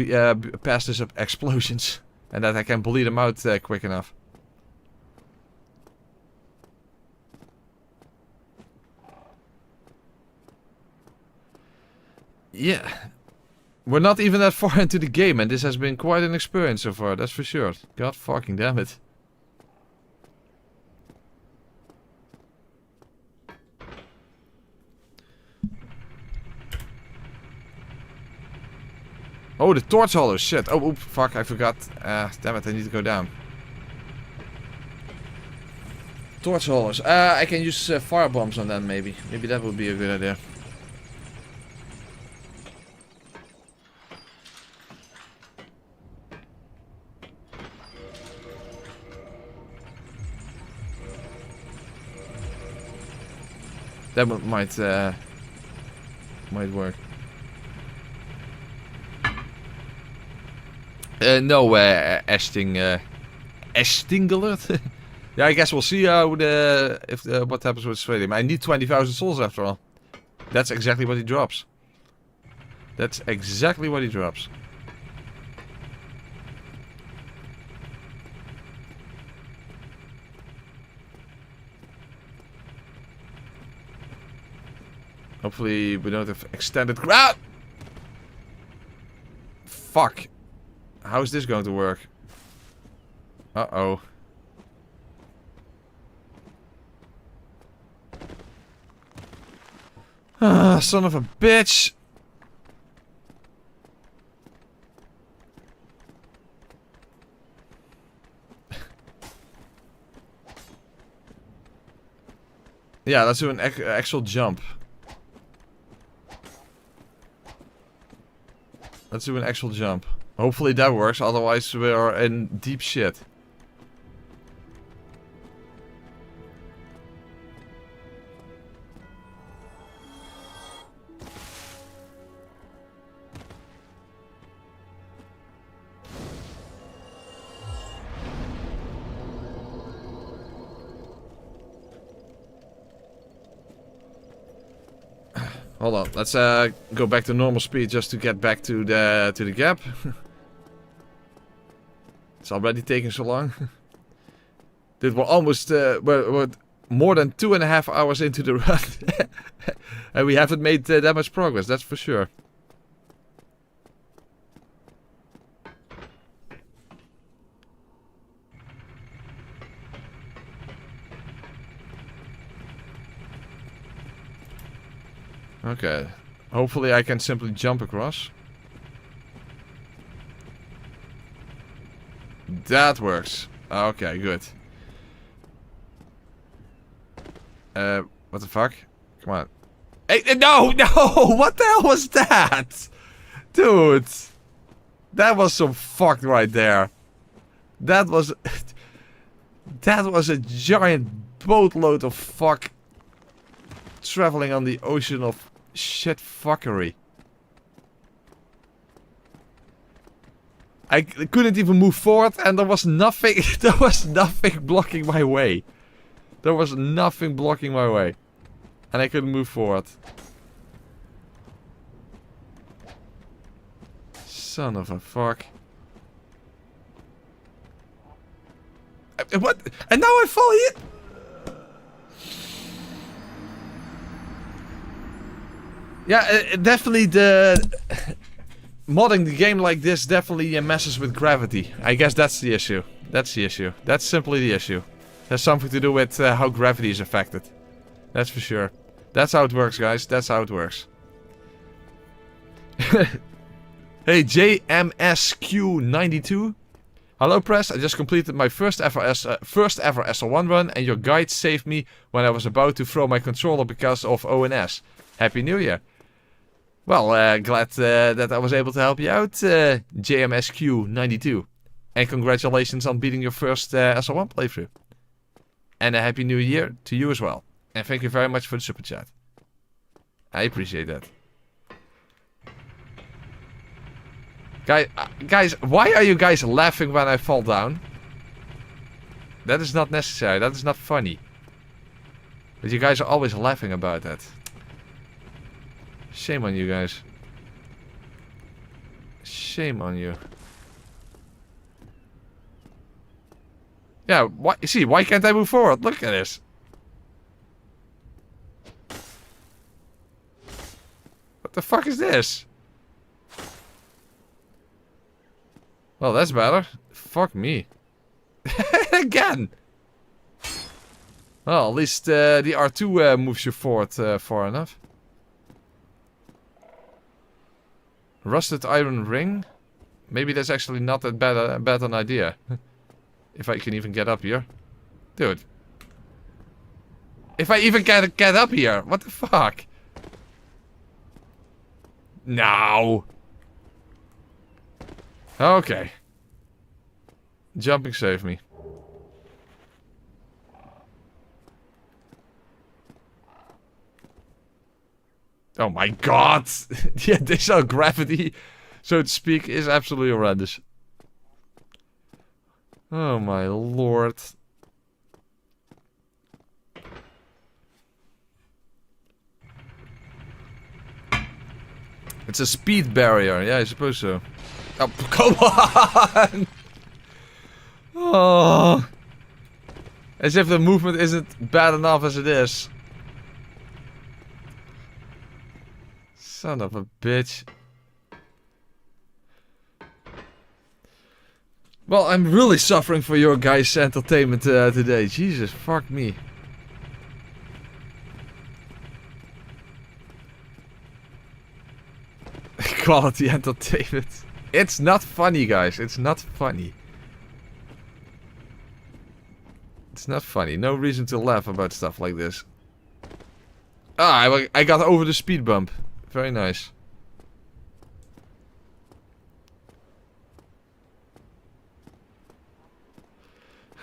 past these explosions. And that I can bleed them out quick enough. Yeah. We're not even that far into the game, and this has been quite an experience so far, that's for sure. God fucking damn it. Oh, the torch hollow, shit. Oh, oop, fuck, I forgot. Damn it, I need to go down. Torch hollows. I can use fire bombs on them, maybe. Maybe that would be a good idea. That might work. No, Ashting, Ashtingelert. Yeah, I guess we'll see how what happens with Stadium. I need 20,000 souls after all. That's exactly what he drops. That's exactly what he drops. Hopefully we don't have extended crowd. Fuck. How is this going to work? Uh-oh. Ah, son of a bitch. Yeah, let's do an actual jump. Let's do an actual jump. Hopefully that works, otherwise we are in deep shit. Hold on, let's go back to normal speed just to get back to the gap. It's already taking so long. We're almost we're more than 2.5 hours into the run, and we haven't made that much progress. That's for sure. Okay, hopefully I can simply jump across. That works. Okay, good. What the fuck? Come on. Hey, no, no! What the hell was that? Dude! That was some fucked right there. That was... that was a giant boatload of fuck traveling on the ocean of shit fuckery. I couldn't even move forward, and there was nothing. There was nothing blocking my way. There was nothing blocking my way, and I couldn't move forward. Son of a fuck! What? And now I fall here. Yeah, definitely the modding the game like this definitely messes with gravity. I guess that's the issue. That's the issue. That's simply the issue. Has something to do with how gravity is affected. That's for sure. That's how it works, guys. That's how it works. Hey, JMSQ92. Hello, Press. I just completed my first ever SL1 run, and your guide saved me when I was about to throw my controller because of ONS. Happy New Year. Well, glad that I was able to help you out, JMSQ92. And congratulations on beating your first SL1 playthrough. And a Happy New Year to you as well. And thank you very much for the super chat. I appreciate that. Guys, why are you guys laughing when I fall down? That is not necessary. That is not funny. But you guys are always laughing about that. Shame on you guys. Shame on you. Yeah, why, see, why can't I move forward? Look at this. What the fuck is this? Well, that's better. Fuck me. Again! Well, at least the R2 moves you forward far enough. Rusted iron ring? Maybe that's actually not that bad an idea. If I can even get up here. Dude. If I even get up here. What the fuck? No. Okay. Jumping saved me. Oh my god! Yeah, this gravity, so to speak, is absolutely horrendous. Oh my lord. It's a speed barrier, yeah, I suppose so. Oh, come on! Oh. As if the movement isn't bad enough as it is. Son of a bitch. Well, I'm really suffering for your guys' entertainment today. Jesus, fuck me. Quality entertainment. It's not funny, guys. It's not funny. It's not funny. No reason to laugh about stuff like this. Ah, I got over the speed bump. Very nice.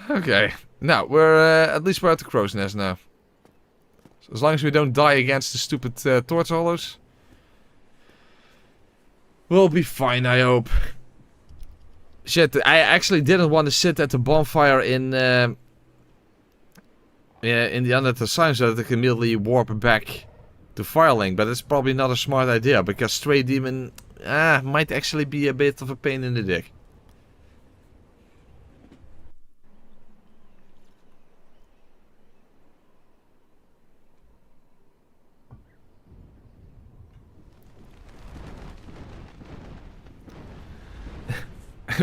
Okay. Now, at least we're at the crow's nest now. So as long as we don't die against the stupid torch hollows. We'll be fine, I hope. Shit, I actually didn't want to sit at the bonfire in the Undertale Sign so that I can immediately warp back to Firelink, but it's probably not a smart idea because Stray Demon might actually be a bit of a pain in the dick.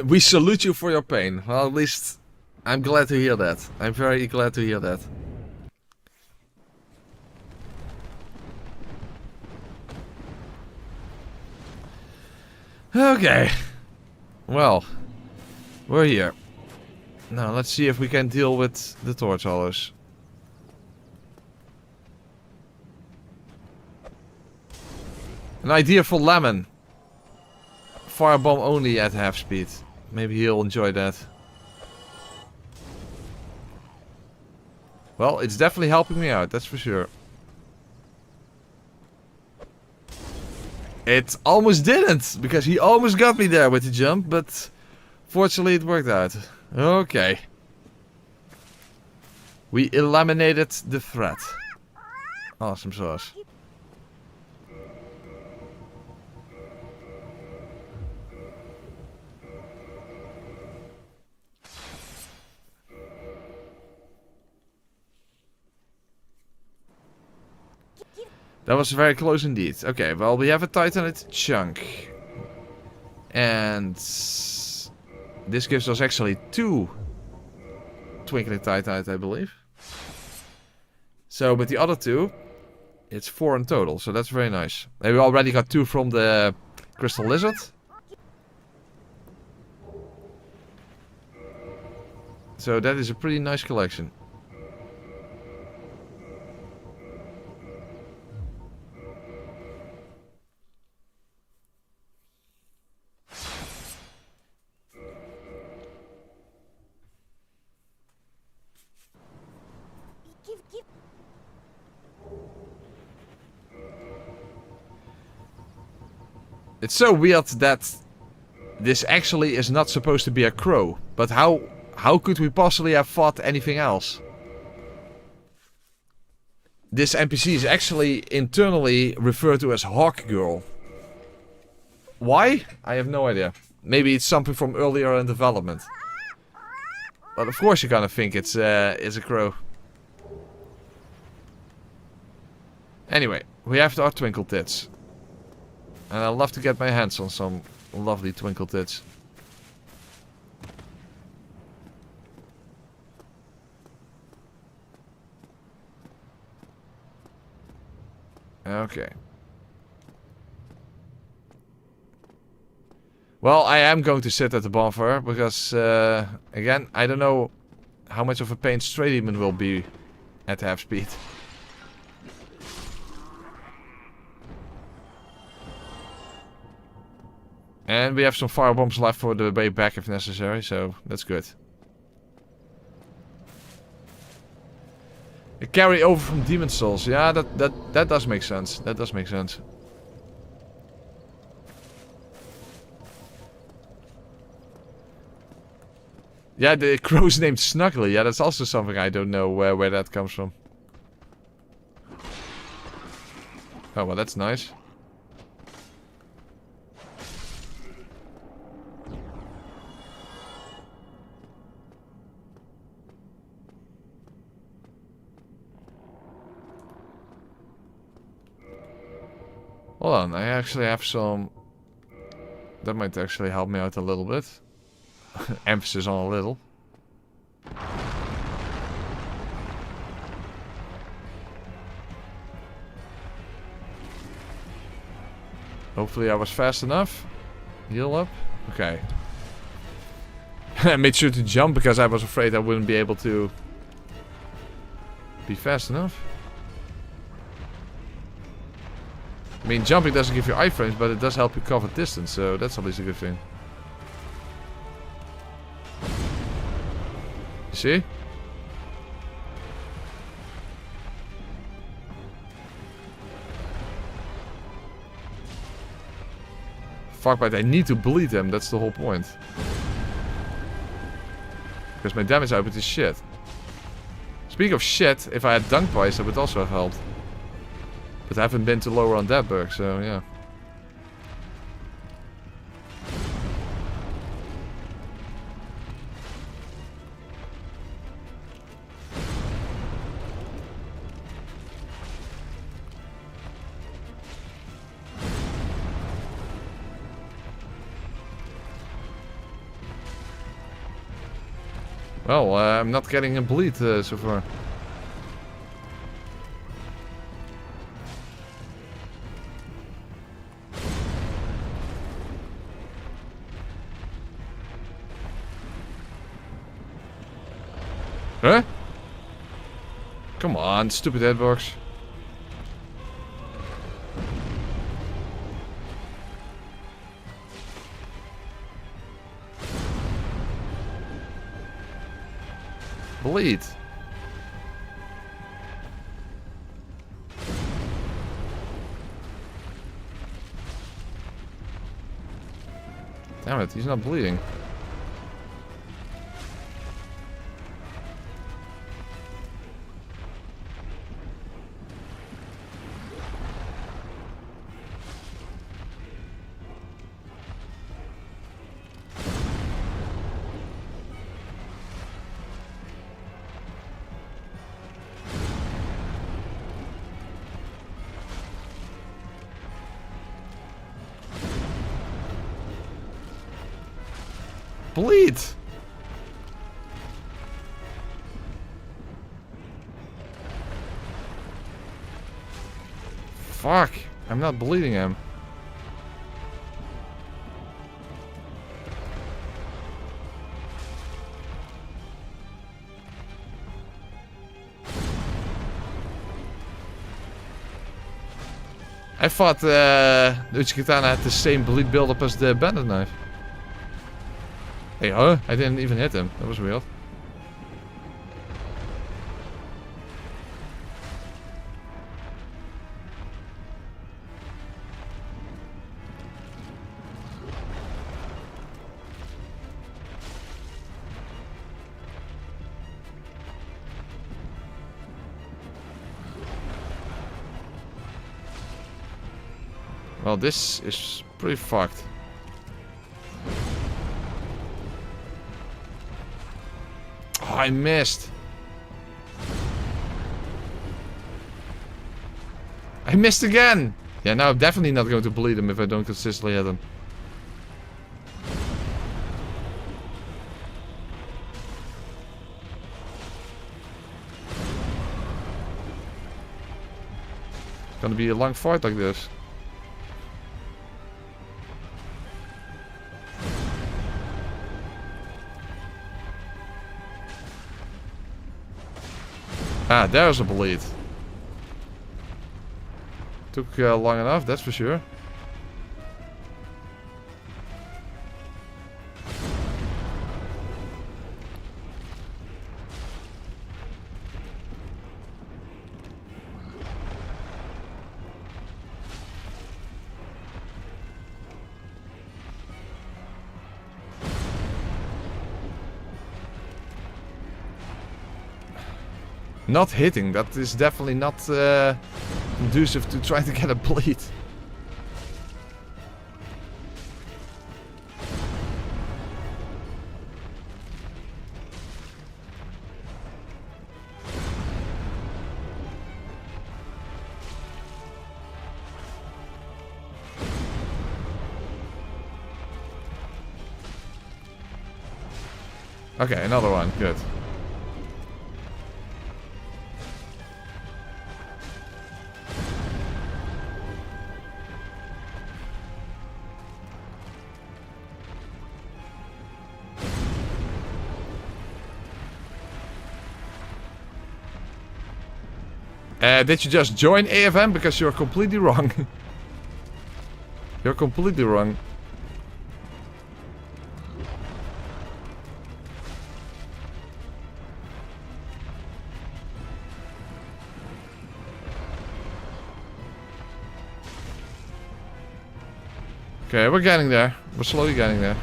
We salute you for your pain. Well, at least I'm glad to hear that. I'm very glad to hear that. Okay. Well, we're here. Now, let's see if we can deal with the torch hollows. An idea for Lemon. Firebomb only at half speed. Maybe he'll enjoy that. Well, it's definitely helping me out, that's for sure. It almost didn't, because he almost got me there with the jump, but fortunately it worked out. Okay. We eliminated the threat. Awesome sauce. That was very close indeed. Okay, well, we have a Titanite chunk. And this gives us actually two twinkling titanite, I believe. So with the other 2, it's 4 in total. So that's very nice. And we already got 2 from the crystal lizard. So that is a pretty nice collection. It's so weird that this actually is not supposed to be a crow. But how could we possibly have thought anything else? This NPC is actually internally referred to as Hawk Girl. Why? I have no idea. Maybe it's something from earlier in development. But of course you're gonna think it's a crow. Anyway, we have our twinkle tits. And I'd love to get my hands on some lovely twinkle tits. Okay. Well, I am going to sit at the bonfire because, again, I don't know how much of a pain Stray Demon will be at half speed. And we have some fire bombs left for the way back if necessary, so that's good. A carry over from Demon Souls. Yeah, that does make sense. That does make sense. Yeah, the crow's named Snuggly. Yeah, that's also something I don't know where that comes from. Oh, well, that's nice. Hold on, I actually have some... That might actually help me out a little bit. Emphasis on a little. Hopefully I was fast enough. Heal up. Okay. I made sure to jump because I was afraid I wouldn't be able to be fast enough. I mean, jumping doesn't give you iframes, but it does help you cover distance, so that's at least a good thing. You see? Fuck, but I need to bleed them, that's the whole point. Because my damage output is shit. Speaking of shit, if I had dunk pies, that would also have helped. But I haven't been to lower on that berg, so yeah. Well, I'm not getting a bleed so far. Huh? Come on, stupid headbox. Bleed. Damn it, he's not bleeding. Bleed! Fuck. I'm not bleeding him. I thought the Uchi-Katana had the same bleed buildup as the bandit knife. Hey, huh? I didn't even hit him. That was weird. Well, this is pretty fucked. Oh, I missed. I missed again. Yeah, now I'm definitely not going to bleed him if I don't consistently hit him. It's gonna be a long fight like this. Ah, there's a bleed. Took long enough, that's for sure. Not hitting, that is definitely not conducive to trying to get a bleed. Okay, another one, good. Did you just join AFM? Because you're completely wrong. You're completely wrong. Okay, we're getting there. We're slowly getting there.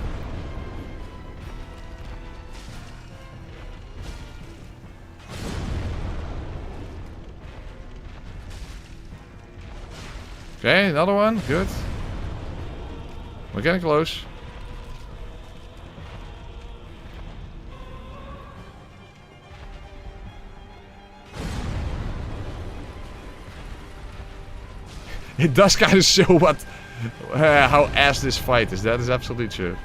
Okay, another one. Good. We're getting close. It does kind of show what, how ass this fight is. That is absolutely true.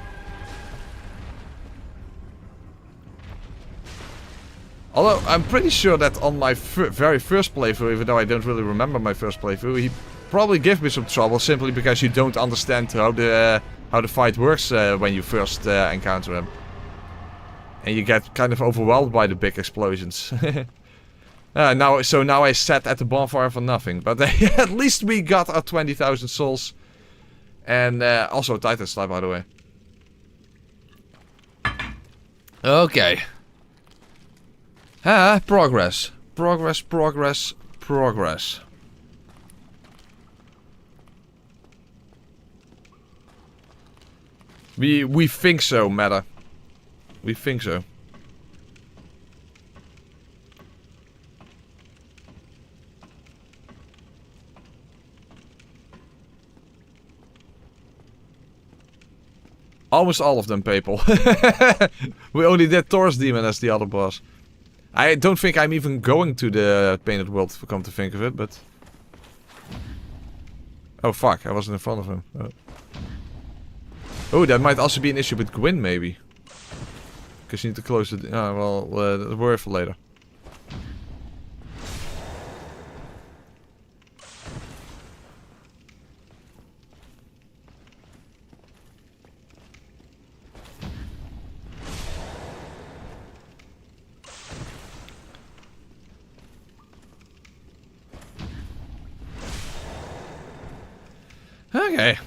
Although I'm pretty sure that on my very first playthrough, even though I don't really remember my first playthrough, he probably gave me some trouble simply because you don't understand how the fight works when you first encounter him, and you get kind of overwhelmed by the big explosions. Now I sat at the bonfire for nothing, but at least we got our 20,000 souls, and also a Titan slab, by the way. Okay. Progress. Progress, progress, progress. We think so, Meta. We think so. Almost all of them, people. We only did Taurus Demon as the other boss. I don't think I'm even going to the Painted World, come to think of it, but... Oh fuck, I wasn't in front of him. Oh, that might also be an issue with Gwyn, maybe. Because you need to close it. Oh, well, worry for later. Okay.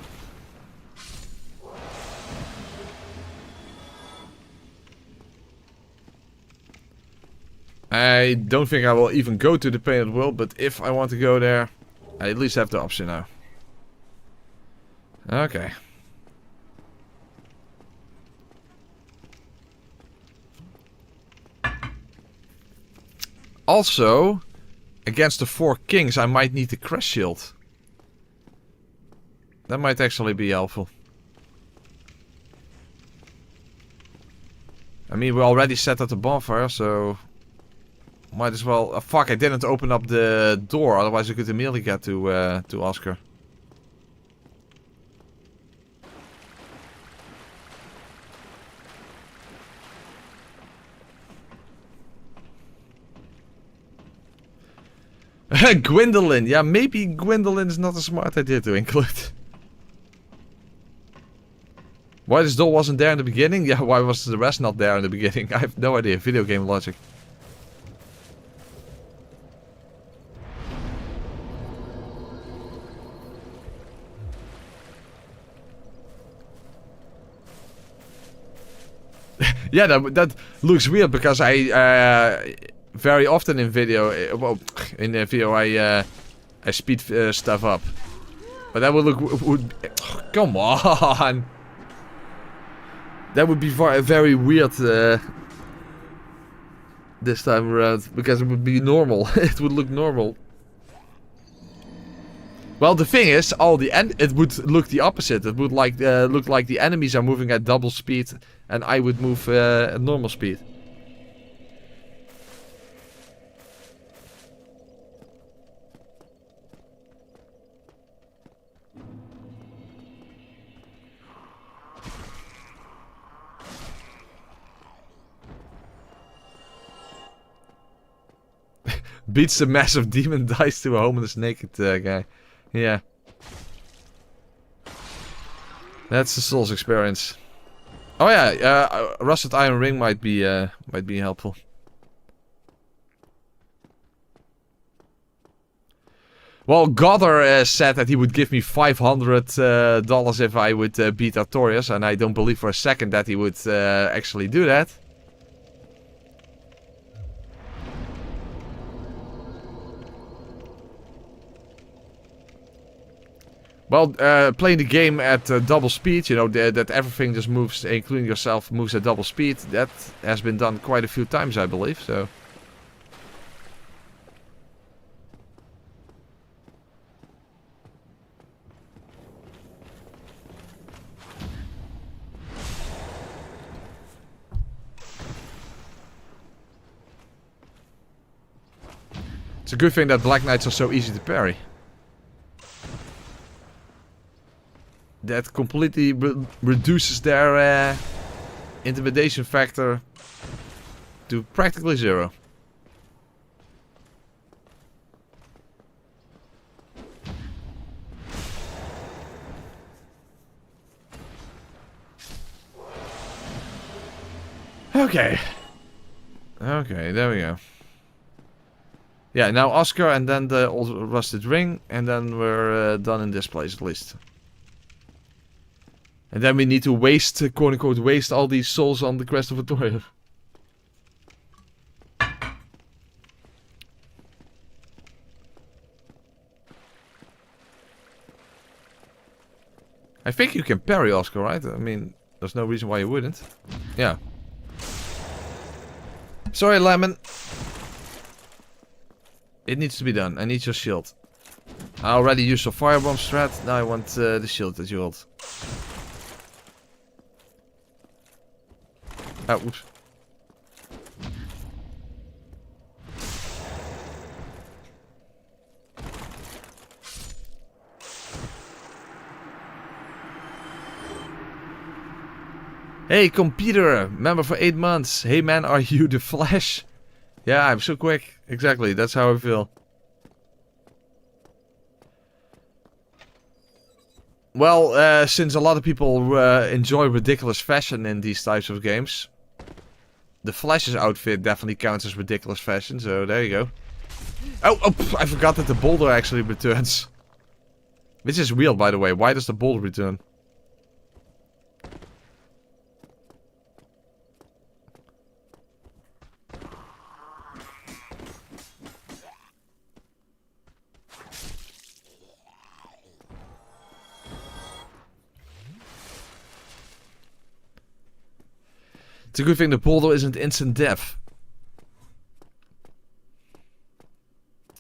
I don't think I will even go to the painted world, but if I want to go there, I at least have the option now. Okay. Also, against the 4 kings, I might need the crest shield. That might actually be helpful. I mean, we already set up the bonfire, so... Might as well... Oh, fuck, I didn't open up the door, otherwise I could immediately get to Oscar. Gwendolyn. Yeah, maybe Gwendolyn is not a smart idea to include. Why this doll wasn't there in the beginning? Yeah, why was the rest not there in the beginning? I have no idea. Video game logic. Yeah, that looks weird because I very often in video, well, in the video I speed stuff up, but that would look come on, that would be very weird this time around because it would be normal. It would look normal. Well, the thing is, it would look the opposite. It would look like the enemies are moving at double speed, and I would move at normal speed. Beats the massive demon, dies to a homeless naked guy. Yeah. That's the Souls experience. Oh yeah, rusted iron ring might be helpful. Well, Godder said that he would give me $500 if I would beat Artorias, and I don't believe for a second that he would actually do that. Well, playing the game at double speed, you know, that everything just moves, including yourself, moves at double speed, that has been done quite a few times, I believe, so... It's a good thing that Black Knights are so easy to parry. That completely reduces their intimidation factor to practically 0. Okay. Okay, there we go. Yeah, now Oscar and then the old rusted ring, and then we're done in this place at least. And then we need to waste, quote-unquote, waste all these souls on the crest of Artorias. I think you can parry Oscar, right? I mean, there's no reason why you wouldn't. Yeah. Sorry, Lemon. It needs to be done. I need your shield. I already used your firebomb strat. Now I want the shield that you hold. Oh, oops. Hey, computer, member for 8 months. Hey man, are you the Flash? Yeah, I'm so quick. Exactly, that's how I feel. Well, since a lot of people enjoy ridiculous fashion in these types of games, the Flash's outfit definitely counts as ridiculous fashion, so there you go. Oh, I forgot that the boulder actually returns. Which is weird, by the way. Why does the boulder return? It's a good thing the boulder isn't instant death.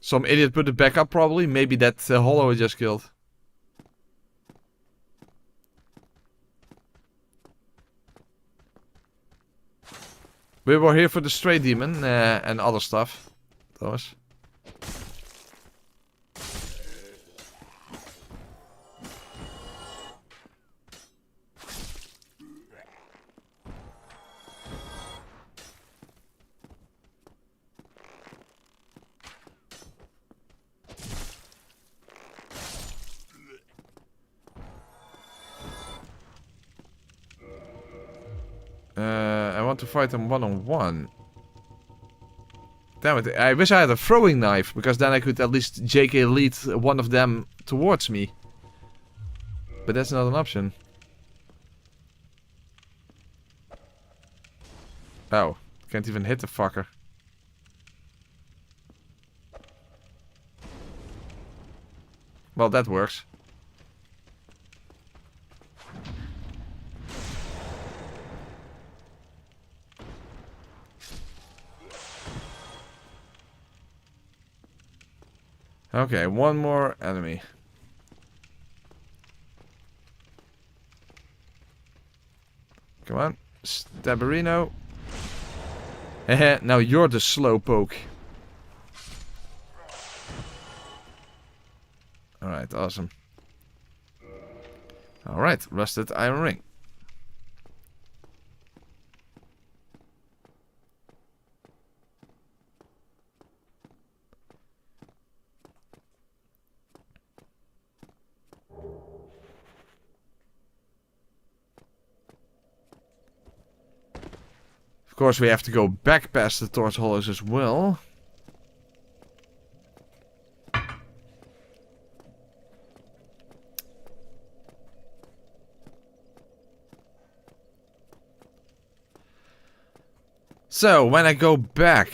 Some idiot put it back up probably. Maybe that hollow I just killed. We were here for the stray demon and other stuff. Thomas. I want to fight them one-on-one. Damn it, I wish I had a throwing knife, because then I could at least JK lead one of them towards me. But that's not an option. Oh, can't even hit the fucker. Well, that works. Okay, one more enemy. Come on, Stabberino. Heh, now you're the slowpoke. Alright, awesome. Alright, rusted iron ring. Of course, we have to go back past the torch hollows as well. So, when I go back,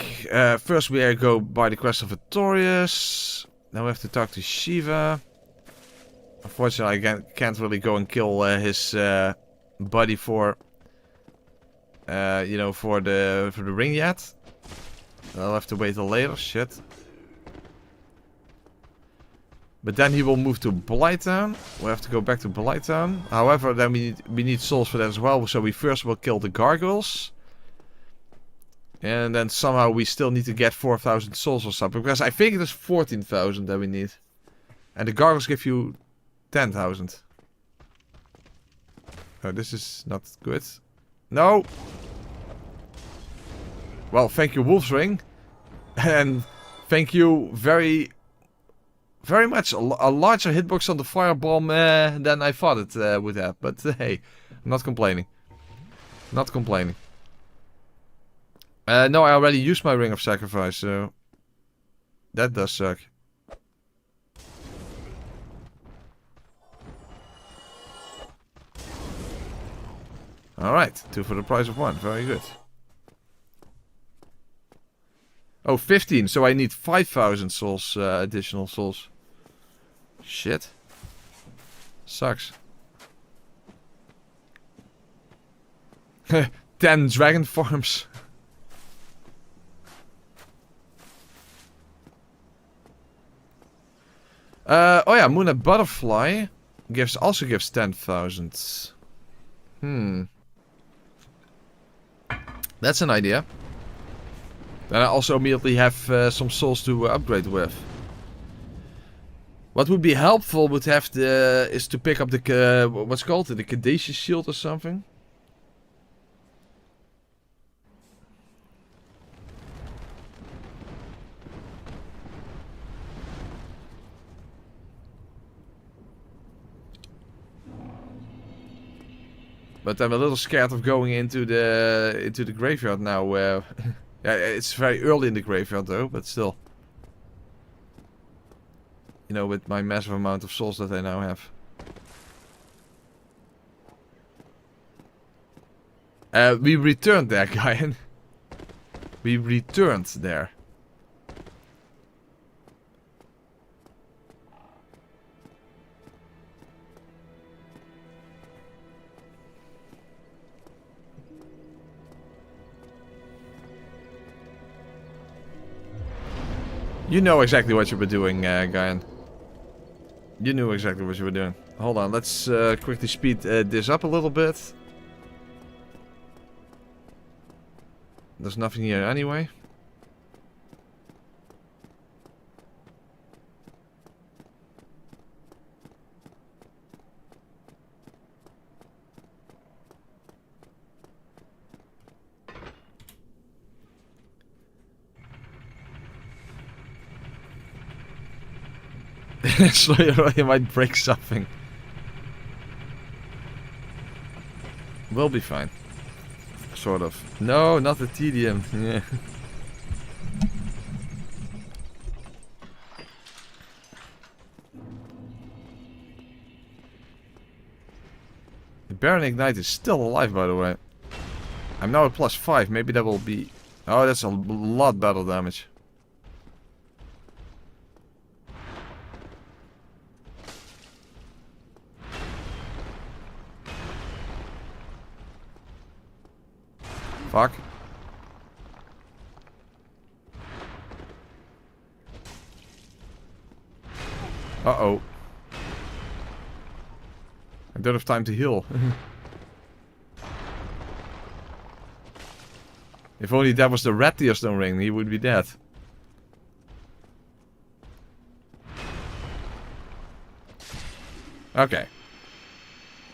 first we go by the quest of Victorious. Then we have to talk to Shiva. Unfortunately, I can't really go and kill his buddy for... you know, for the ring yet. I'll have to wait till later. Shit. But then he will move to Blighttown. We have to go back to Blighttown. However, then we need souls for that as well. So we first will kill the gargoyles. And then somehow we still need to get 4,000 souls or something. Because I think it is 14,000 that we need. And the gargoyles give you 10,000. Oh, this is not good. No! Well, thank you, Wolf's Ring. And thank you very much. A larger hitbox on the firebomb than I thought it would have. But hey, I'm not complaining. Not complaining. No, I already used my Ring of Sacrifice, so... that does suck. Alright, 2 for the price of 1. Very good. Oh, 15. So I need 5,000 souls, additional souls. Shit. Sucks. 10 dragon farms. Oh yeah, Moon and Butterfly also gives 10,000. That's an idea. Then I also immediately have some souls to upgrade with. What would be helpful would have is to pick up the what's called the Caduceus shield or something. But I'm a little scared of going into the graveyard now. Yeah, it's very early in the graveyard though, but still. You know, with my massive amount of souls that I now have. We returned there, Guyan. We returned there. You know exactly what you were doing, Guyan. You knew exactly what you were doing. Hold on, let's quickly speed this up a little bit. There's nothing here anyway. So you might break something. We'll be fine. Sort of. No, not the tedium. Yeah. The Baron Ignite is still alive, by the way. I'm now at +5. Maybe that will be... Oh, that's a lot battle damage. Fuck. Uh-oh. I don't have time to heal. If only that was the red Tearstone ring, he would be dead. Okay.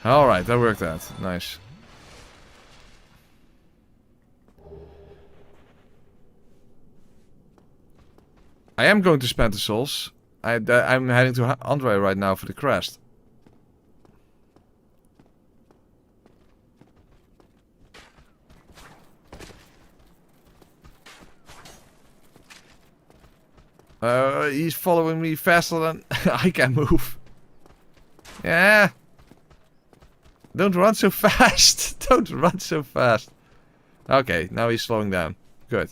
Alright, that worked out. Nice. I am going to spend the souls. I'm heading to Andre right now for the crest. He's following me faster than I can move. Yeah. Don't run so fast. Don't run so fast. Okay, now he's slowing down. Good.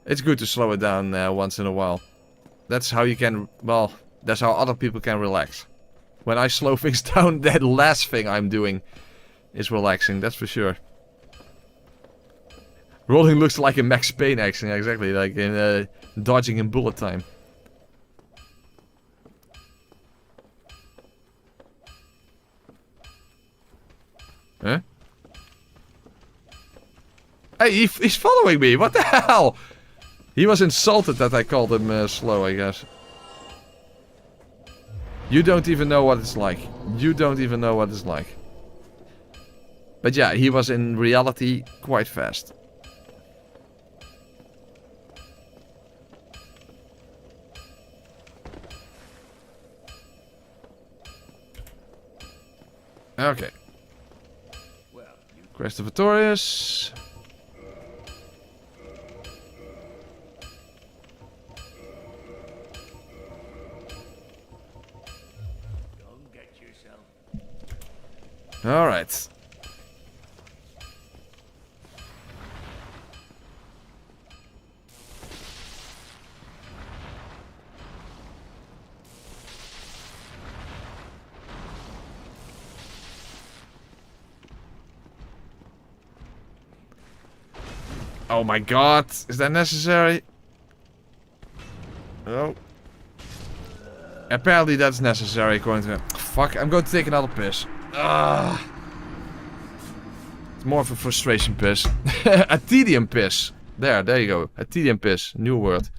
It's good to slow it down once in a while. That's how you can, well, that's how other people can relax. When I slow things down, that last thing I'm doing is relaxing, that's for sure. Rolling looks like a Max Payne action, exactly, like in dodging in bullet time. Huh? Hey, he's following me, what the hell? He was insulted that I called him slow, I guess. You don't even know what it's like. You don't even know what it's like. But yeah, he was in reality quite fast. Okay. Crest of Victorious. All right. Oh my god, is that necessary? Oh. Apparently that's necessary according to him. Fuck, I'm going to take another piss. It's more of a frustration piss. A tedium piss. There you go. A tedium piss. New word.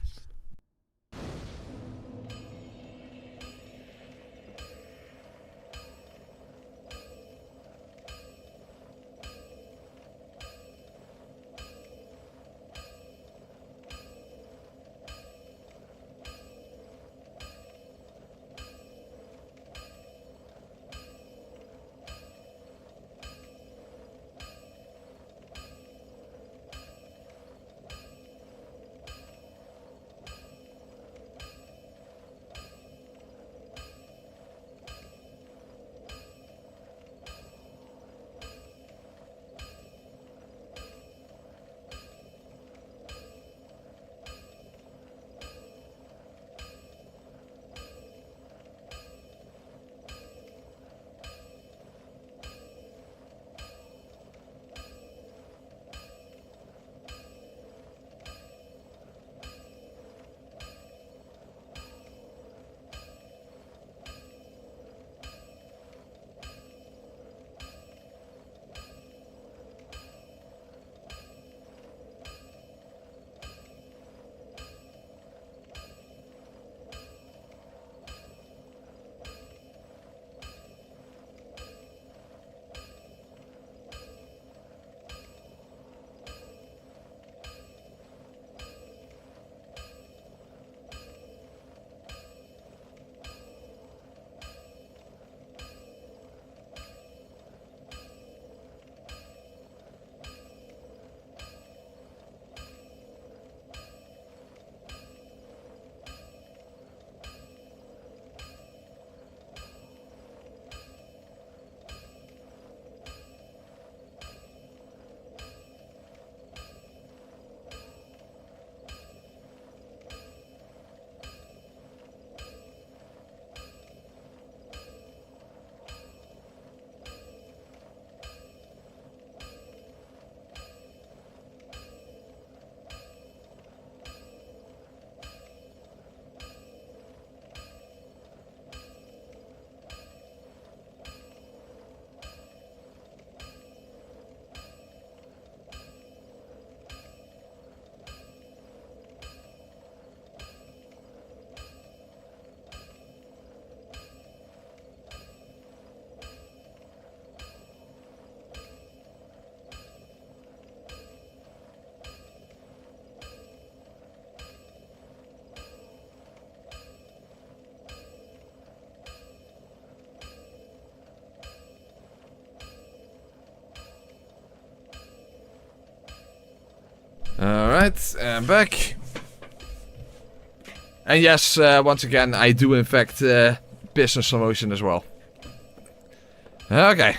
Alright, back. And yes, once again, I do in fact piss in slow motion as well. Okay.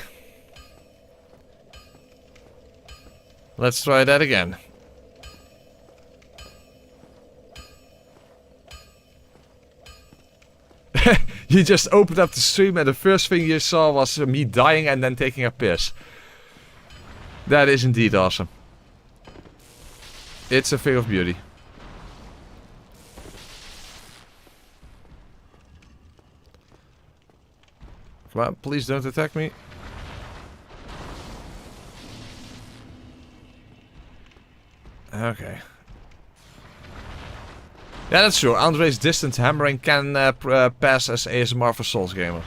Let's try that again. You just opened up the stream and the first thing you saw was me dying and then taking a piss. That is indeed awesome. It's a thing of beauty. Come on, please don't attack me. Okay. Yeah, that's true. Andre's distant hammering can pass as ASMR for Souls gamer.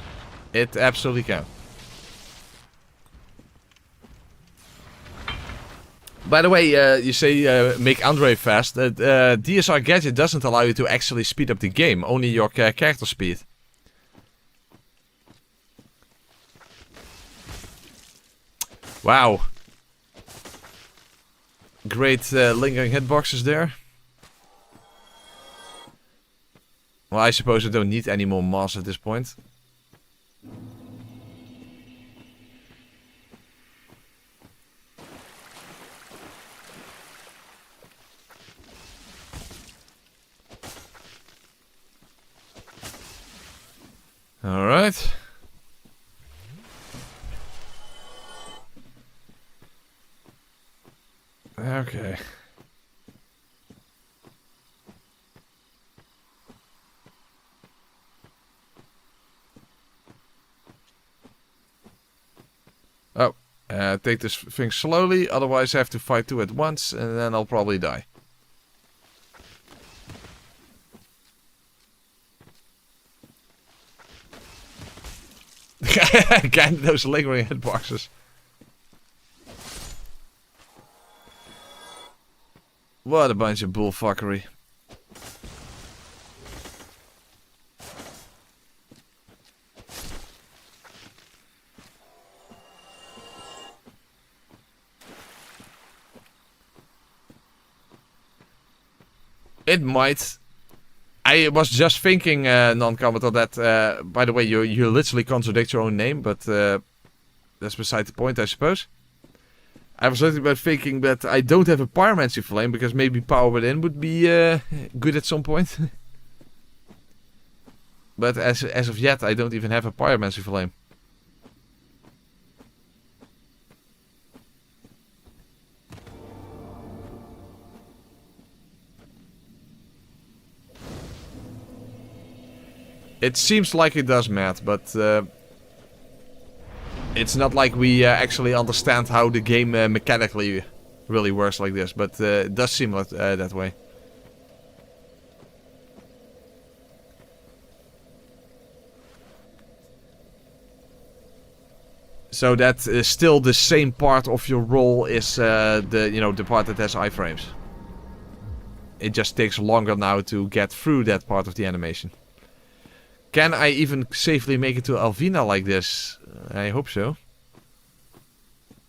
It absolutely can. By the way, you say make Andre fast. DSR gadget doesn't allow you to actually speed up the game, only your character speed. Wow. Great lingering hitboxes there. Well, I suppose I don't need any more moss at this point. Alright. Okay. Oh, take this thing slowly, otherwise I have to fight two at once, and then I'll probably die. Again, those lingering hitboxes. What a bunch of bullfuckery. It might. I was just thinking, non-combatant, that, by the way, you literally contradict your own name, but that's beside the point, I suppose. I was literally about thinking that I don't have a pyromancy flame, because maybe power within would be good at some point. But as of yet, I don't even have a pyromancy flame. It seems like it does, Matt, but it's not like we actually understand how the game mechanically really works like this, but it does seem like, that way. So that is still the same part of your role is the part that has iframes. It just takes longer now to get through that part of the animation. Can I even safely make it to Alvina like this? I hope so.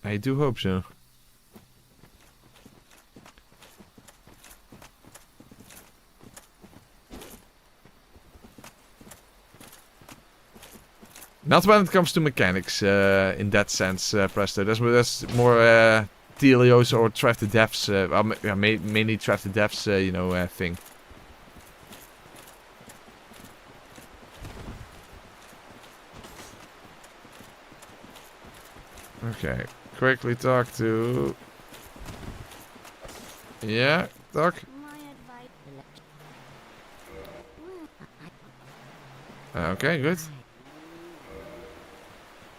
I do hope so. Not when it comes to mechanics, in that sense, Presto. That's more Telios or Traff the Depths, mainly Traff the Depths, thing. Okay, quickly talk to... Yeah, talk. Okay, good.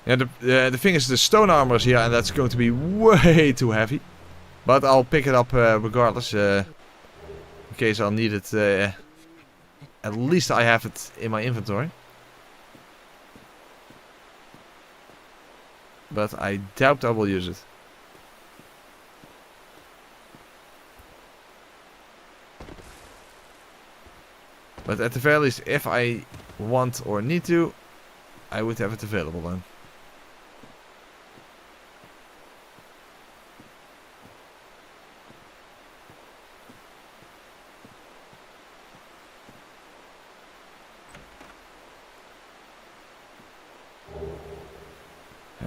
Yeah, the thing is the stone armor is here and that's going to be way too heavy. But I'll pick it up regardless, in case I'll need it. At least I have it in my inventory. But I doubt I will use it. But at the very least, if I want or need to, I would have it available then.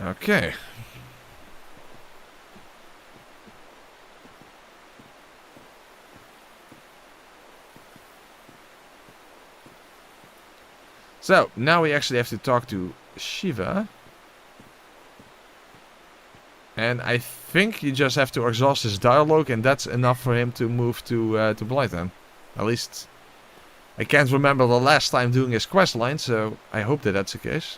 Okay. So, now we actually have to talk to Shiva. And I think you just have to exhaust his dialogue, and that's enough for him to move to Blythen. At least, I can't remember the last time doing his quest line, so I hope that that's the case.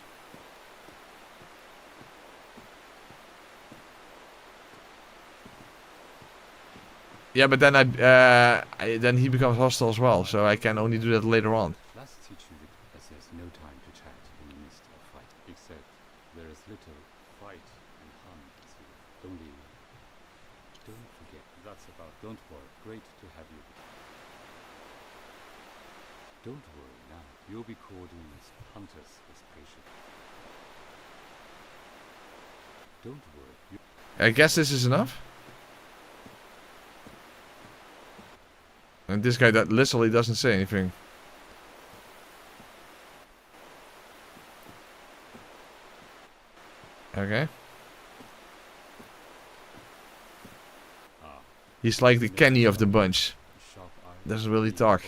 Yeah, but then then he becomes hostile as well, so I can only do that later on. Last teaching as there's no time to chat in the midst of fight, except there is little fight and harm. Only don't forget that's about. Don't worry. Great to have you. Don't worry now. You'll be called in as hunters as patient. Don't worry. I guess this is enough. And this guy that literally doesn't say anything. Okay. He's like the Kenny of the bunch. Doesn't really talk.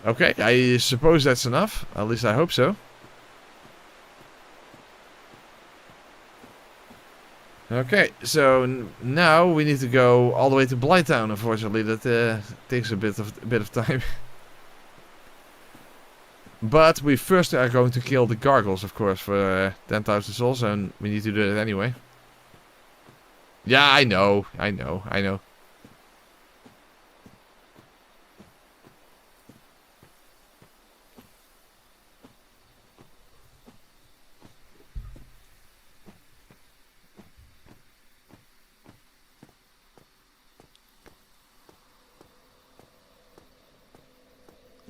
Okay, I suppose that's enough. At least I hope so. Okay, so now we need to go all the way to Blighttown. Unfortunately, that takes a bit of time. But we first are going to kill the gargoyles, of course, for 10,000 souls, and we need to do that anyway. Yeah, I know.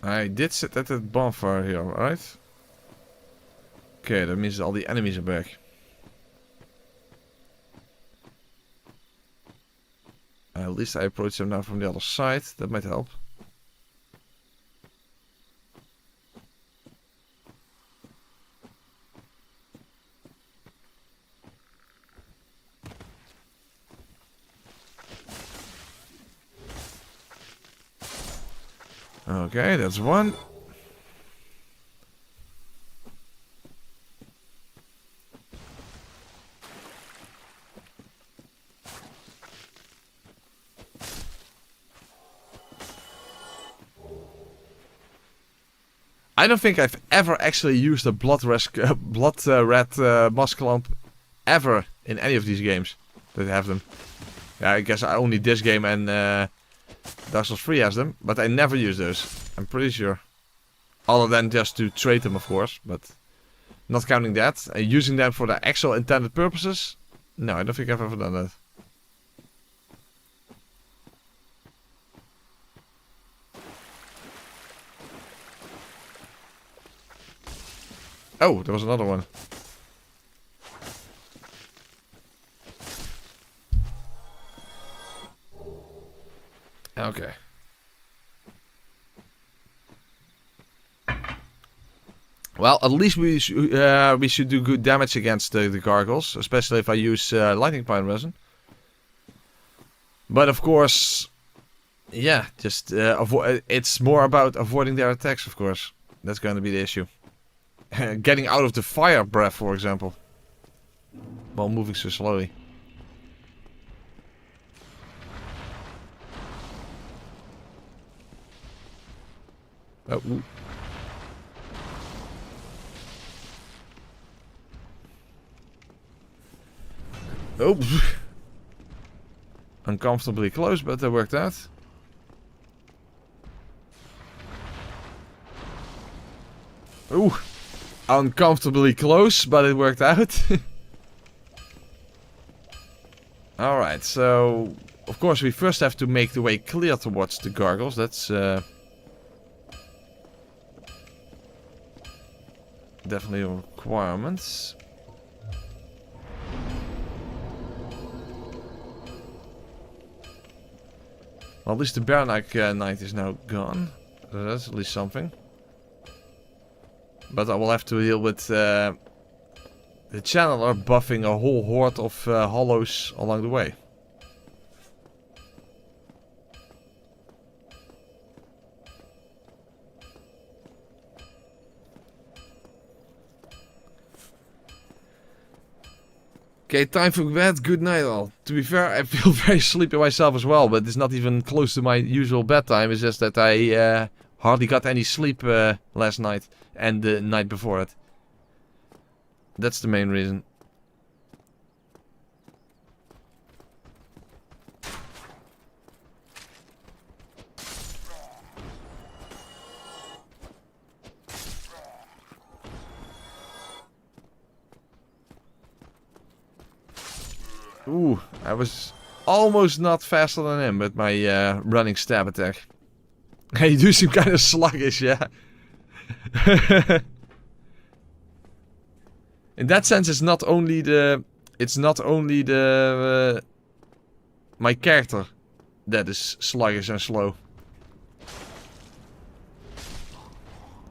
I did sit at that bonfire here, right? Okay, that means all the enemies are back. At least I approach them now from the other side. That might help. Okay, that's one. I don't think I've ever actually used a blood red muscle ever in any of these games that have them. Yeah, I guess only this game and Dark Souls 3 has them, but I never use those. I'm pretty sure. Other than just to trade them, of course, but not counting that. And using them for their actual intended purposes? No, I don't think I've ever done that. Oh, there was another one. Okay. Well, at least we should do good damage against the gargoyles, especially if I use lightning pine resin. But of course, yeah, just it's more about avoiding their attacks, of course. That's going to be the issue. Getting out of the fire breath, for example, while moving so slowly. Oh. Ooh. Oh. Uncomfortably close, but that worked out. Ooh. Uncomfortably close, but it worked out. Alright, so of course we first have to make the way clear towards the gargoyles. That's definitely a requirement. Well, at least the Baronac Knight is now gone. So that's at least something. But I will have to deal with the channeler buffing a whole horde of hollows along the way. Okay, time for bed. Good night all. To be fair, I feel very sleepy myself as well, but it's not even close to my usual bedtime. It's just that I hardly got any sleep last night and the night before it. That's the main reason. Ooh, I was almost not faster than him with my running stab attack. Hey, you do seem kind of sluggish, yeah. In that sense, it's not only the my character that is sluggish and slow.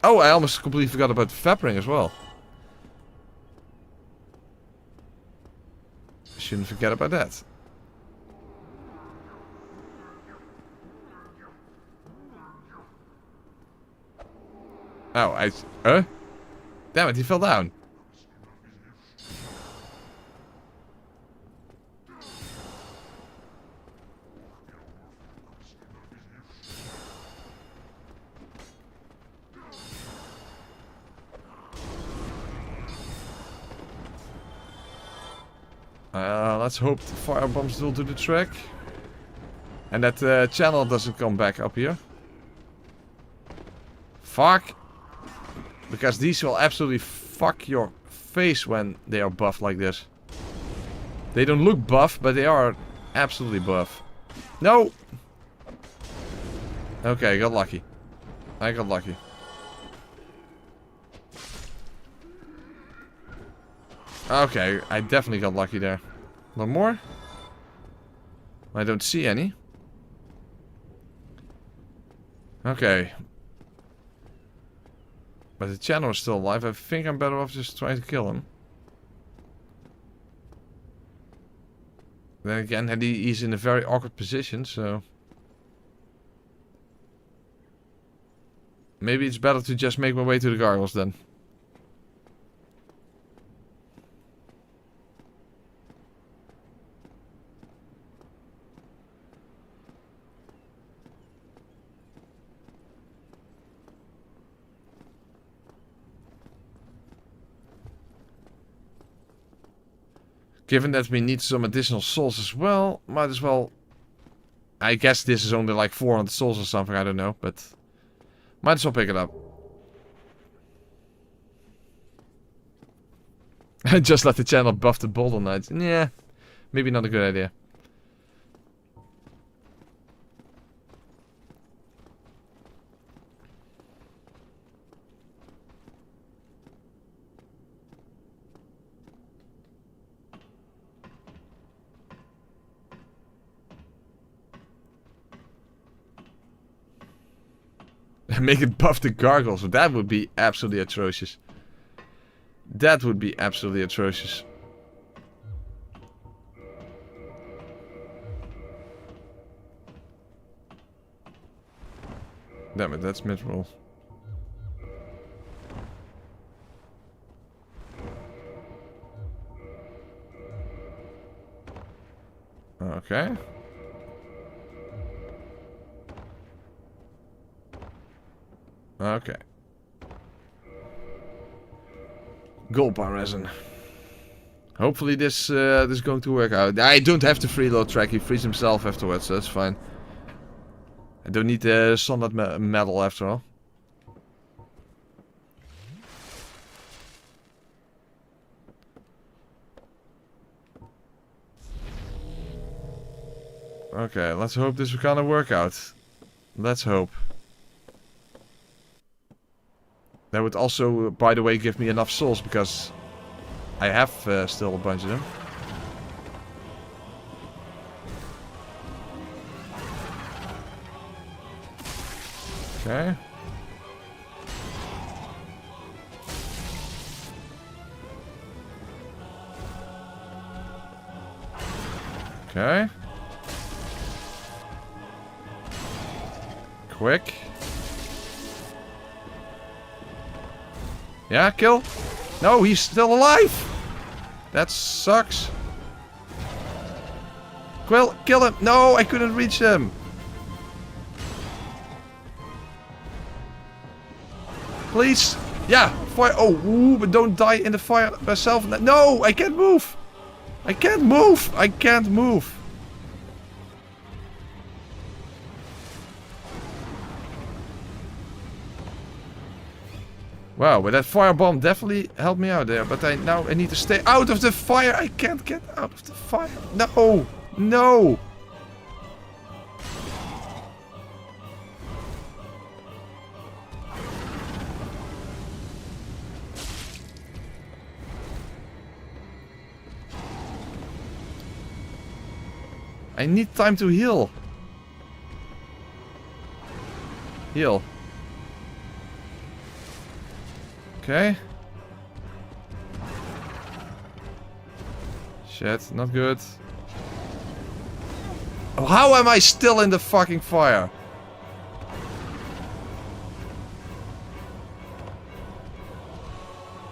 Oh, I almost completely forgot about vaporing as well. Shouldn't forget about that. Oh, huh? Damn it, he fell down. Let's hope the fire bombs will do the trick. And that channel doesn't come back up here. Fuck. Because these will absolutely fuck your face when they are buffed like this. They don't look buff, but they are absolutely buff. No! Okay, I got lucky. I got lucky. Okay, I definitely got lucky there. One more? I don't see any. Okay. But the channel is still alive. I think I'm better off just trying to kill him. Then again, he's in a very awkward position, so... Maybe it's better to just make my way to the gargoyles then. Given that we need some additional souls as well, might as well... I guess this is only like 400 souls or something, I don't know, but... Might as well pick it up. Just let the channel buff the Boulder Knights. Yeah, maybe not a good idea. Make it buff the gargoyles. That would be absolutely atrocious. That would be absolutely atrocious. Damn it, that's mid-roll. Okay. Okay. Gold bar resin. Hopefully this is going to work out. I don't have to freeload track. He frees himself afterwards, so that's fine. I don't need the solid metal after all. Okay, let's hope this will kind of work out. Let's hope. That would also, by the way, give me enough souls, because I have still a bunch of them. Okay. Okay. Quick. Yeah, kill. No, he's still alive. That sucks. Quill, kill him. No, I couldn't reach him. Please. Yeah, fire. Oh, ooh, but don't die in the fire myself. No, I can't move. I can't move. I can't move. Wow, but that firebomb definitely helped me out there. But now I need to stay out of the fire. I can't get out of the fire. No, no. I need time to heal. Heal. Okay. Shit, not good. Oh, how am I still in the fucking fire?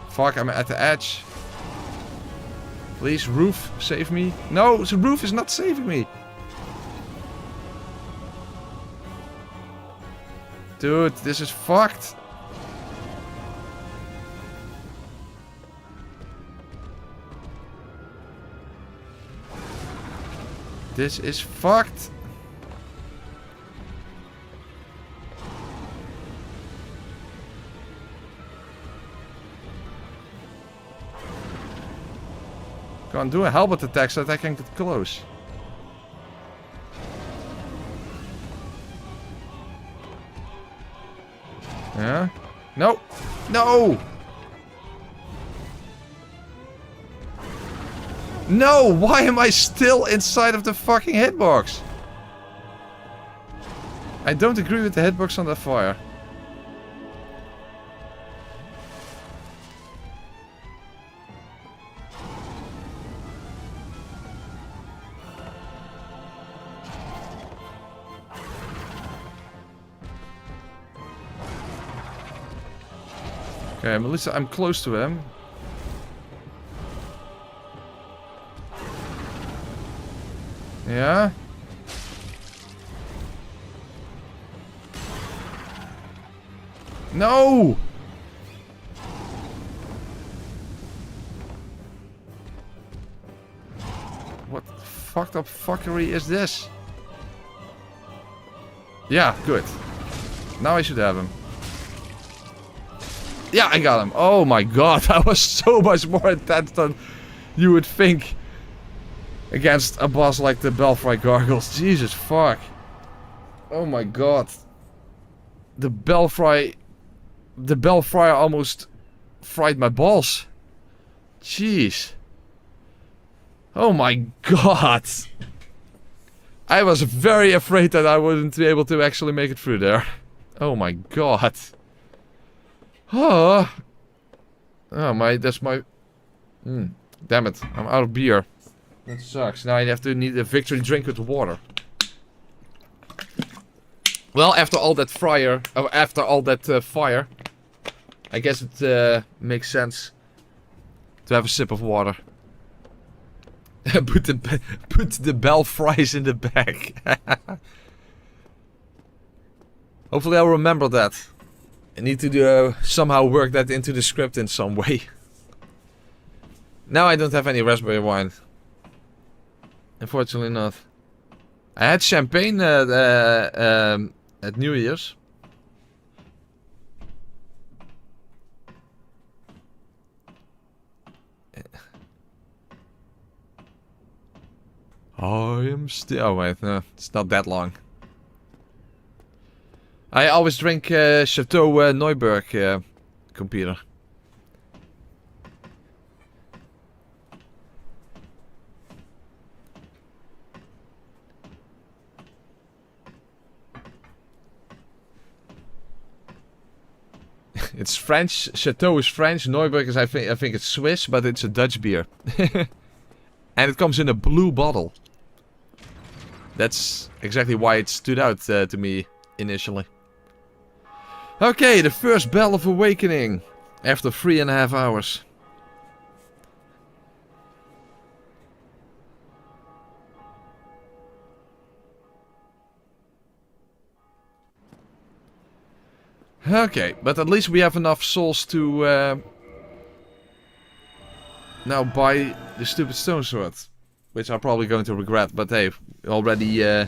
Fuck, I'm at the edge. Please, roof, save me. No, the roof is not saving me. Dude, this is fucked. This is fucked. Go on, do a halberd attack so that I can get close. Yeah? No! No! No! Why am I still inside of the fucking hitbox? I don't agree with the hitbox on the fire. Okay, Melissa, I'm close to him. Yeah? No! What fucked up fuckery is this? Yeah, good. Now I should have him. Yeah, I got him. Oh my god, that was so much more intense than you would think against a boss like the Belfry Gargoyles. Jesus fuck. Oh my god. The Belfry almost fried my balls. Jeez. Oh my god. I was very afraid that I wouldn't be able to actually make it through there. Oh my god. Oh. Oh that's my... Damn it, I'm out of beer. That sucks. Now I have to need a victory drink with water. Well, after all that fire, I guess it makes sense to have a sip of water. put the bell fries in the bag. Hopefully I'll remember that. I need to somehow work that into the script in some way. Now I don't have any raspberry wine. Unfortunately not. I had champagne at New Year's. I am still... Oh wait, no, it's not that long. I always drink Chateau Neuburg computer. It's French. Chateau is French. Neuburg is, I think it's Swiss, but it's a Dutch beer. And it comes in a blue bottle. That's exactly why it stood out to me initially. Okay, the first Bell of Awakening. After 3.5 hours. Okay, but at least we have enough souls to now buy the stupid stone sword. Which I'm probably going to regret, but hey, we already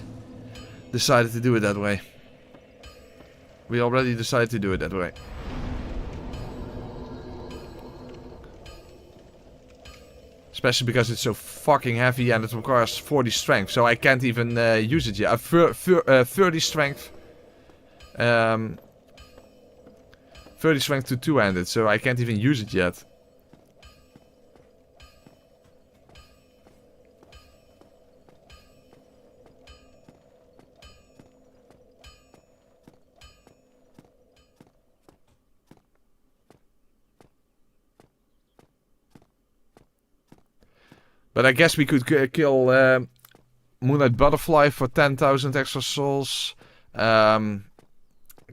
decided to do it that way. We already decided to do it that way. Especially because it's so fucking heavy and it requires 40 strength, so I can't even use it yet. 30 strength. 30 strength to two-handed, so I can't even use it yet. But I guess we could kill Moonlight Butterfly for 10,000 extra souls.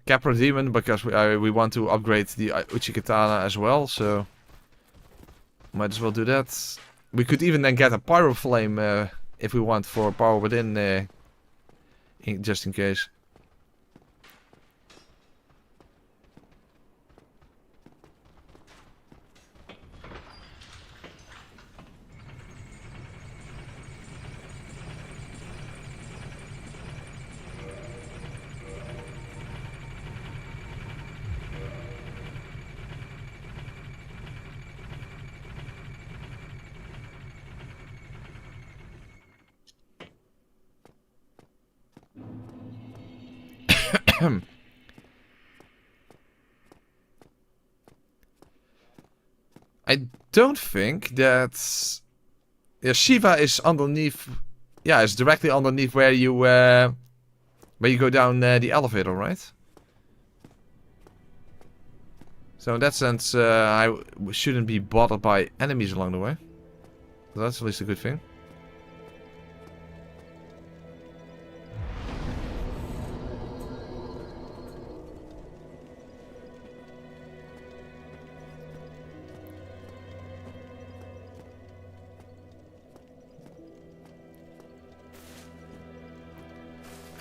Capra Demon, because we want to upgrade the Uchi-Katana as well, so might as well do that. We could even then get a Pyro Flame if we want for Power Within, just in case. I don't think that... Yeah, Shiva is underneath... Yeah, it's directly underneath where you go down the elevator, right? So in that sense, I shouldn't be bothered by enemies along the way. So that's at least a good thing.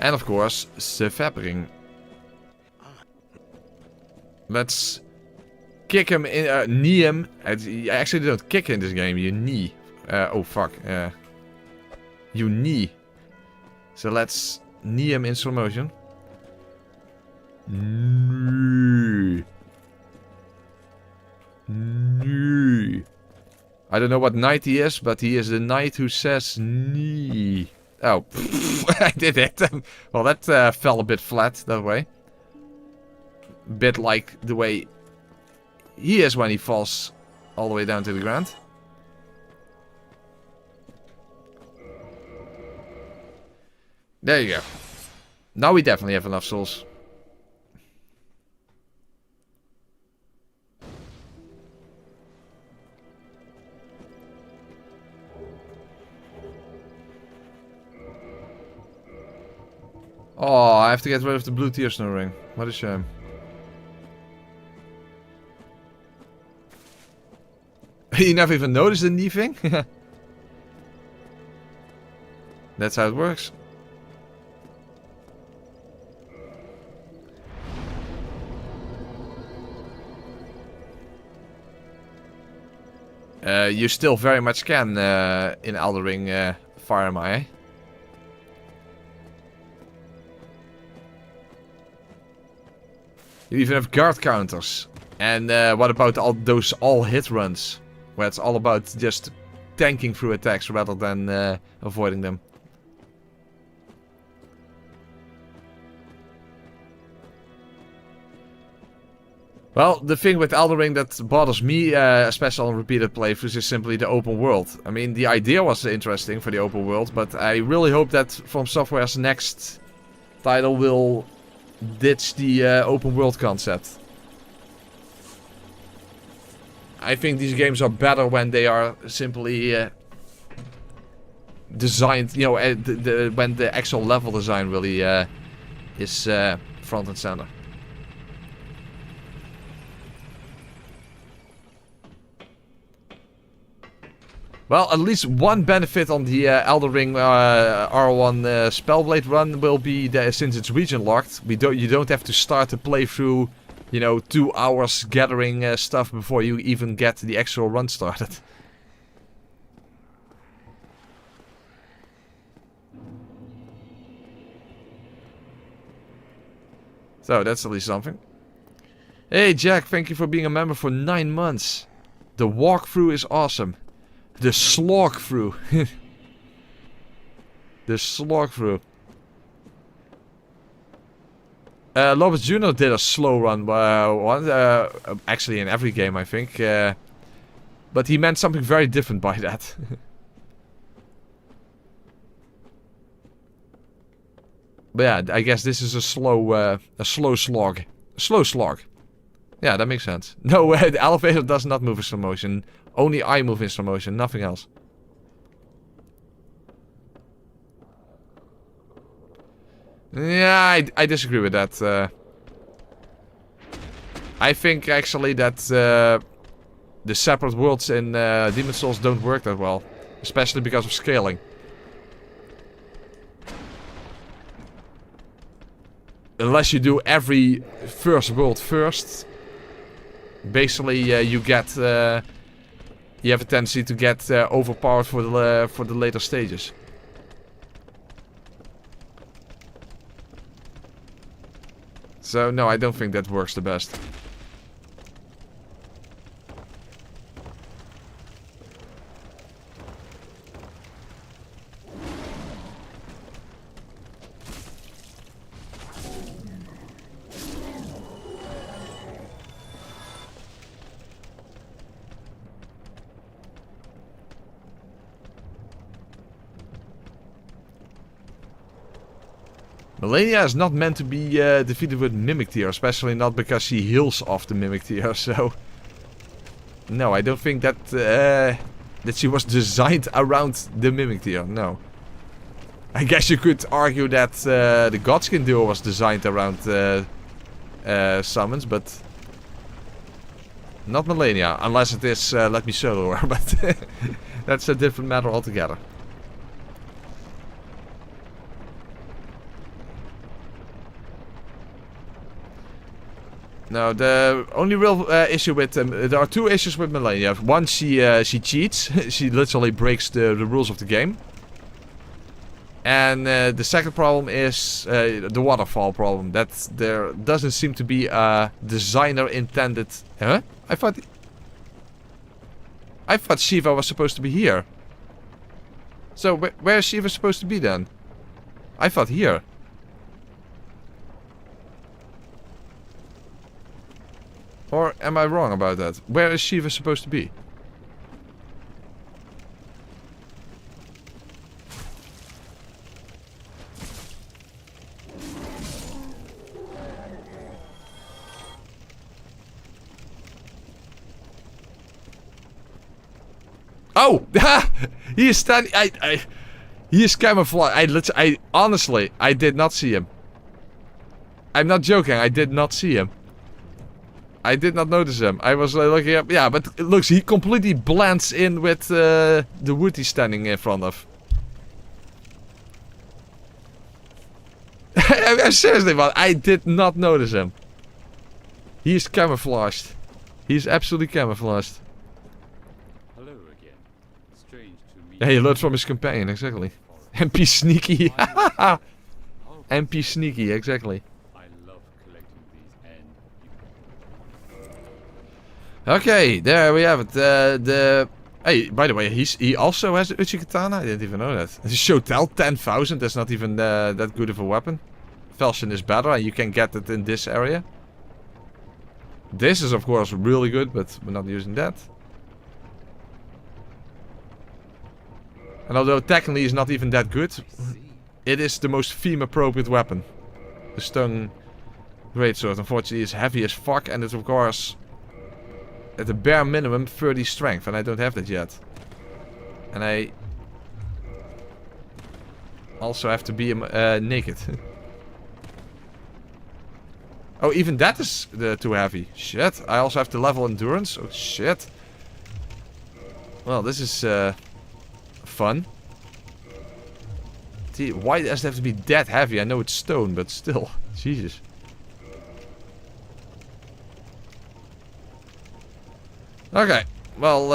And of course, Severing. Let's kick him in, knee him. You actually don't kick in this game, you knee. Oh fuck. You knee. So let's knee him in slow motion. Knee. Knee. I don't know what knight he is, but he is the knight who says knee. Oh, I did it. Well, that fell a bit flat that way. Bit like the way he is when he falls all the way down to the ground. There you go. Now we definitely have enough souls. Oh, I have to get rid of the blue tear snow ring. What a shame. You never even noticed the knee thing? That's how it works. You still very much can in Elden Ring fire my, eh? You even have guard counters. And what about all those all-hit runs? Where it's all about just tanking through attacks rather than avoiding them. Well, the thing with Elden Ring that bothers me, especially on repeated playthroughs, is simply the open world. I mean, the idea was interesting for the open world, but I really hope that From Software's next title will ditch the open world concept. I think these games are better when they are simply designed, you know, when the actual level design really is front and center. Well, at least one benefit on the Elden Ring R1 Spellblade run will be that since it's region locked, you don't have to start the playthrough, you know, 2 hours gathering stuff before you even get the actual run started. So that's at least something. Hey Jack, thank you for being a member for 9 months. The walkthrough is awesome. The slog through. The slog through. Lobos Juno did a slow run actually in every game, I think. But he meant something very different by that. But yeah, I guess this is a slow slog. A slow slog. Yeah, that makes sense. No, the elevator does not move in slow motion. Only I move in slow motion, nothing else. Yeah, I disagree with that. I think actually that the separate worlds in Demon's Souls don't work that well. Especially because of scaling. Unless you do every first world first. Basically, you get... you have a tendency to get overpowered for the later stages. So no, I don't think that works the best. Melania is not meant to be defeated with Mimic Tear, especially not because she heals off the Mimic Tear, so... No, I don't think that that she was designed around the Mimic Tear, no. I guess you could argue that the Godskin duo was designed around summons, but... Not Melania, unless it is Let Me Solo her, but that's a different matter altogether. No, the only real issue with there are 2 issues with Melania. One, she cheats. She literally breaks the rules of the game. And the second problem is the waterfall problem. That there doesn't seem to be a designer intended. Huh? I thought Shiva was supposed to be here. So where is Shiva supposed to be then? I thought here. Or am I wrong about that? Where is Shiva supposed to be? Oh! He is standing... he is camouflaged. I honestly, I did not see him. I'm not joking, I did not see him. I did not notice him. I was looking up. Yeah, but it looks, he completely blends in with the wood he's standing in front of. I'm seriously, man. I did not notice him. He's camouflaged. He's absolutely camouflaged. Hello again. Strange to meet. Yeah, he learned from his companion, exactly. MP Sneaky. MP Sneaky, exactly. Okay, there we have it. Hey, by the way, he also has the Uchi Katana? I didn't even know that. Shotel 10,000, that's not even that good of a weapon. Falchion is better, and you can get it in this area. This is, of course, really good, but we're not using that. And although technically it's not even that good, it is the most theme-appropriate weapon. The Stone Greatsword, unfortunately, is heavy as fuck, and it's, of course... at the bare minimum 30 strength, and I don't have that yet. And I also have to be naked. Oh, even that is too heavy. Shit. I also have to level endurance. Oh, shit. Well, this is fun. Why does it have to be that heavy? I know it's stone, but still. Jesus. Okay. Well,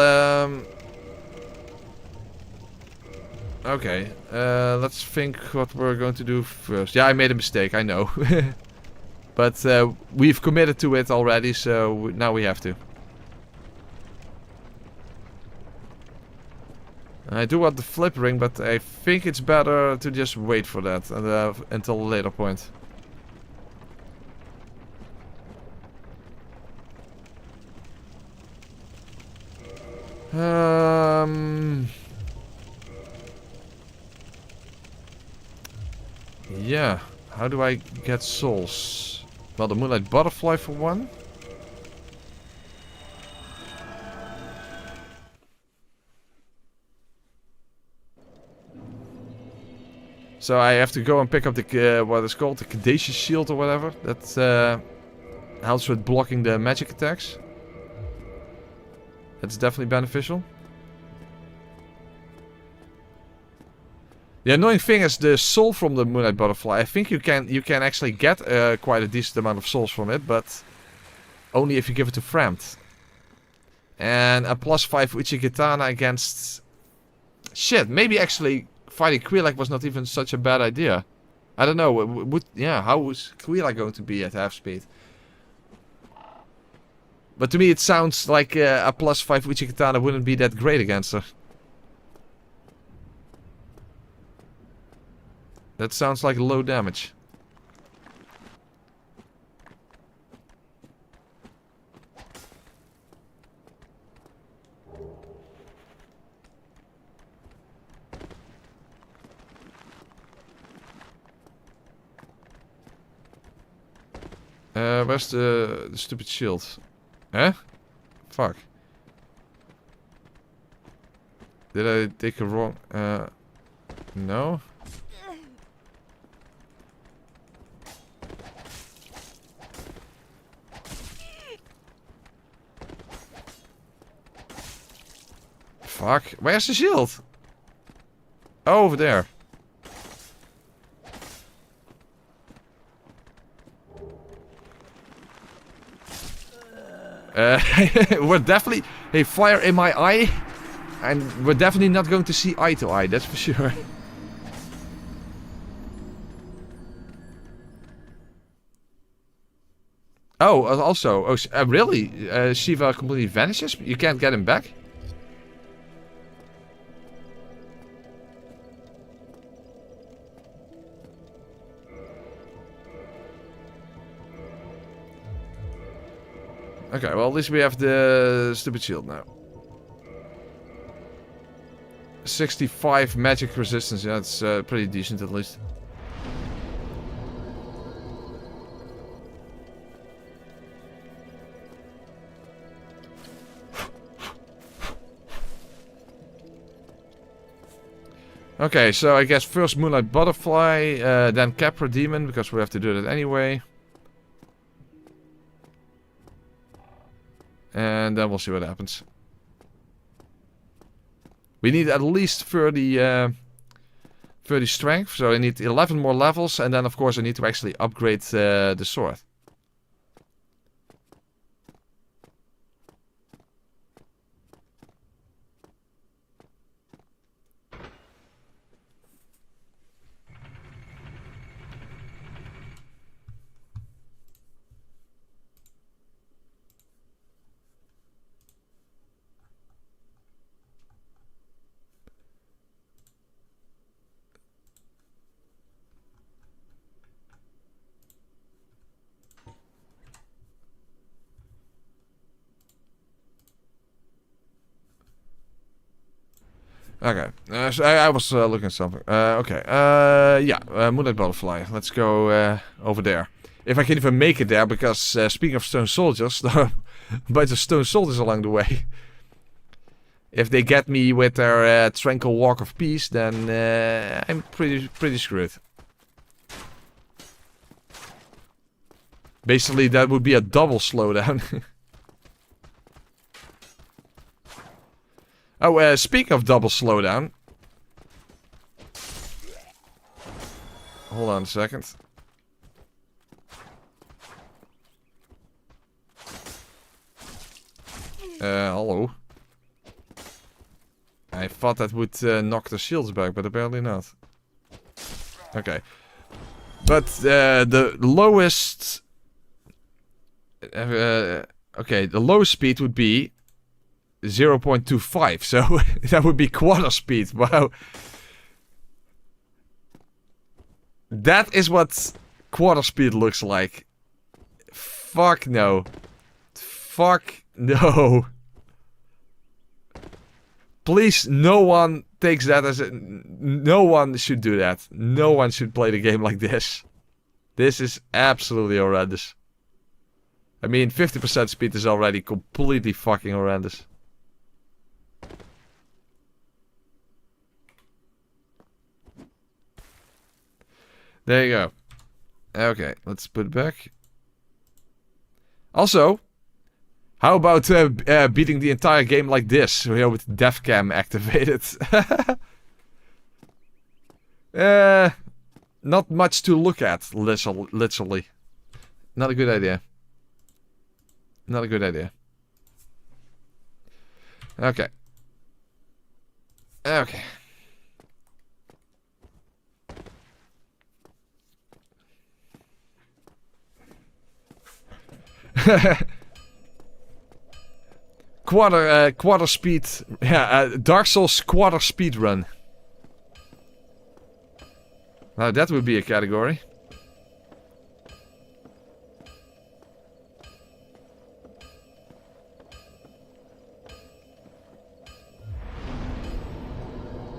okay. Let's think what we're going to do first. Yeah, I made a mistake, I know. But we've committed to it already, so now we have to. I do want the flip ring, but I think it's better to just wait for that until a later point. Yeah. How do I get souls? Well, the Moonlight Butterfly for one. So I have to go and pick up the what is called the Caduceus Shield or whatever. That helps with blocking the magic attacks. That's definitely beneficial. The annoying thing is the soul from the Moonlight Butterfly. I think you can actually get quite a decent amount of souls from it, but only if you give it to Framt. And a +5 Uchigatana against... Shit, maybe actually fighting Quelaag was not even such a bad idea. I don't know. Yeah, how is Quelaag going to be at half speed? But to me it sounds like a +5 Uchigatana wouldn't be that great against her. That sounds like low damage. Where's the stupid shield? Huh? Fuck. Did I take a wrong... no? Fuck. Where's the shield? Oh, over there. We're definitely... Hey, fire in my eye. And we're definitely not going to see eye to eye, that's for sure. Oh, also... Oh, really? Shiva completely vanishes? You can't get him back? Okay, well at least we have the stupid shield now. 65 magic resistance, yeah, that's pretty decent at least. Okay, so I guess first Moonlight Butterfly, then Capra Demon, because we have to do that anyway. And then we'll see what happens. We need at least 30 strength, so I need 11 more levels, and then of course I need to actually upgrade the sword. Okay, so I was looking at something. Okay, yeah, Moonlight Butterfly. Let's go over there. If I can even make it there, because speaking of stone soldiers, there are a bunch of stone soldiers along the way. If they get me with their tranquil walk of peace, then I'm pretty screwed. Basically, that would be a double slowdown. Oh, speaking of double slowdown. Hold on a second. Hello. I thought that would knock the shields back, but apparently not. Okay. But the lowest... okay, the lowest speed would be 0.25, so that would be quarter speed. Wow. That is what quarter speed looks like. Fuck no. Fuck no. Please, no one takes that as a... No one should do that. No one should play the game like this. This is absolutely horrendous. I mean, 50% speed is already completely fucking horrendous. There you go. Okay, let's put it back. Also, how about beating the entire game like this, you know, with death cam activated? Not much to look at, literally. Not a good idea. Not a good idea. Okay. Okay. Quarter speed. Yeah, Dark Souls quarter speed run. Now that would be a category.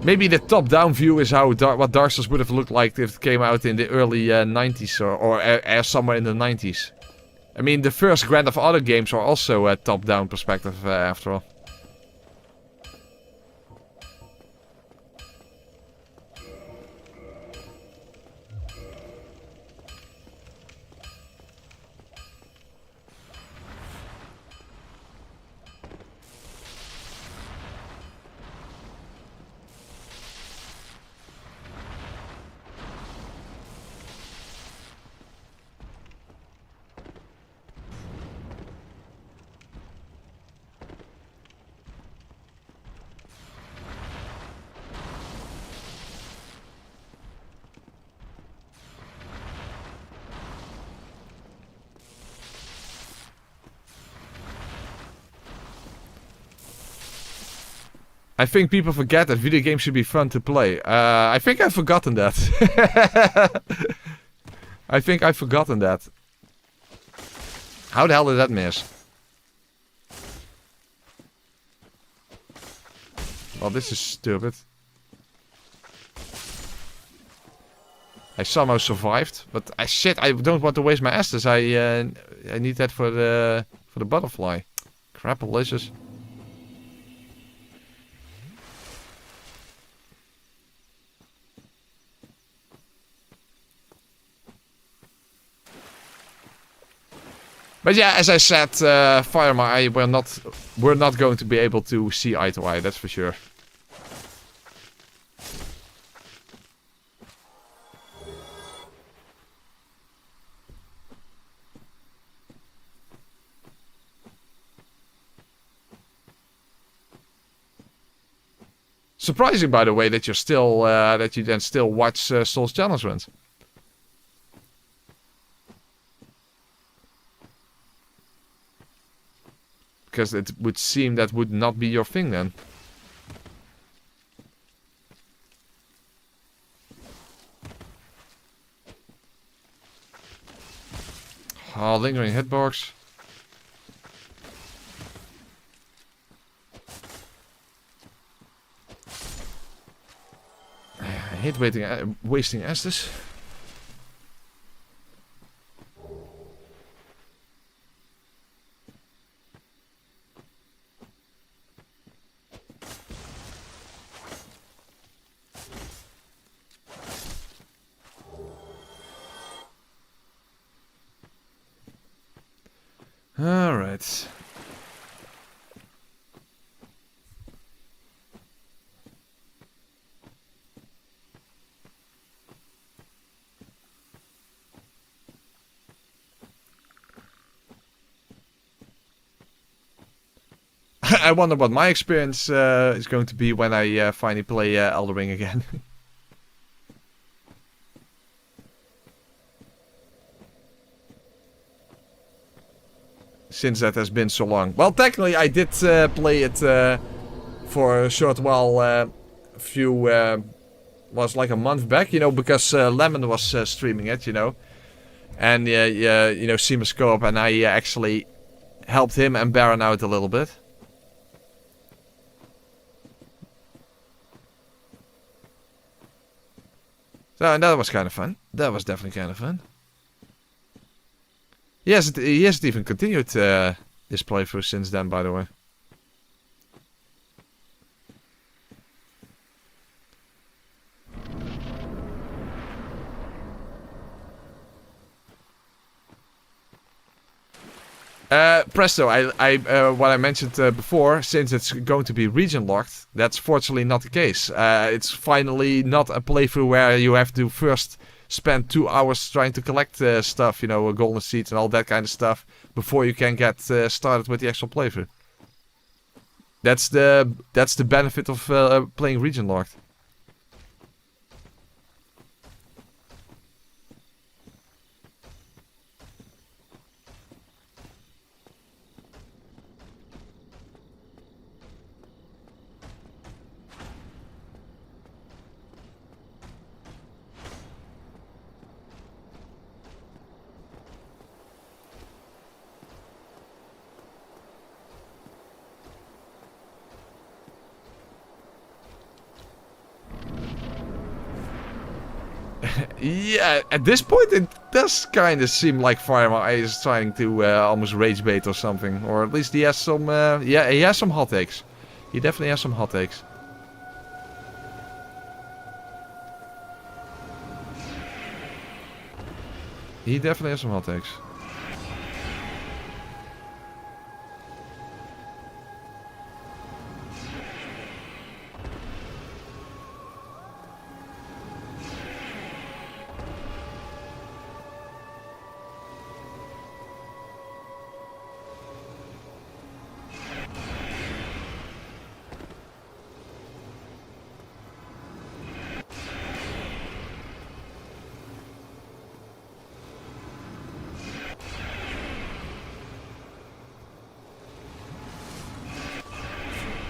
Maybe the top-down view is how what Dark Souls would have looked like if it came out in the early 90s or somewhere in the 90s. I mean, the first Grand Theft Auto games are also a top-down perspective, after all. I think people forget that video games should be fun to play. I think I've forgotten that. I think I've forgotten that. How the hell did that miss? Well, this is stupid. I somehow survived, but shit, I don't want to waste my Estus. I need that for the butterfly. Crapalicious. But yeah, as I said, Fire and I we're not going to be able to see eye to eye, that's for sure. Surprising, by the way, that you're still that you then still watch Souls challenge runs. Because it would seem that would not be your thing then. Oh, lingering hitbox. I hate wasting Estus. Alright. I wonder what my experience is going to be when I finally play Elden Ring again. Since that has been so long. Well, technically I did play it for a short while, was like a month back, you know, because Lemon was streaming it, you know. And, you know, CMScope, and I actually helped him and Baron out a little bit. So, and that was kind of fun. That was definitely kind of fun. He hasn't even continued this playthrough since then, by the way. Presto, what I mentioned before, since it's going to be region locked, that's fortunately not the case. It's finally not a playthrough where you have to first spend 2 hours trying to collect stuff, you know, golden seeds and all that kind of stuff, before you can get started with the actual playthrough. That's the benefit of playing region locked. Yeah, at this point it does kind of seem like Fireman is trying to almost rage bait or something. Or at least he has some, yeah, he has some hot takes. He definitely has some hot takes. He definitely has some hot takes.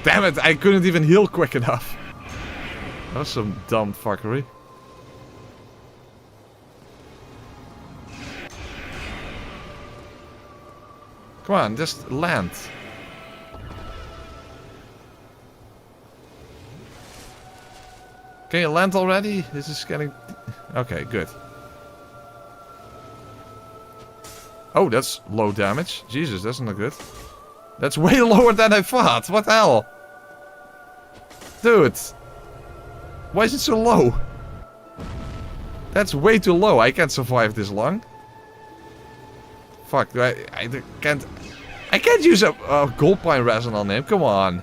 Damn it, I couldn't even heal quick enough. That was some dumb fuckery. Come on, just land. Can you land already? This is getting... Okay, good. Oh, that's low damage. Jesus, that's not good. That's way lower than I thought. What the hell? Dude. Why is it so low? That's way too low. I can't survive this long. Fuck, I can't... I can't use a gold pine resin on him. Come on.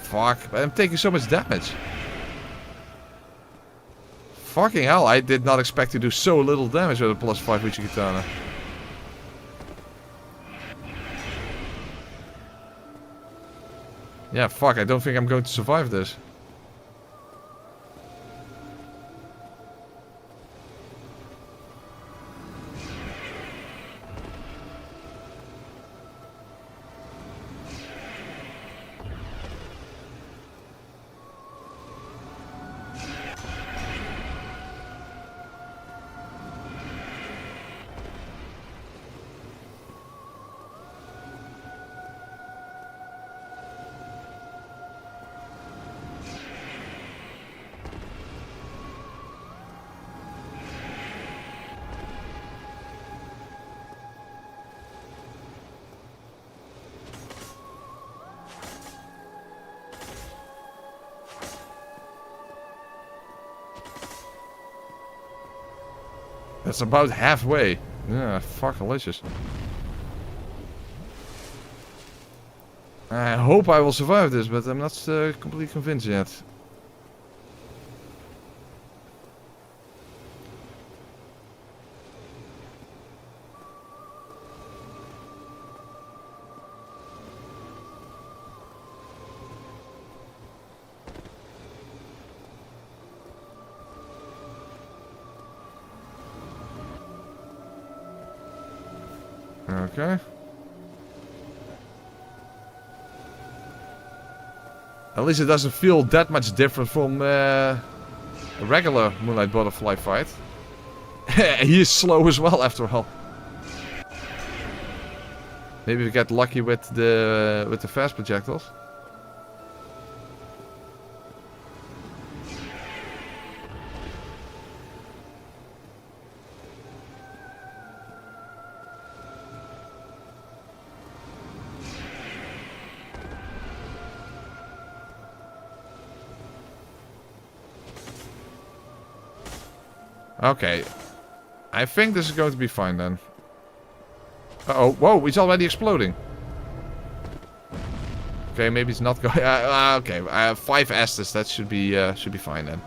Fuck, but I'm taking so much damage. Fucking hell, I did not expect to do so little damage with a +5 Uchi Katana. Yeah, fuck, I don't think I'm going to survive this. That's about halfway. Yeah, fuck delicious. I hope I will survive this, but I'm not completely convinced yet. Okay. At least it doesn't feel that much different from a regular Moonlight Butterfly fight. He is slow as well after all. Maybe we get lucky with the fast projectiles. Okay. I think this is going to be fine then. Uh-oh. Whoa, it's already exploding. Okay, maybe it's not going... okay, 5 Estes, that should be fine then.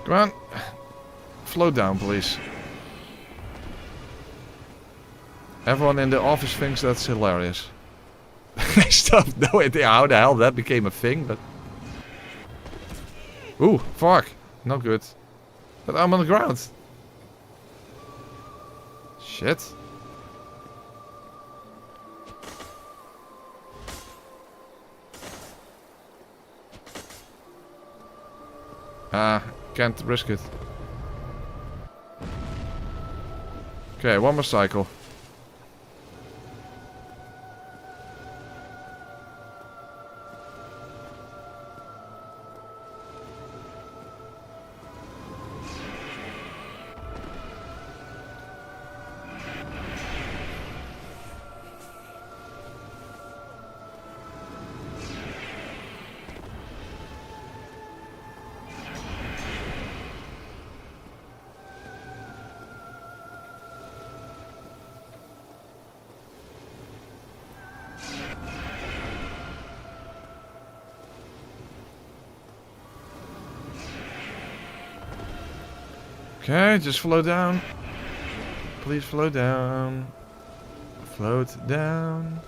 Come on. Float down, please. Everyone in the office thinks that's hilarious. I still have no idea how the hell that became a thing, but... Ooh, fuck. Not good. But I'm on the ground. Shit. Can't risk it. Okay, one more cycle. Okay, just float down. Please float down. Float down.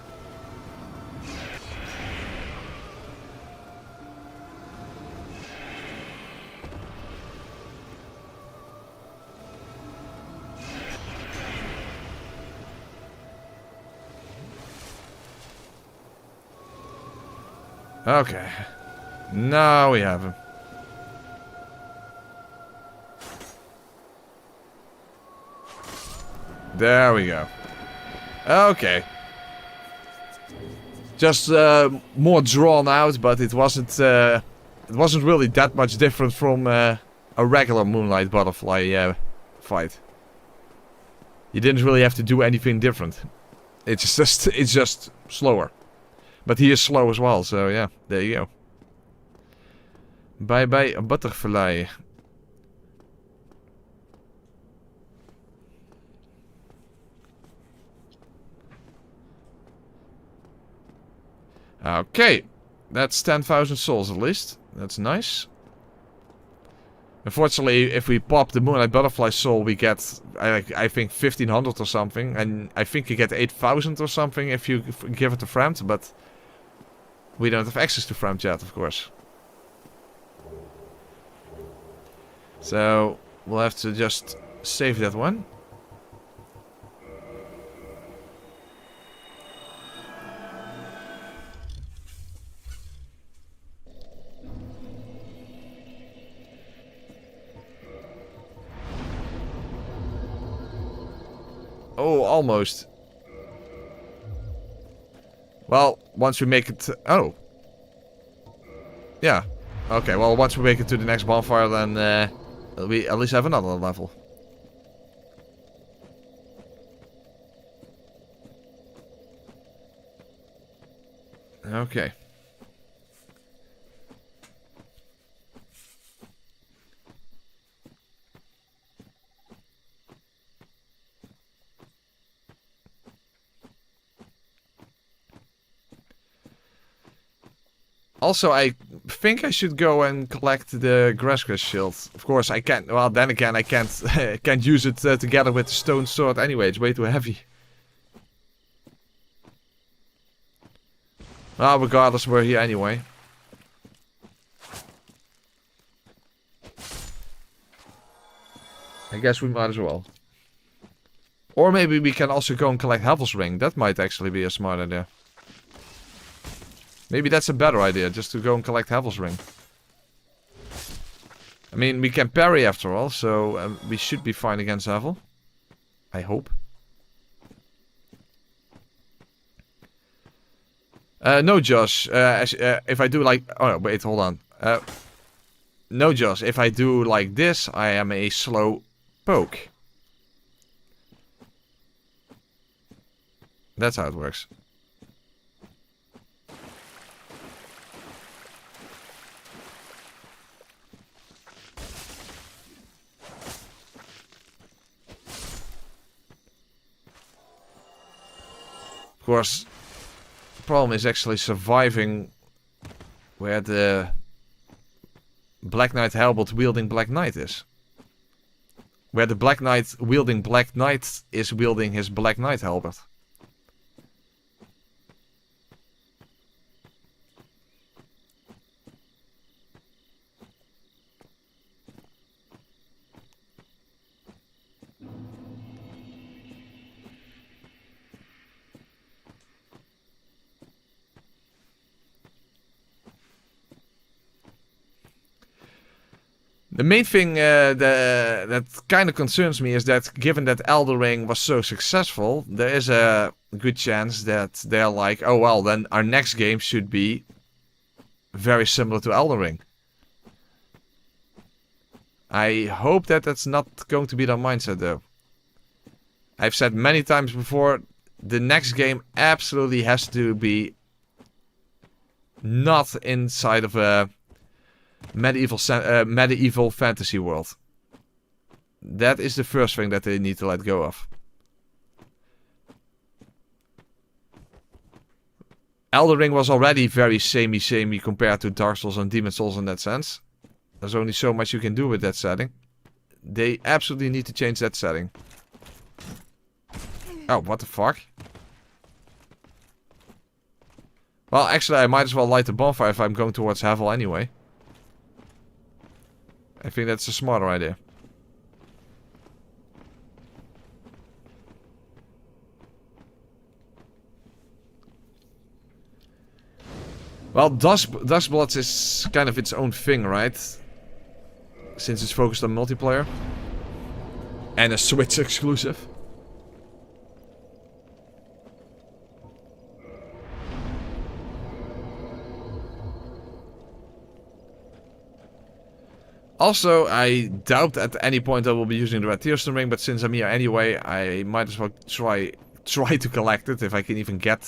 Okay. Now we have him. There we go. Okay. Just more drawn out, but it wasn't really that much different from a regular Moonlight Butterfly fight. You didn't really have to do anything different. It's just slower. But he is slow as well, so yeah, there you go. Bye bye Butterfly. Okay, that's 10,000 souls at least. That's nice. Unfortunately, if we pop the Moonlight Butterfly soul, we get, I think, 1,500 or something. And I think you get 8,000 or something if you give it to Framt, but we don't have access to Framt yet, of course. So, we'll have to just save that one. Oh, almost. Well, once we make it... Oh. Yeah. Okay, well, once we make it to the next bonfire, then we at least have another level. Okay. Also, I think I should go and collect the grass shield. Of course, I can't. Well, then again, I can't can't use it together with the stone sword anyway. It's way too heavy. Well, regardless, we're here anyway. I guess we might as well. Or maybe we can also go and collect Havel's ring. That might actually be a smart idea. Maybe that's a better idea, just to go and collect Havel's ring. I mean, we can parry after all, so we should be fine against Havel. I hope. No, Josh. If I do like... Oh, no, wait, hold on. No, Josh. If I do like this, I am a slow poke. That's how it works. Of course, the problem is actually surviving where the Black Knight Halberd wielding Black Knight is. Where the Black Knight wielding Black Knight is wielding his Black Knight Halberd. The main thing that kind of concerns me is that given that Elden Ring was so successful, there is a good chance that they're like, oh well, then our next game should be very similar to Elden Ring. I hope that that's not going to be their mindset though. I've said many times before, the next game absolutely has to be not inside of a medieval fantasy world. That is the first thing that they need to let go of. Elden Ring was already very samey compared to Dark Souls and Demon Souls in that sense. There's only so much you can do with that setting. They absolutely need to change that setting. Oh, what the fuck? Well, actually, I might as well light the bonfire if I'm going towards Havel anyway. I think that's a smarter idea. Well, Dustblood is kind of its own thing, right? Since it's focused on multiplayer. And a Switch exclusive. Also, I doubt at any point I will be using the Red Tearstone ring, but since I'm here anyway, I might as well try to collect it if I can even get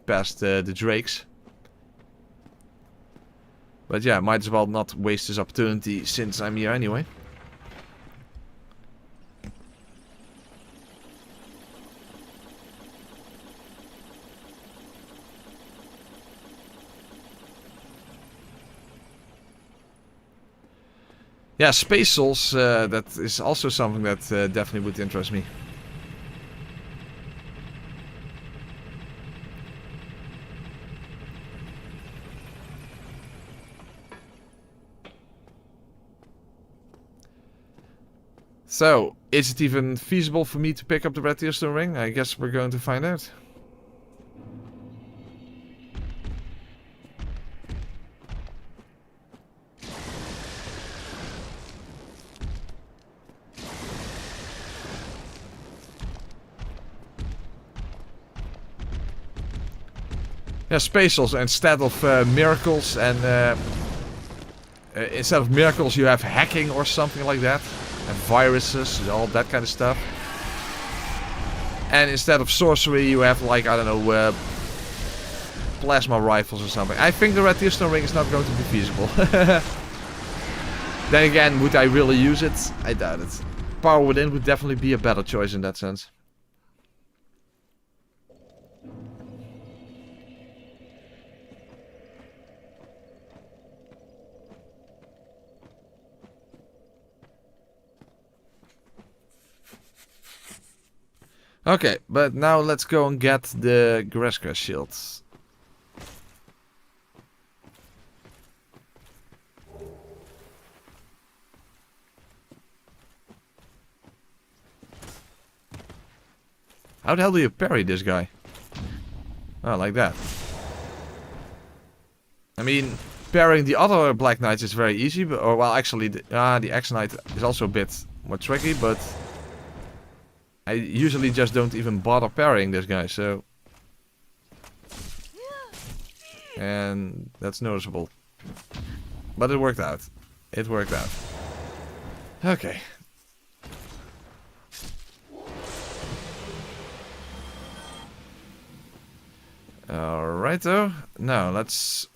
past the drakes. But yeah, might as well not waste this opportunity since I'm here anyway. Yeah, Space Souls, that is also something that definitely would interest me. So, Is it even feasible for me to pick up the red tearstone ring? I guess we're going to find out. Yeah, spatials instead of miracles, and instead of miracles you have hacking or something like that, and viruses, all that kind of stuff. And instead of sorcery you have, like, I don't know, plasma rifles or something. I think the red tearstone ring is not going to be feasible. Then again, would I really use it? I doubt it. Power Within would definitely be a better choice in that sense. Okay, but now let's go and get the Grasscrest shields. How the hell do you parry this guy? Oh, like that. I mean, parrying the other Black Knights is very easy, but, or well, actually, the X-Knight is also a bit more tricky, but I usually just don't even bother parrying this guy, so... And that's noticeable. But it worked out. It worked out. Okay. Alrighto. Now, let's...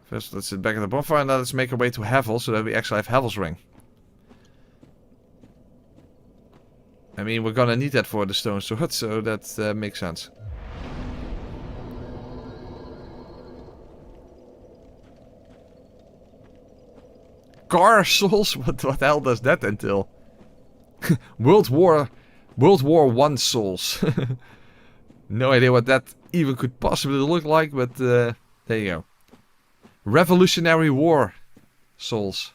First, let's sit back at the bonfire and now let's make our way to Havel, so that we actually have Havel's ring. I mean, we're gonna need that for the stone sword, so that makes sense. Car souls? What the hell does that entail? World War I souls. No idea what that even could possibly look like, but there you go. Revolutionary War souls.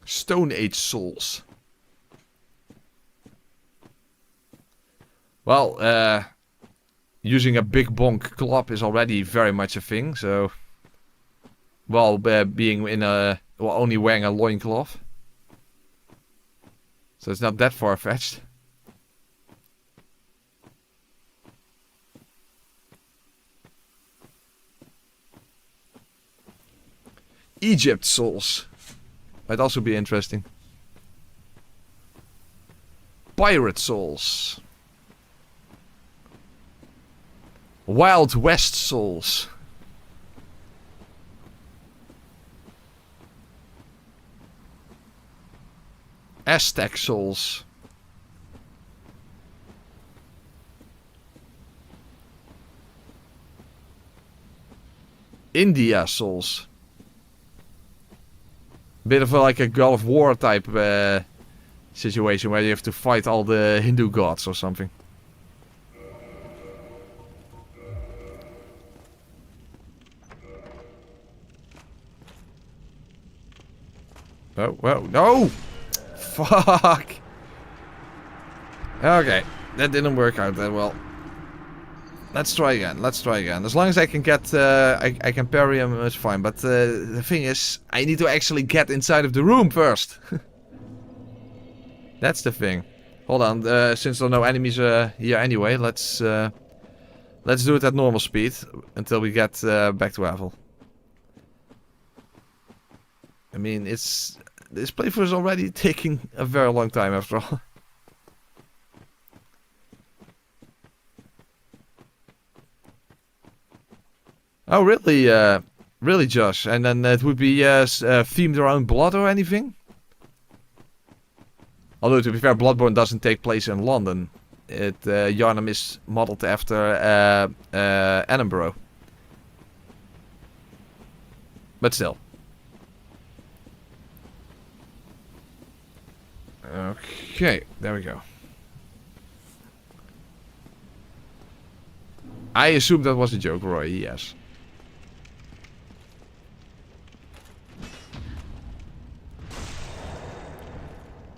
Stone Age souls. Well, using a big bonk club is already very much a thing, so... Well, being in a... Well, only wearing a loincloth. So it's not that far-fetched. Egypt souls. Might also be interesting. Pirate souls. Wild West souls. Aztec souls. India souls. Bit of like a God of War type situation where you have to fight all the Hindu gods or something. Oh, well, no! Fuck! Okay, that didn't work out that well. Let's try again, let's try again. As long as I can get, I can parry him, it's fine. But the thing is, I need to actually get inside of the room first. That's the thing. Hold on, since there are no enemies here anyway, let's do it at normal speed until we get back to Havel. I mean, this playthrough is already taking a very long time after all. Oh, really, really, Josh? And then it would be themed around blood or anything? Although, to be fair, Bloodborne doesn't take place in London. Yharnam is modeled after Edinburgh. But still. Okay, there we go. I assume that was a joke, Roy, yes.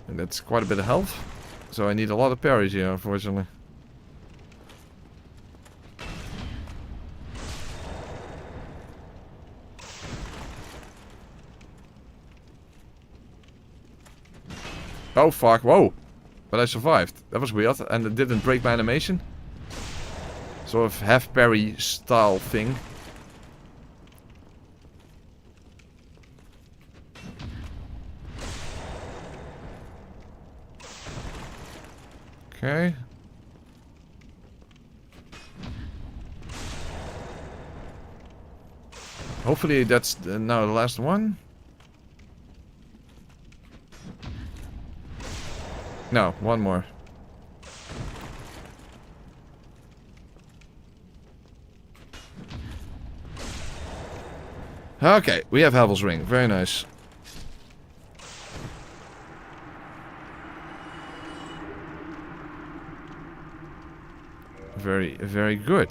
And that's quite a bit of health. So I need a lot of parries here, unfortunately. Oh fuck, whoa! But I survived. That was weird, and it didn't break my animation. Sort of half parry style thing. Okay. Hopefully that's now the last one. No, one more. Okay, we have Havel's Ring. Very nice. Very, very good.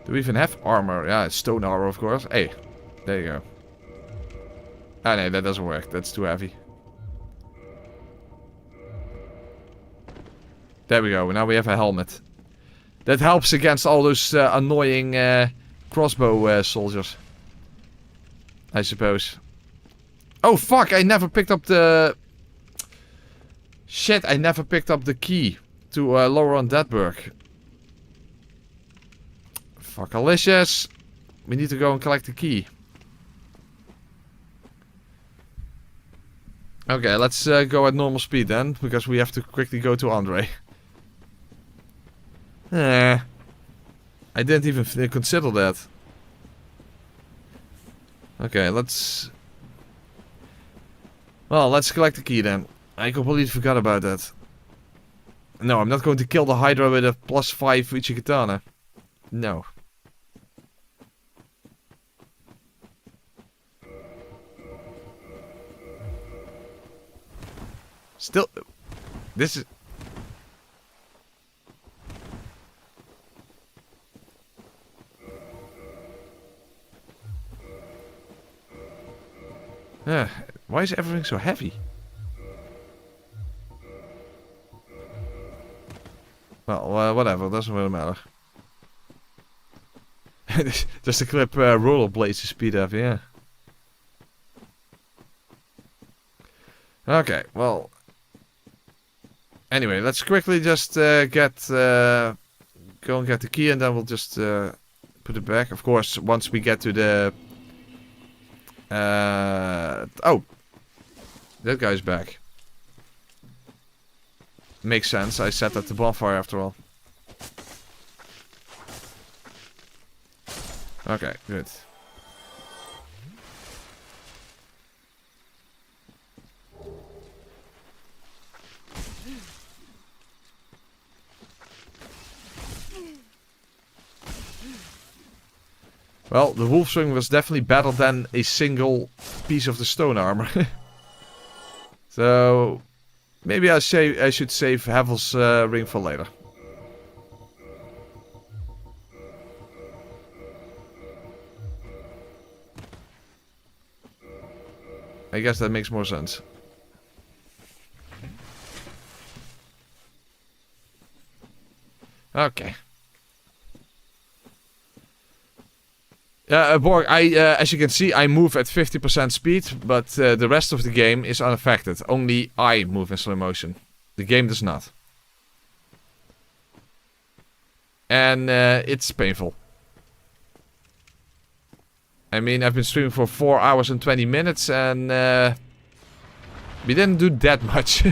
Do we even have armor? Yeah, it's stone armor, of course. Hey, there you go. Ah, no, that doesn't work. That's too heavy. There we go. Now we have a helmet. That helps against all those annoying crossbow soldiers. I suppose. Oh, fuck! I never picked up the... Shit, I never picked up the key to lower on Deadburg. Fuckalicious. We need to go and collect the key. Okay, let's go at normal speed then, because we have to quickly go to Andre. I didn't even consider that. Okay, let's... Well, let's collect the key then. I completely forgot about that. No, I'm not going to kill the Hydra with a +5 Uchigatana. No. Still... This is... Why is everything so heavy? Well, whatever, doesn't really matter. Just to clip rollerblades to speed up, yeah. Okay, well... Anyway, let's quickly just go and get the key and then we'll just put it back. Of course, once we get to the... oh! That guy's back. Makes sense, I set at the bonfire after all. Okay, good. Well, the wolf's ring was definitely better than a single piece of the stone armor. So, maybe I should save Havel's ring for later. I guess that makes more sense. Okay. Borg, as you can see, I move at 50% speed, but the rest of the game is unaffected. Only I move in slow motion. The game does not. And it's painful. I mean, I've been streaming for 4 hours and 20 minutes and we didn't do that much.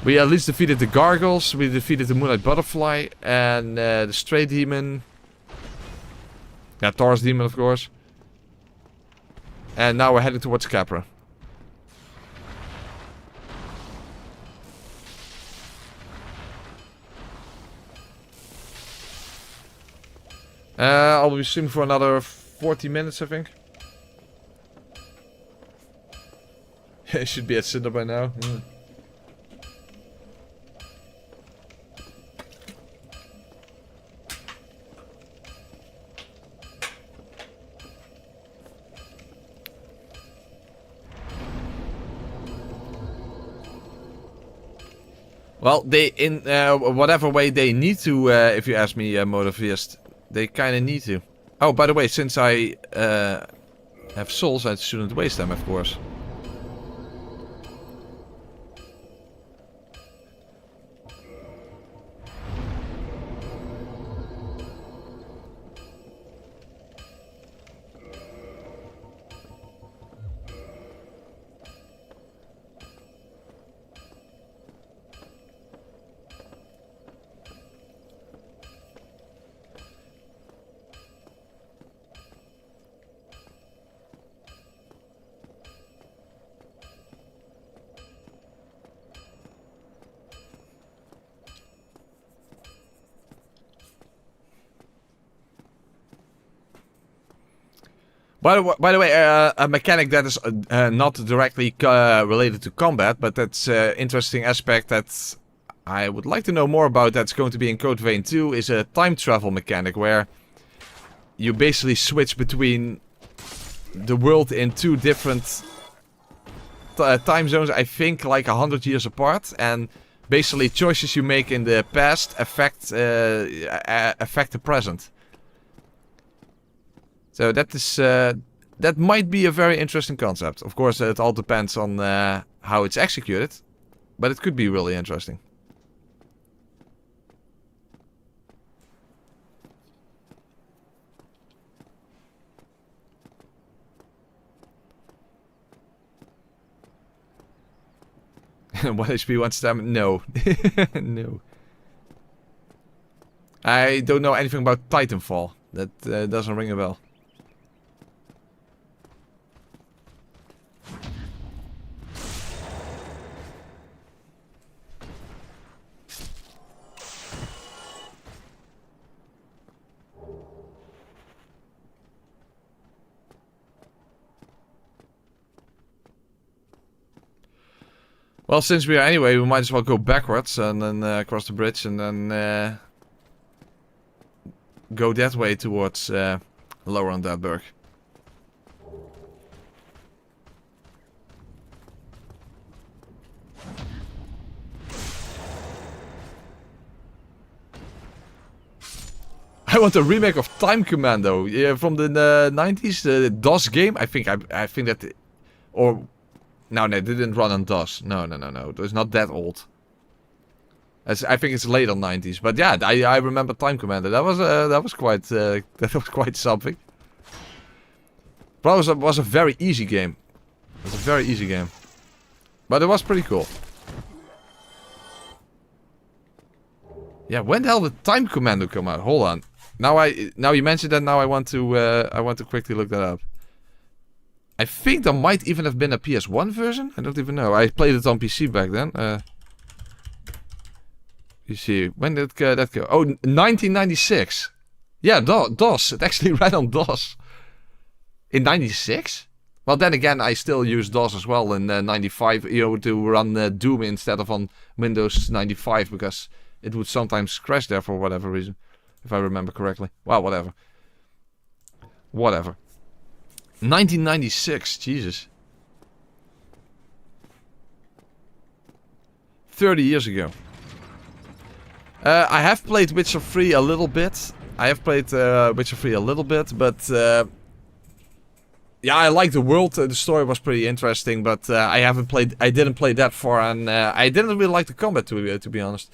We at least defeated the Gargoyles, we defeated the Moonlight Butterfly, and the Stray Demon. Yeah, Taurus Demon, of course. And now we're heading towards Capra. I'll be streaming for another 40 minutes, I think. It should be at Cinder by now. Well, they in whatever way they need to, if you ask me, Mototheist, they kind of need to. Oh, by the way, since I have souls, I shouldn't waste them, of course. By the way, a mechanic that is not directly related to combat, but that's an interesting aspect that I would like to know more about, that's going to be in Code Vein 2, is a time travel mechanic where you basically switch between the world in two different time zones, I think like 100 years apart, and basically choices you make in the past affect the present. So that is that might be a very interesting concept. Of course, it all depends on how it's executed, but it could be really interesting. One HP, one stamina? No. No. I don't know anything about Titanfall. That doesn't ring a bell. Well, since we are anyway, we might as well go backwards and then across the bridge and then go that way towards Lower on that berg. I want a remake of Time Commando from the 90s, the DOS game. I think that, or no, they didn't run on DOS. No. It's not that old. I think it's later 90s. But yeah, I remember Time Commando. That was quite something. But it was a very easy game. It was a very easy game. But it was pretty cool. Yeah, when the hell did Time Commando come out? Hold on. Now you mentioned that. Now I want to quickly look that up. I think there might even have been a PS1 version. I don't even know. I played it on PC back then. You see, when did that go? Oh, 1996. Yeah, DOS. It actually ran on DOS. In 96? Well, then again, I still use DOS as well in 95, to run Doom instead of on Windows 95, because it would sometimes crash there for whatever reason, if I remember correctly. Well, whatever. Whatever. 1996, Jesus. 30 years ago. I have played Witcher 3 a little bit. But yeah, I like the world. The story was pretty interesting, but I didn't play that far, and I didn't really like the combat, to be honest.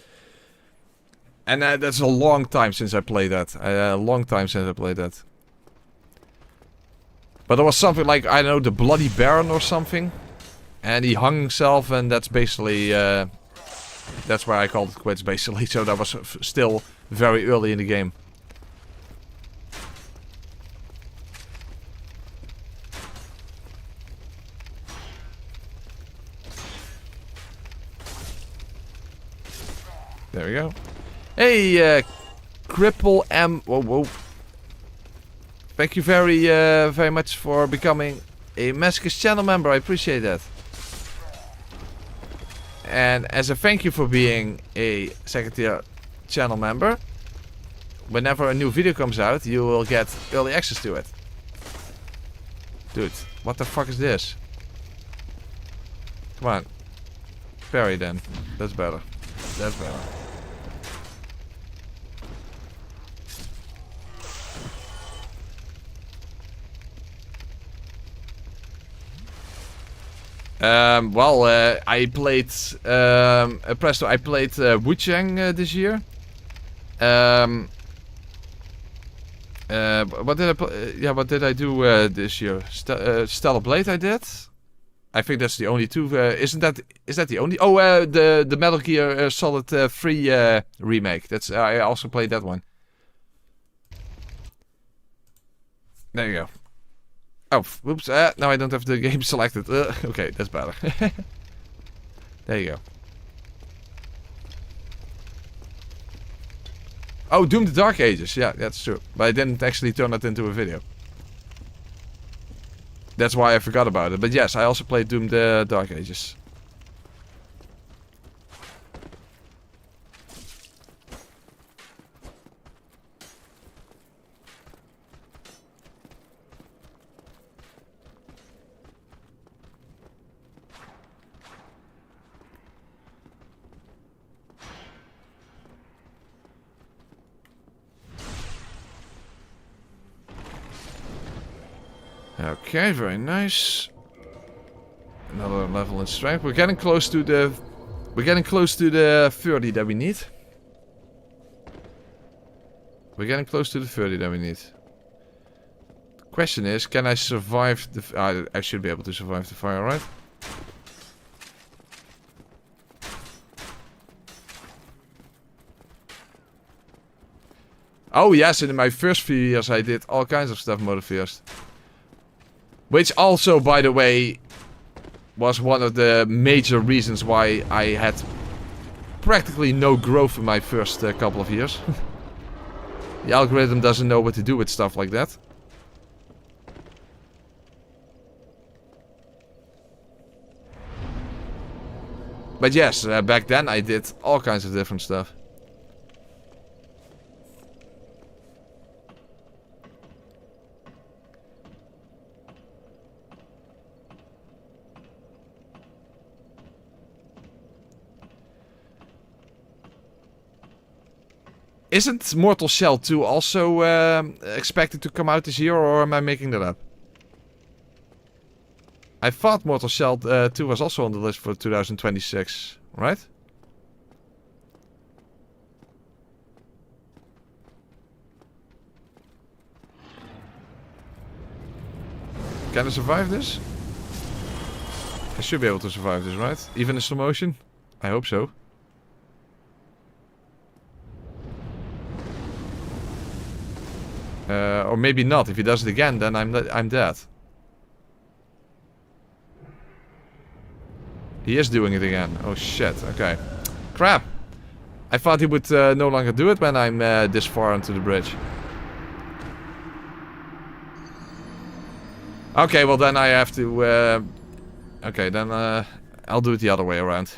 And that's a long time since I played that. But there was something like, I don't know, the Bloody Baron or something. And he hung himself, and that's basically, that's where I called it quits, basically. So that was still very early in the game. There we go. Hey, Cripple M. Whoa. Thank you very much for becoming a Masochist channel member. I appreciate that. And as a thank you for being a second tier channel member, whenever a new video comes out, you will get early access to it. Dude, what the fuck is this? Come on. Parry then. That's better. That's better. Well, I played Presto. I played Wuchang this year. What did I play? Yeah, what did I do this year? Stellar Blade. I did. I think that's the only two. Is that the only? Oh, the Metal Gear Solid 3 remake. That's I also played that one. There you go. Oh, whoops. Now I don't have the game selected. Okay, that's better. There you go. Oh, Doom the Dark Ages. Yeah, that's true. But I didn't actually turn that into a video. That's why I forgot about it. But yes, I also played Doom the Dark Ages. Okay, very nice. Another level in strength. We're getting close to the 30 that we need. We're getting close to the 30 that we need. The question is, can I survive the... I should be able to survive the fire, right? Oh yes, in my first few years I did all kinds of stuff Mode First. Which also, by the way, was one of the major reasons why I had practically no growth in my first couple of years. The algorithm doesn't know what to do with stuff like that. But yes, back then I did all kinds of different stuff. Isn't Mortal Shell 2 also expected to come out this year, or am I making that up? I thought Mortal Shell 2 was also on the list for 2026, right? Can I survive this? I should be able to survive this, right? Even in slow motion? I hope so. Or maybe not. If he does it again, then I'm dead. He is doing it again. Oh shit. Okay. Crap. I thought he would no longer do it when I'm this far onto the bridge. Okay, well then I have to... okay, then I'll do it the other way around.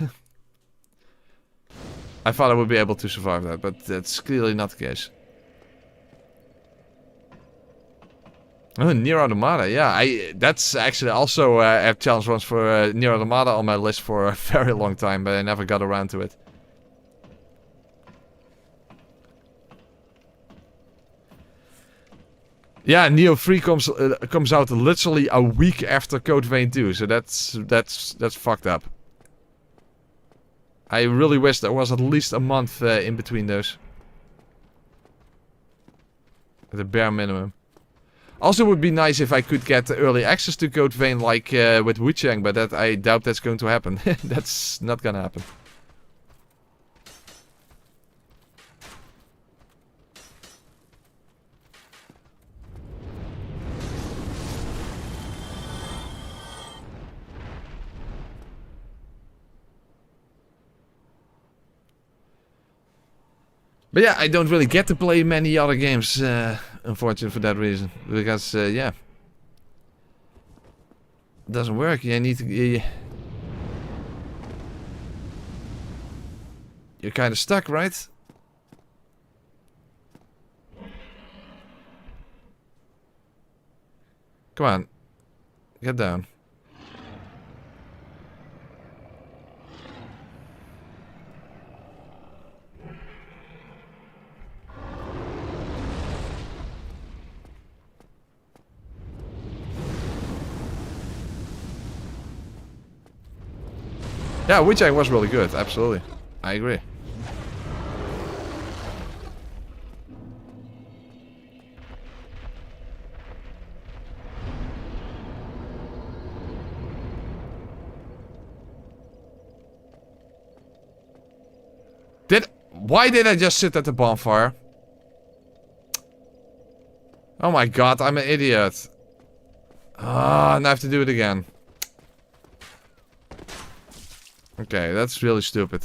I thought I would be able to survive that, but that's clearly not the case. Oh, Nier Automata, yeah. That's actually also a challenge runs for Nier Automata on my list for a very long time, but I never got around to it. Yeah, Neo 3 comes out literally a week after Code Vein 2, so that's fucked up. I really wish there was at least a month in between those. At the bare minimum. Also, it would be nice if I could get early access to Code Vein like with Wuchang, but that I doubt that's going to happen. That's not gonna happen. But yeah, I don't really get to play many other games, unfortunately for that reason. Because, yeah. It doesn't work. You need to... You're kind of stuck, right? Come on. Get down. Yeah, Witch Egg was really good. Absolutely. I agree. Why did I just sit at the bonfire? Oh my god, I'm an idiot. Ah, and I have to do it again. Okay, that's really stupid.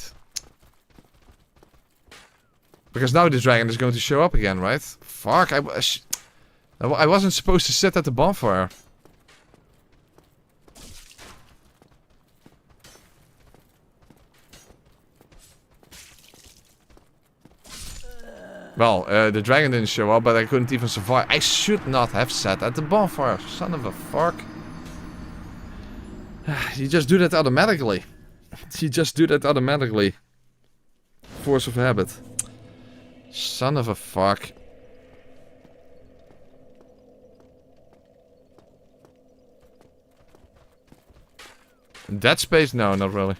Because now the dragon is going to show up again, right? Fuck, I wasn't supposed to sit at the bonfire. Well, the dragon didn't show up, but I couldn't even survive. I should not have sat at the bonfire. Son of a fuck. You just do that automatically. You just do that automatically. Force of habit. Son of a fuck. Dead space? No, not really.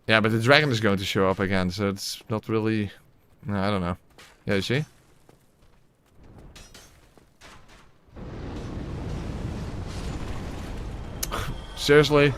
Yeah, but the dragon is going to show up again, so it's not really... No, I don't know. Yeah, you see? Seriously?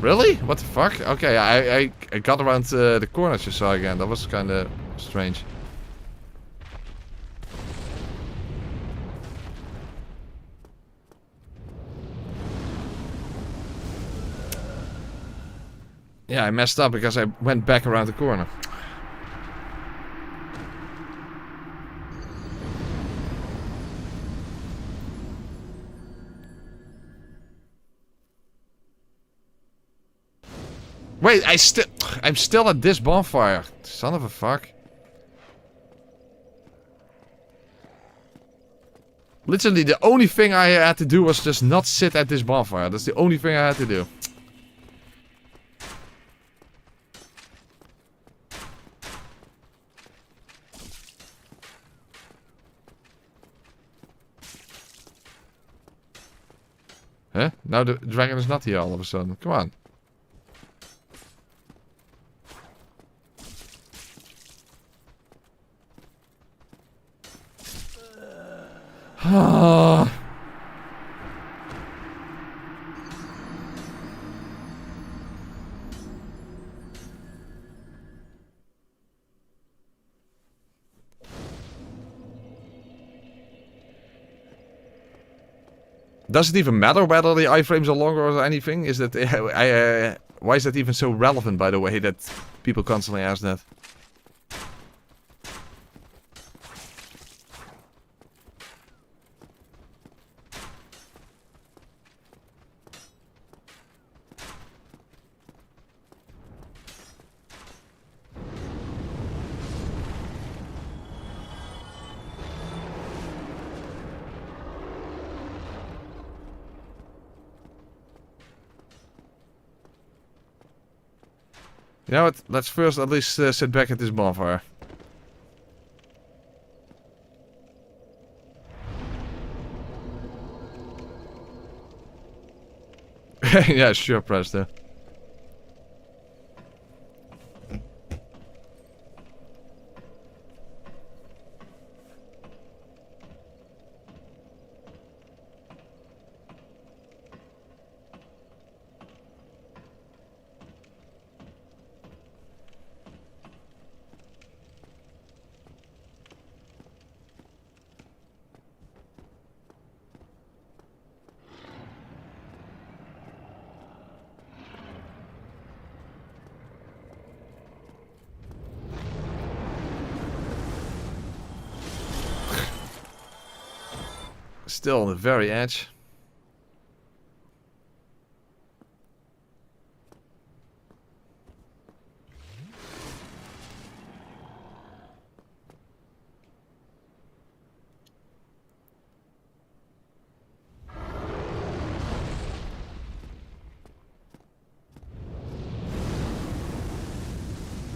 Really? What the fuck? Okay, I got around the corner you saw again. That was kind of strange. Yeah, I messed up because I went back around the corner. Wait, I'm still at this bonfire. Son of a fuck. Literally, the only thing I had to do was just not sit at this bonfire. That's the only thing I had to do. Huh? Now the dragon is not here all of a sudden. Come on. Does it even matter whether the iframes are longer or anything? Is that why is that even so relevant, by the way, that people constantly ask that? You know what? Let's first at least sit back at this bonfire. Yeah, sure, Presto. Still on the very edge.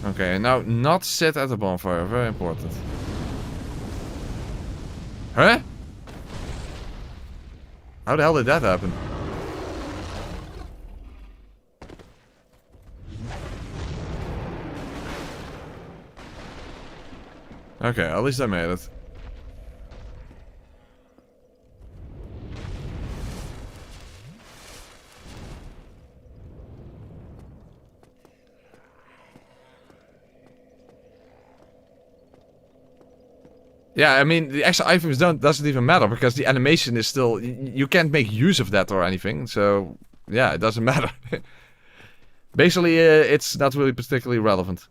Okay, now not sit at the bonfire. Very important. Huh? How the hell did that happen? Okay, at least I made it. Yeah, I mean, the extra items doesn't even matter because the animation is still... You can't make use of that or anything, so... Yeah, it doesn't matter. Basically, it's not really particularly relevant.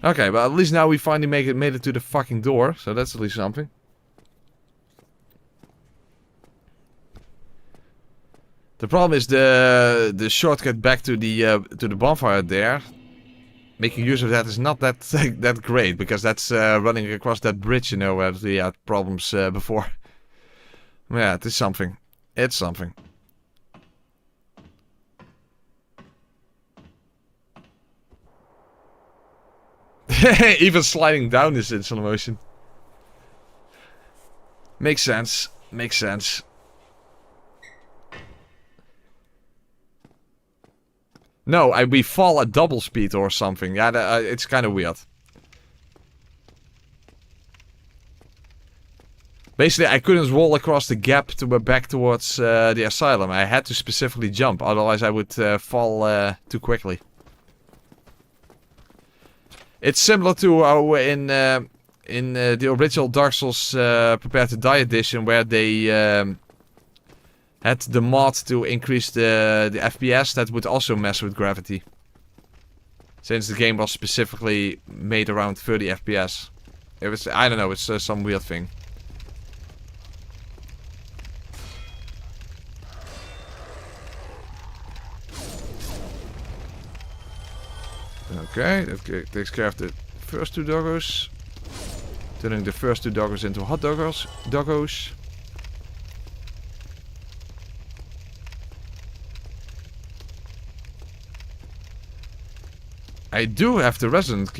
Okay, but at least now we finally made it to the fucking door, so that's at least something. The problem is the shortcut back to the bonfire there. Making use of that is not that that great because that's running across that bridge, you know, where we had problems before. Yeah, it is something. It's something. Even sliding down is in slow motion. Makes sense. Makes sense. No, we fall at double speed or something. Yeah, it's kind of weird. Basically, I couldn't roll across the gap back towards the asylum. I had to specifically jump, otherwise I would fall too quickly. It's similar to how in the original Dark Souls Prepare to Die edition, where they had the mod to increase the FPS that would also mess with gravity. Since the game was specifically made around 30 FPS. It was, I don't know, it's some weird thing. Okay, that takes care of the first two doggos. Turning the first two doggos into hot doggos. I do have the residence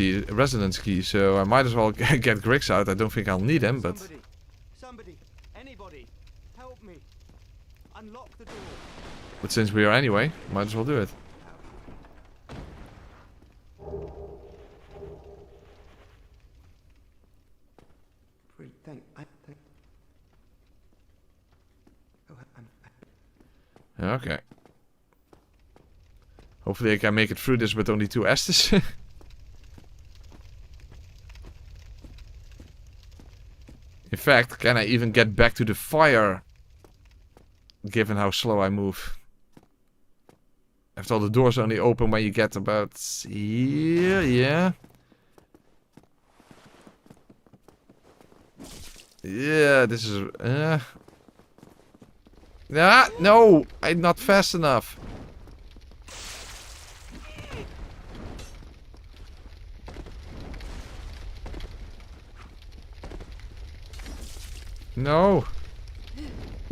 key, so I might as well get Griggs out. I don't think I'll need him, but... Somebody, anybody, help me. Unlock the door. But since we are anyway, might as well do it. Okay. Hopefully I can make it through this with only 2 Estes. In fact, can I even get back to the fire? Given how slow I move. After all, the doors only open when you get about here, yeah. Yeah, this is... Ah, no! I'm not fast enough. No.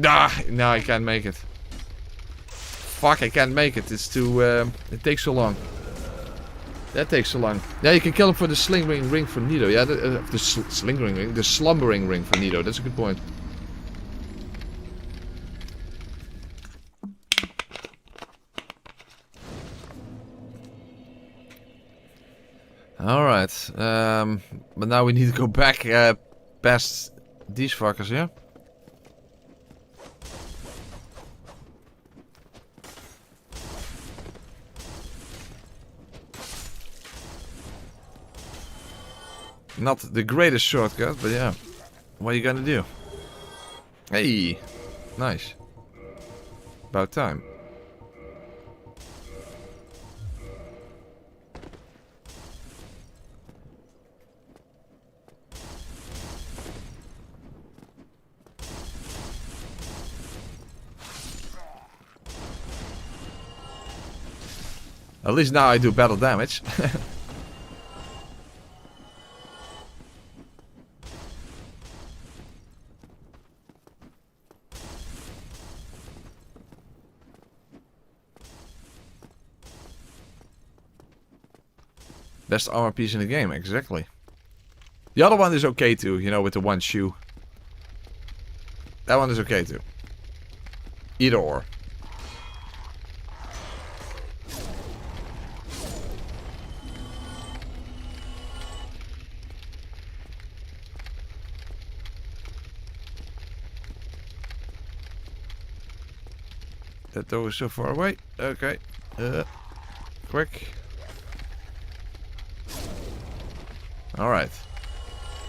Ah, no, I can't make it. Fuck, I can't make it. It's too, it takes so long. That takes so long. Yeah, you can kill him for the slingering ring for Nido. Yeah, the slingering ring. The slumbering ring for Nido. That's a good point. Alright. But now we need to go back past these fuckers here. Not the greatest shortcut, but yeah. What are you gonna do? Hey! Nice. About time. At least now I do battle damage. Best armor piece in the game, exactly. The other one is okay too, you know, with the one shoe. That one is okay too. Either or. That door is so far away. Okay. Quick. Alright.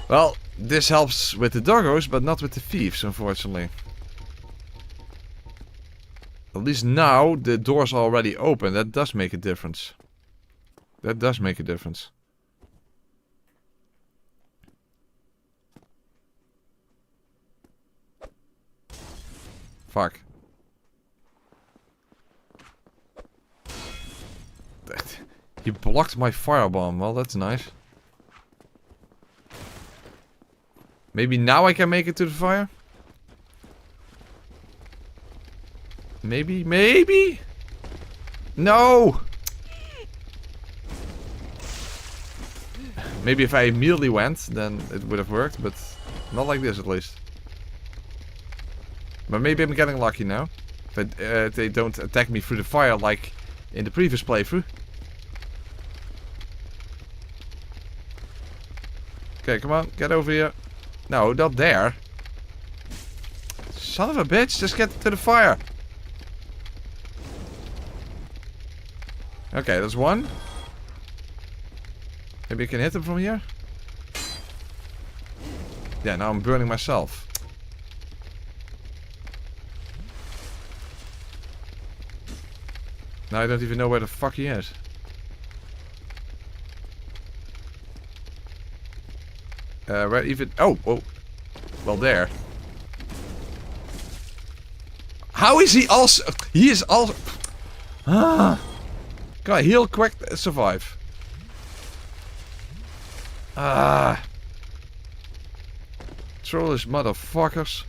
Well, this helps with the doggos, but not with the thieves, unfortunately. At least now the doors are already open. That does make a difference. That does make a difference. Fuck. You blocked my firebomb. Well, that's nice. Maybe now I can make it to the fire? Maybe? Maybe? No! Maybe if I immediately went, then it would have worked, but not like this at least. But maybe I'm getting lucky now. But they don't attack me through the fire like in the previous playthrough. Okay, come on, get over here. No, not there. Son of a bitch, just get to the fire. Okay, there's one. Maybe I can hit him from here. Yeah, now I'm burning myself. Now I don't even know where the fuck he is. Where even... Oh, oh. Well, there. How is he also... He is also... Ah. Gotta heal quick, survive. Ah. Trollish motherfuckers.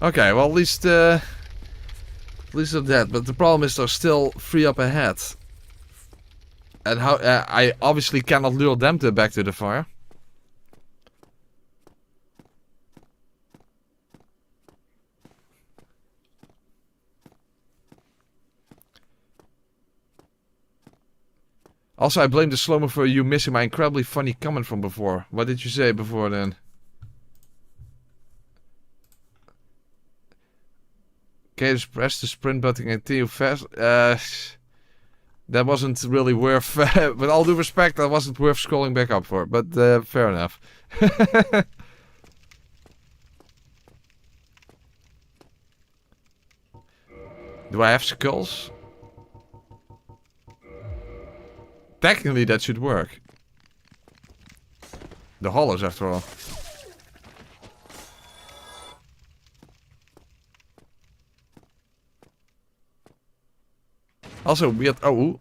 Okay, well, at least they're dead. But the problem is there's still 3 up ahead. And how... I obviously cannot lure them back to the fire. Also, I blame the slow-mo for you missing my incredibly funny comment from before. What did you say before then? Okay, just press the sprint button and continue fast. That wasn't really worth... with all due respect, that wasn't worth scrolling back up for. But fair enough. Do I have skulls? Technically, that should work. The hollows, after all. Also, weird. Oh.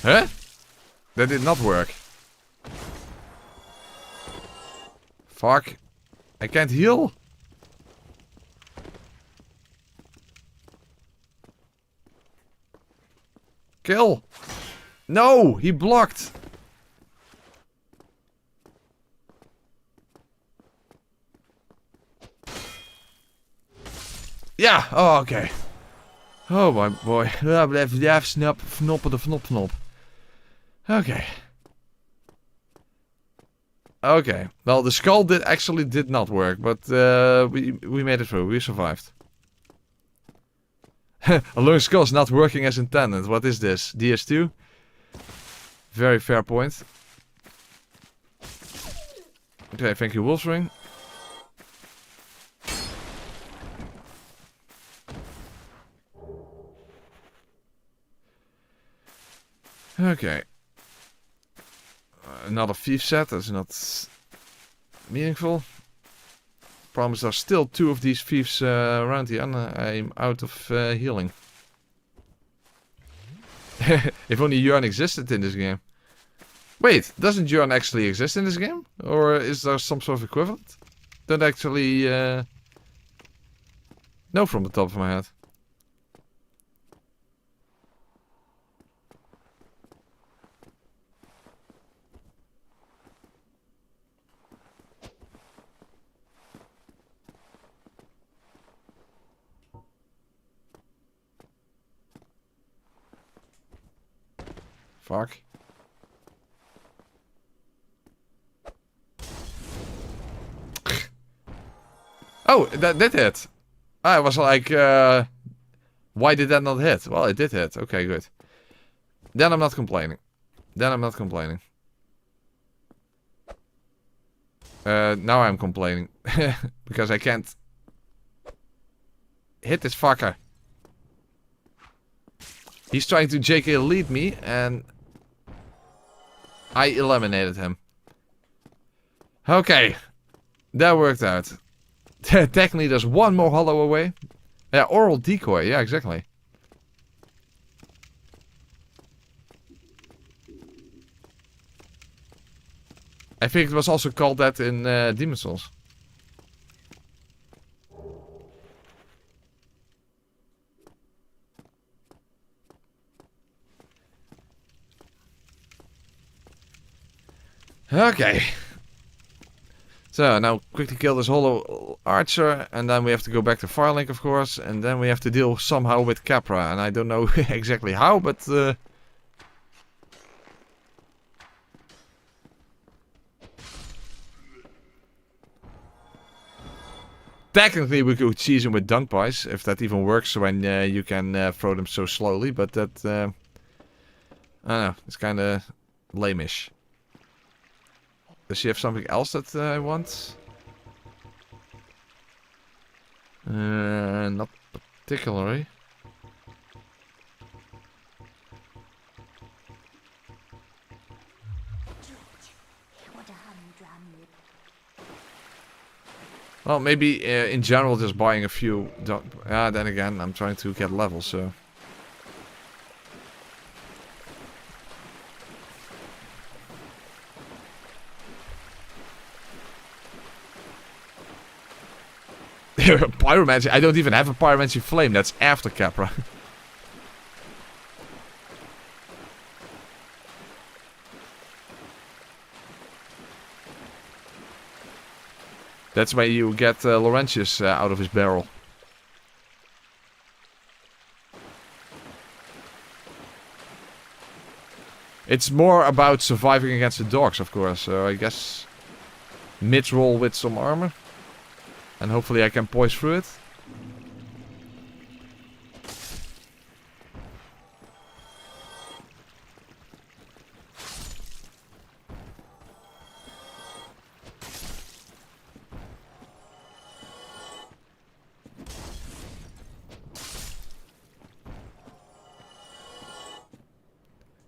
Huh? That did not work. Fuck. I can't heal. Kill! No! He blocked! Ja! Oh, oké. Oh my boy. Ja, snap. Fnoppen de fnop. Okay. Okay. Well, the skull did not work, but we made it through. We survived. A lone skull is not working as intended. What is this? DS2? Very fair point. Okay, thank you, Wolf's Ring. Okay. Another thief set, that's not meaningful. Problem is, there's still 2 of these thieves around here, and I'm out of healing. If only Jörn existed in this game. Wait, doesn't Jörn actually exist in this game? Or is there some sort of equivalent? Don't actually know from the top of my head. Fuck. Oh, that did hit. I was like, why did that not hit? Well, it did hit. Okay, good. Then I'm not complaining. Now I'm complaining. Because I can't hit this fucker. He's trying to JK lead me, and I eliminated him. Okay. That worked out. Technically, there's one more hollow away. Yeah, oral decoy. Yeah, exactly. I think it was also called that in Demon's Souls. Okay. So, now quickly kill this hollow archer, and then we have to go back to Firelink, of course, and then we have to deal somehow with Capra, and I don't know exactly how, but... Technically, we could cheese him with dunk pies, if that even works when you can throw them so slowly, but that... I don't know, it's kind of lame-ish. Does she have something else that I want? Not particularly. Well, maybe in general just buying a few... then again, I'm trying to get levels, so... Pyromancy. I don't even have a pyromancy flame. That's after Capra. That's why you get Laurentius out of his barrel. It's more about surviving against the dogs, of course. So I guess mid-roll with some armor. And hopefully I can poise through it.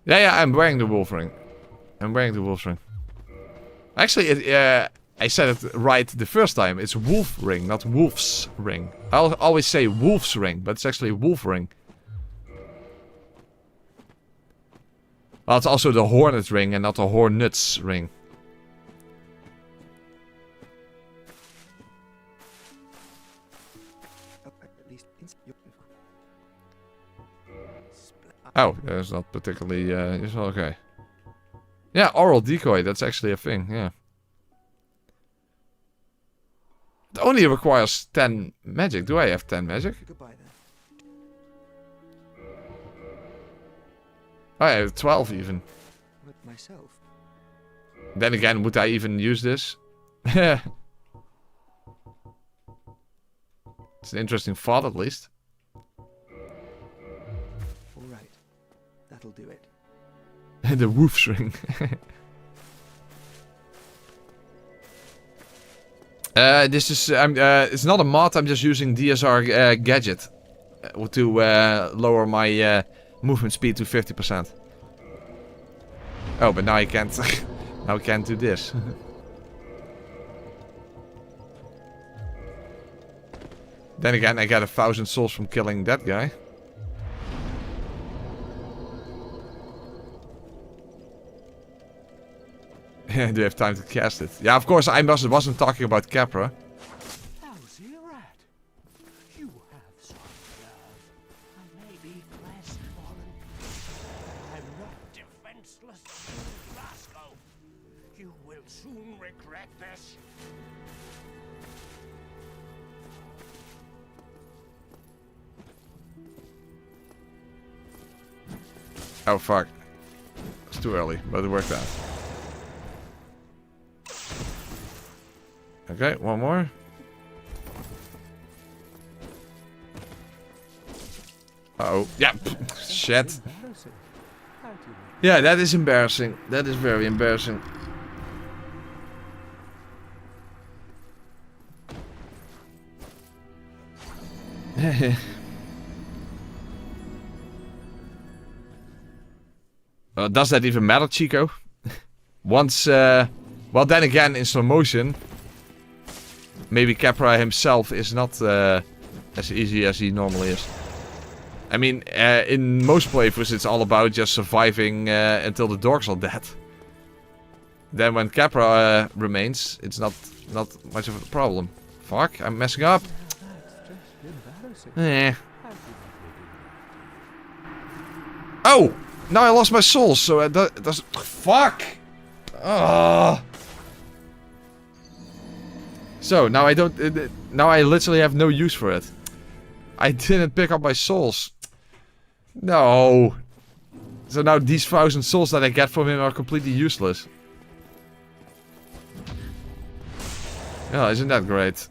Yeah, I'm wearing the wolf ring. Actually, I said it right the first time. It's wolf ring, not wolf's ring. I'll always say wolf's ring, but it's actually wolf ring. Well, it's also the hornet ring and not the hornet's ring. Oh, that's not particularly... it's okay. Yeah, oral decoy, that's actually a thing, yeah. It only requires 10 magic. Do I have 10 magic? Goodbye then. I have 12 even. With myself. Then again, would I even use this? It's an interesting thought, at least. Alright. That'll do it. The wolf's ring. This is it's not a mod. I'm just using DSR gadget to lower my movement speed to 50%. Oh, but now I can't. Now I can't do this. Then again, I got 1,000 souls from killing that guy. Do you have time to cast it? Yeah, of course, I wasn't talking about Capra. Lousy rat. You have some nerve. I may be crestfallen. I'm not defenseless, you rascal. You will soon regret this. Oh, fuck. It's too early, but it worked out. Okay, one more. Uh-oh. Yeah, shit. Yeah, that is embarrassing. That is very embarrassing. Does that even matter, Chico? Once, well, then again, in slow motion, maybe Capra himself is not as easy as he normally is. I mean, in most playthroughs, it's all about just surviving until the dogs are dead. Then when Capra remains, it's not much of a problem. Fuck, I'm messing up. Eh. Oh! Now I lost my soul, so that does. Fuck! Oh. So now I don't. Now I literally have no use for it. I didn't pick up my souls. No. So now these 1,000 souls that I get from him are completely useless. Yeah, isn't that great?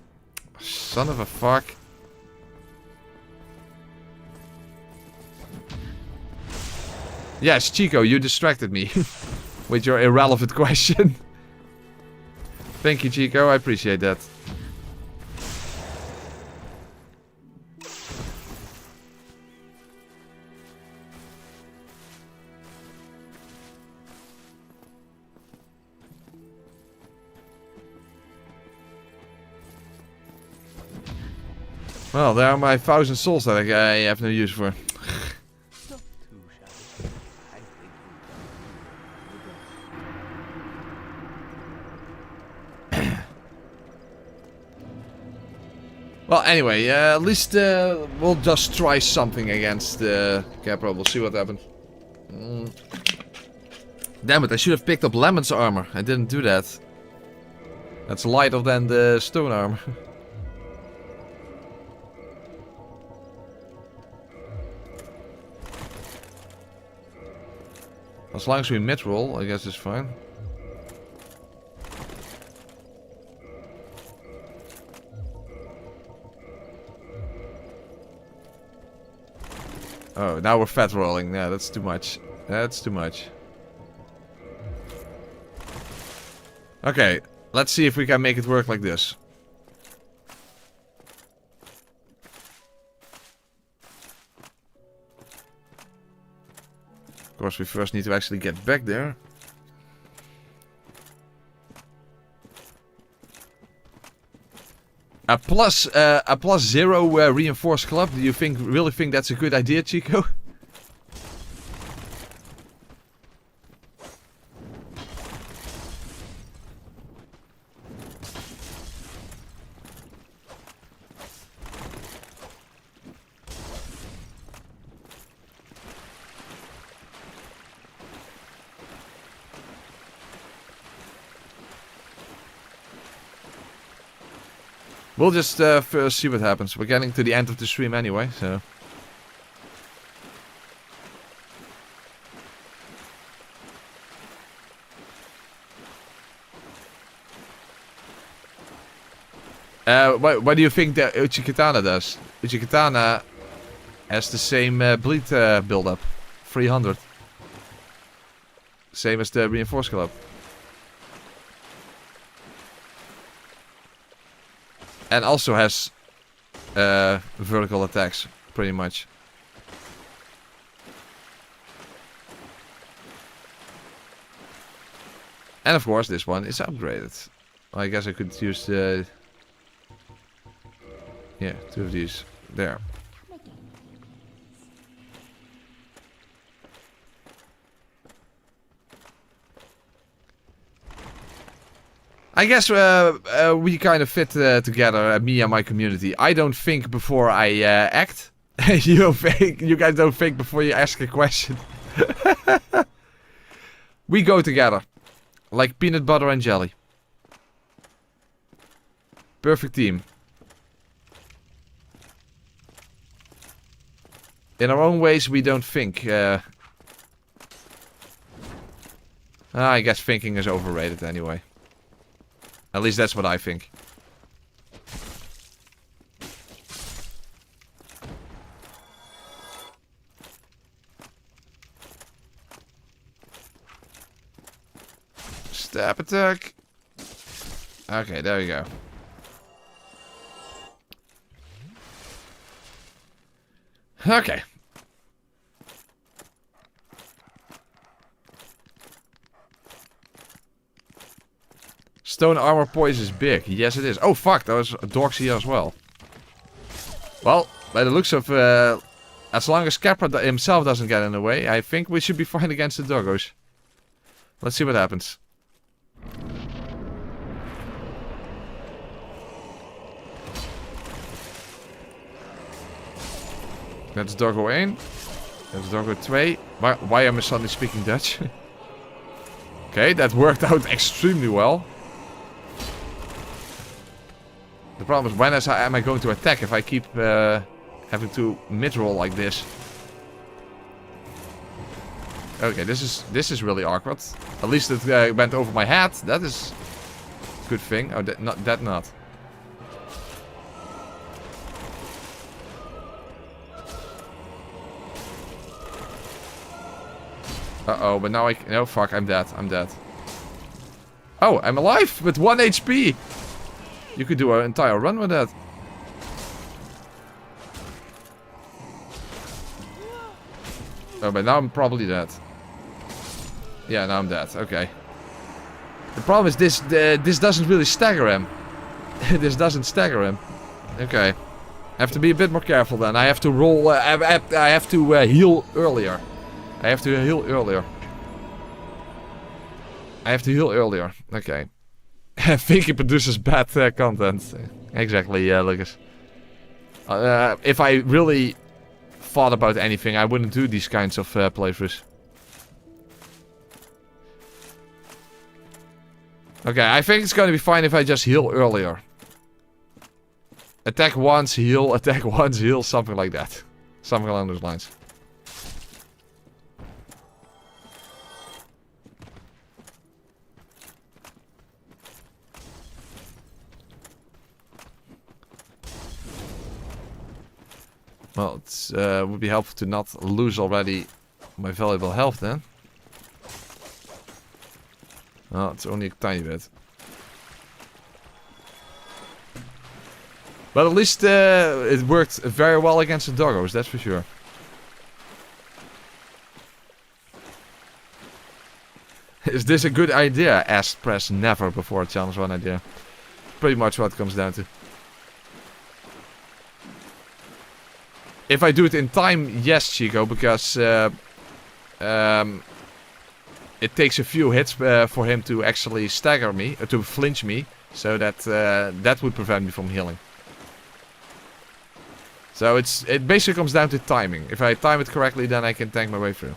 Son of a fuck. Yes, Chico, you distracted me with your irrelevant question. Thank you, Chico. I appreciate that. Well, there are my 1,000 souls that I have no use for. Well, anyway, at least we'll just try something against Capra. We'll see what happens. Damn it, I should have picked up Lemon's armor. I didn't do that. That's lighter than the stone armor. As long as we mid-roll, I guess it's fine. Oh, now we're fat rolling. Yeah, that's too much. That's too much. Okay, let's see if we can make it work like this. Of course, we first need to actually get back there. A plus 0 reinforced club. Do you really think that's a good idea, Chico? We'll just first see what happens. We're getting to the end of the stream anyway, so... What do you think that Uchikatana does? Uchikatana has the same bleed build-up. 300. Same as the reinforced club. And also has vertical attacks, pretty much. And of course, this one is upgraded. I guess I could use the... Yeah, 2 of these. There. I guess we kind of fit together, me and my community. I don't think before I act. You guys don't think before you ask a question. We go together. Like peanut butter and jelly. Perfect team. In our own ways, we don't think. I guess thinking is overrated anyway. At least that's what I think. Stab attack. Okay, there we go. Okay. Stone armor poise is big. Yes, it is. Oh, fuck. There was dogs here as well. Well, by the looks of... as long as Capra himself doesn't get in the way, I think we should be fine against the doggos. Let's see what happens. That's doggo 1. That's doggo 2. Why am I suddenly speaking Dutch? Okay, that worked out extremely well. The problem is, when am I going to attack if I keep having to mid-roll like this? Okay, this is really awkward. At least it went over my head. That is a good thing. Oh, that not. Uh-oh, but now no, fuck, I'm dead. I'm dead. Oh, I'm alive with 1 HP. You could do an entire run with that. Oh, but now I'm probably dead. Yeah, now I'm dead. Okay. The problem is this doesn't really stagger him. This doesn't stagger him. Okay. I have to be a bit more careful then. I have to roll... I have to heal earlier. I have to heal earlier. I have to heal earlier. Okay. I think it produces bad content. Exactly, Lucas. If I really thought about anything, I wouldn't do these kinds of playthroughs. Okay, I think it's going to be fine if I just heal earlier. Attack once, heal, attack once, heal, something like that. Something along those lines. Well, it would be helpful to not lose already my valuable health then. Oh, it's only a tiny bit. But at least it worked very well against the doggos, that's for sure. Is this a good idea? Asked Press never before a challenge one idea. Pretty much what it comes down to. If I do it in time, yes, Chico, because it takes a few hits for him to actually stagger me, to flinch me, so that that would prevent me from healing. So it basically comes down to timing. If I time it correctly, then I can tank my way through.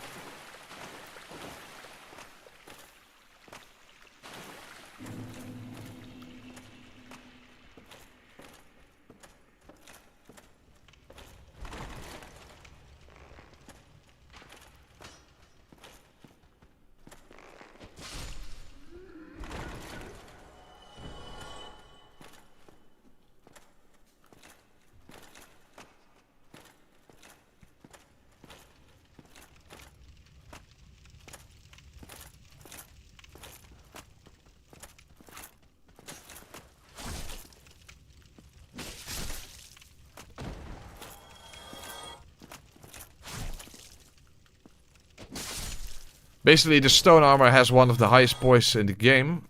Basically, the stone armor has one of the highest poise in the game.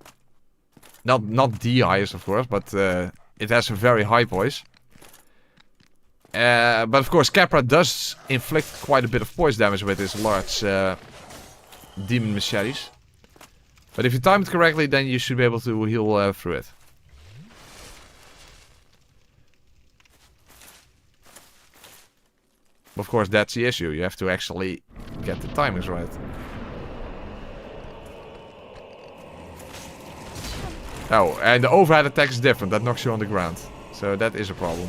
Not the highest, of course, but it has a very high poise. But of course, Capra does inflict quite a bit of poise damage with his large demon machetes. But if you time it correctly, then you should be able to heal through it. Of course, that's the issue. You have to actually get the timings right. Oh, and the overhead attack is different. That knocks you on the ground. So that is a problem.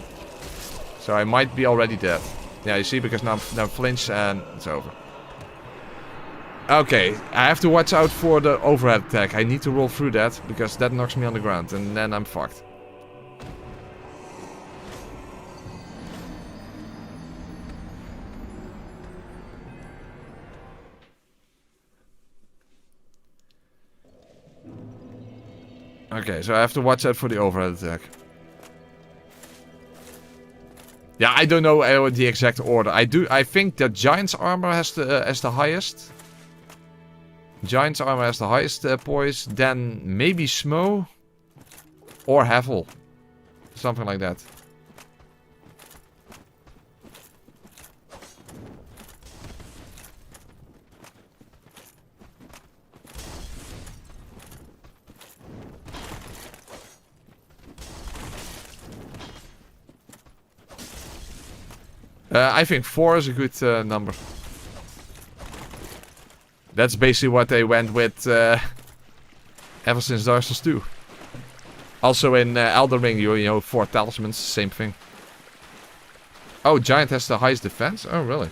So I might be already dead. Yeah, you see, because now flinch and it's over. Okay, I have to watch out for the overhead attack. I need to roll through that, because that knocks me on the ground. And then I'm fucked. Okay, so I have to watch out for the overhead attack. Yeah, I don't know the exact order. I think that Giant's armor has the highest. Giant's armor has the highest poise. Then maybe Smo or Havel, something like that. I think 4 is a good number. That's basically what they went with ever since Dark Souls 2. Also in Elden Ring, you know, 4 talismans, same thing. Oh, Giant has the highest defense? Oh, really?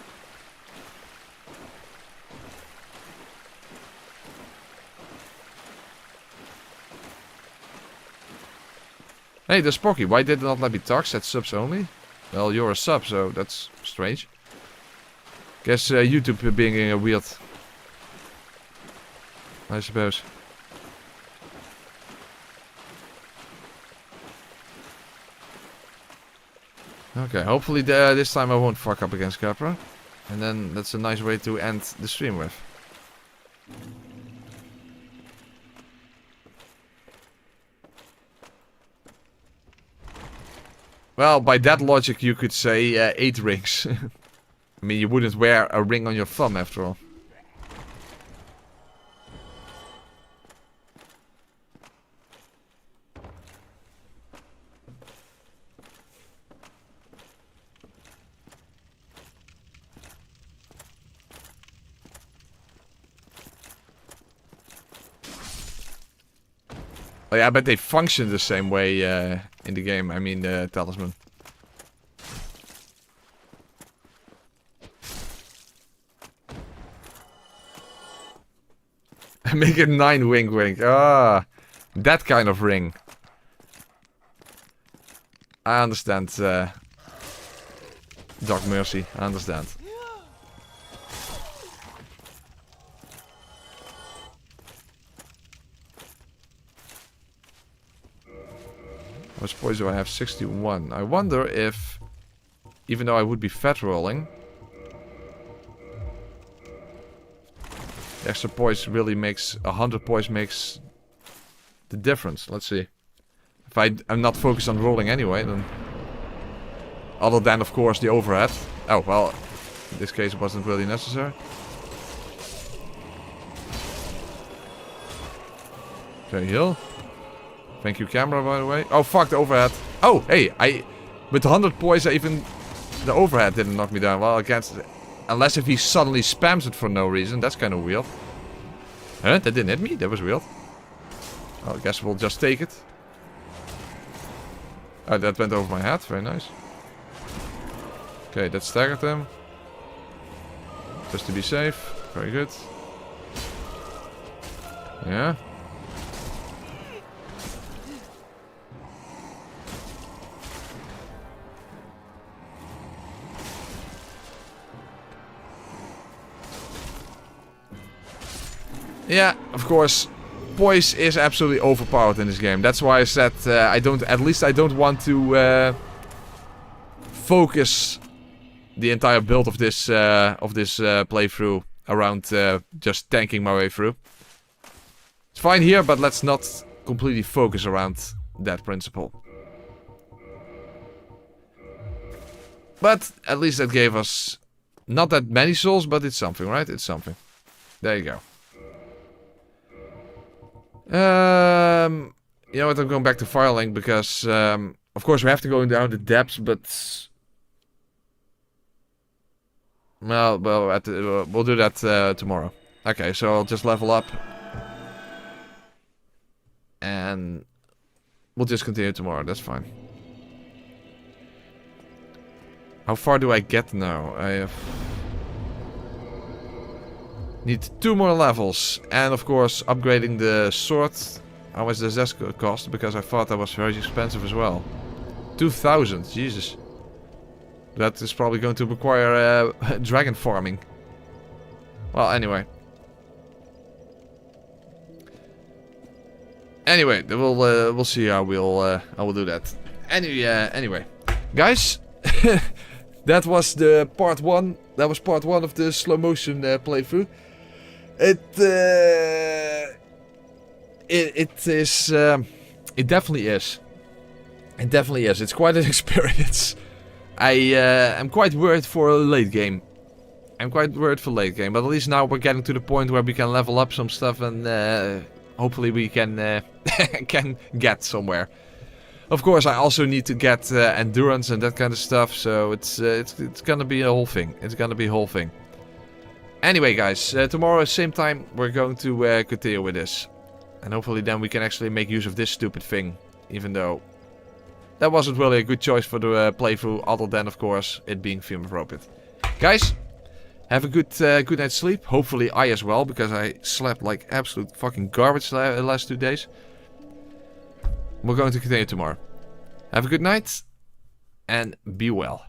Hey, there's Pocky. Why did it not let me talk? Said subs only? Well, you're a sub, so that's strange. Guess YouTube being weird. I suppose. Okay, hopefully this time I won't fuck up against Capra. And then that's a nice way to end the stream with. Well, by that logic you could say 8 rings. I mean, you wouldn't wear a ring on your thumb after all. Oh yeah, but they function the same way in the game. I mean, the talisman. Make it 9 wink wink. Ah, that kind of ring. I understand, Dark Mercy. I understand. How much poise do I have? 61. I wonder if, even though I would be fat rolling, the extra poise really makes, 100 poise makes the difference. Let's see. If I'm not focused on rolling anyway, then... Other than, of course, the overhead. Oh, well, in this case it wasn't really necessary. Okay, heal. Thank you, camera, by the way. Oh, fuck, the overhead. Oh, hey, with 100 poise, even the overhead didn't knock me down. Well, against... Unless if he suddenly spams it for no reason. That's kind of weird. Huh? That didn't hit me? That was weird. Well, I guess we'll just take it. Oh, that went over my head. Very nice. Okay, that staggered him. Just to be safe. Very good. Yeah. Yeah, of course, poise is absolutely overpowered in this game. That's why I said at least I don't want to focus the entire build of this playthrough around just tanking my way through. It's fine here, but let's not completely focus around that principle. But at least that gave us not that many souls, but it's something, right? It's something. There you go. You know what? I'm going back to Firelink because, of course, we have to go down the depths, but well, we'll do that tomorrow. Okay, so I'll just level up, and we'll just continue tomorrow. That's fine. How far do I get now? I need 2 more levels. And of course, upgrading the sword. How much does that cost? Because I thought that was very expensive as well. 2,000. Jesus. That is probably going to require dragon farming. Well, anyway. Anyway, we'll see how I will do that. Anyway, guys. That was the part 1. That was part 1 of the slow motion playthrough. It is. It definitely is. It definitely is. It's quite an experience. I am quite worried for a late game. But at least now we're getting to the point where we can level up some stuff and hopefully we can can get somewhere. Of course, I also need to get endurance and that kind of stuff, so it's gonna be a whole thing. It's gonna be a whole thing. Anyway, guys, tomorrow, same time, we're going to continue with this. And hopefully then we can actually make use of this stupid thing. Even though that wasn't really a good choice for the playthrough, other than, of course, it being film appropriate. Guys, have a good night's sleep. Hopefully I as well, because I slept like absolute fucking garbage the last 2 days. We're going to continue tomorrow. Have a good night, and be well.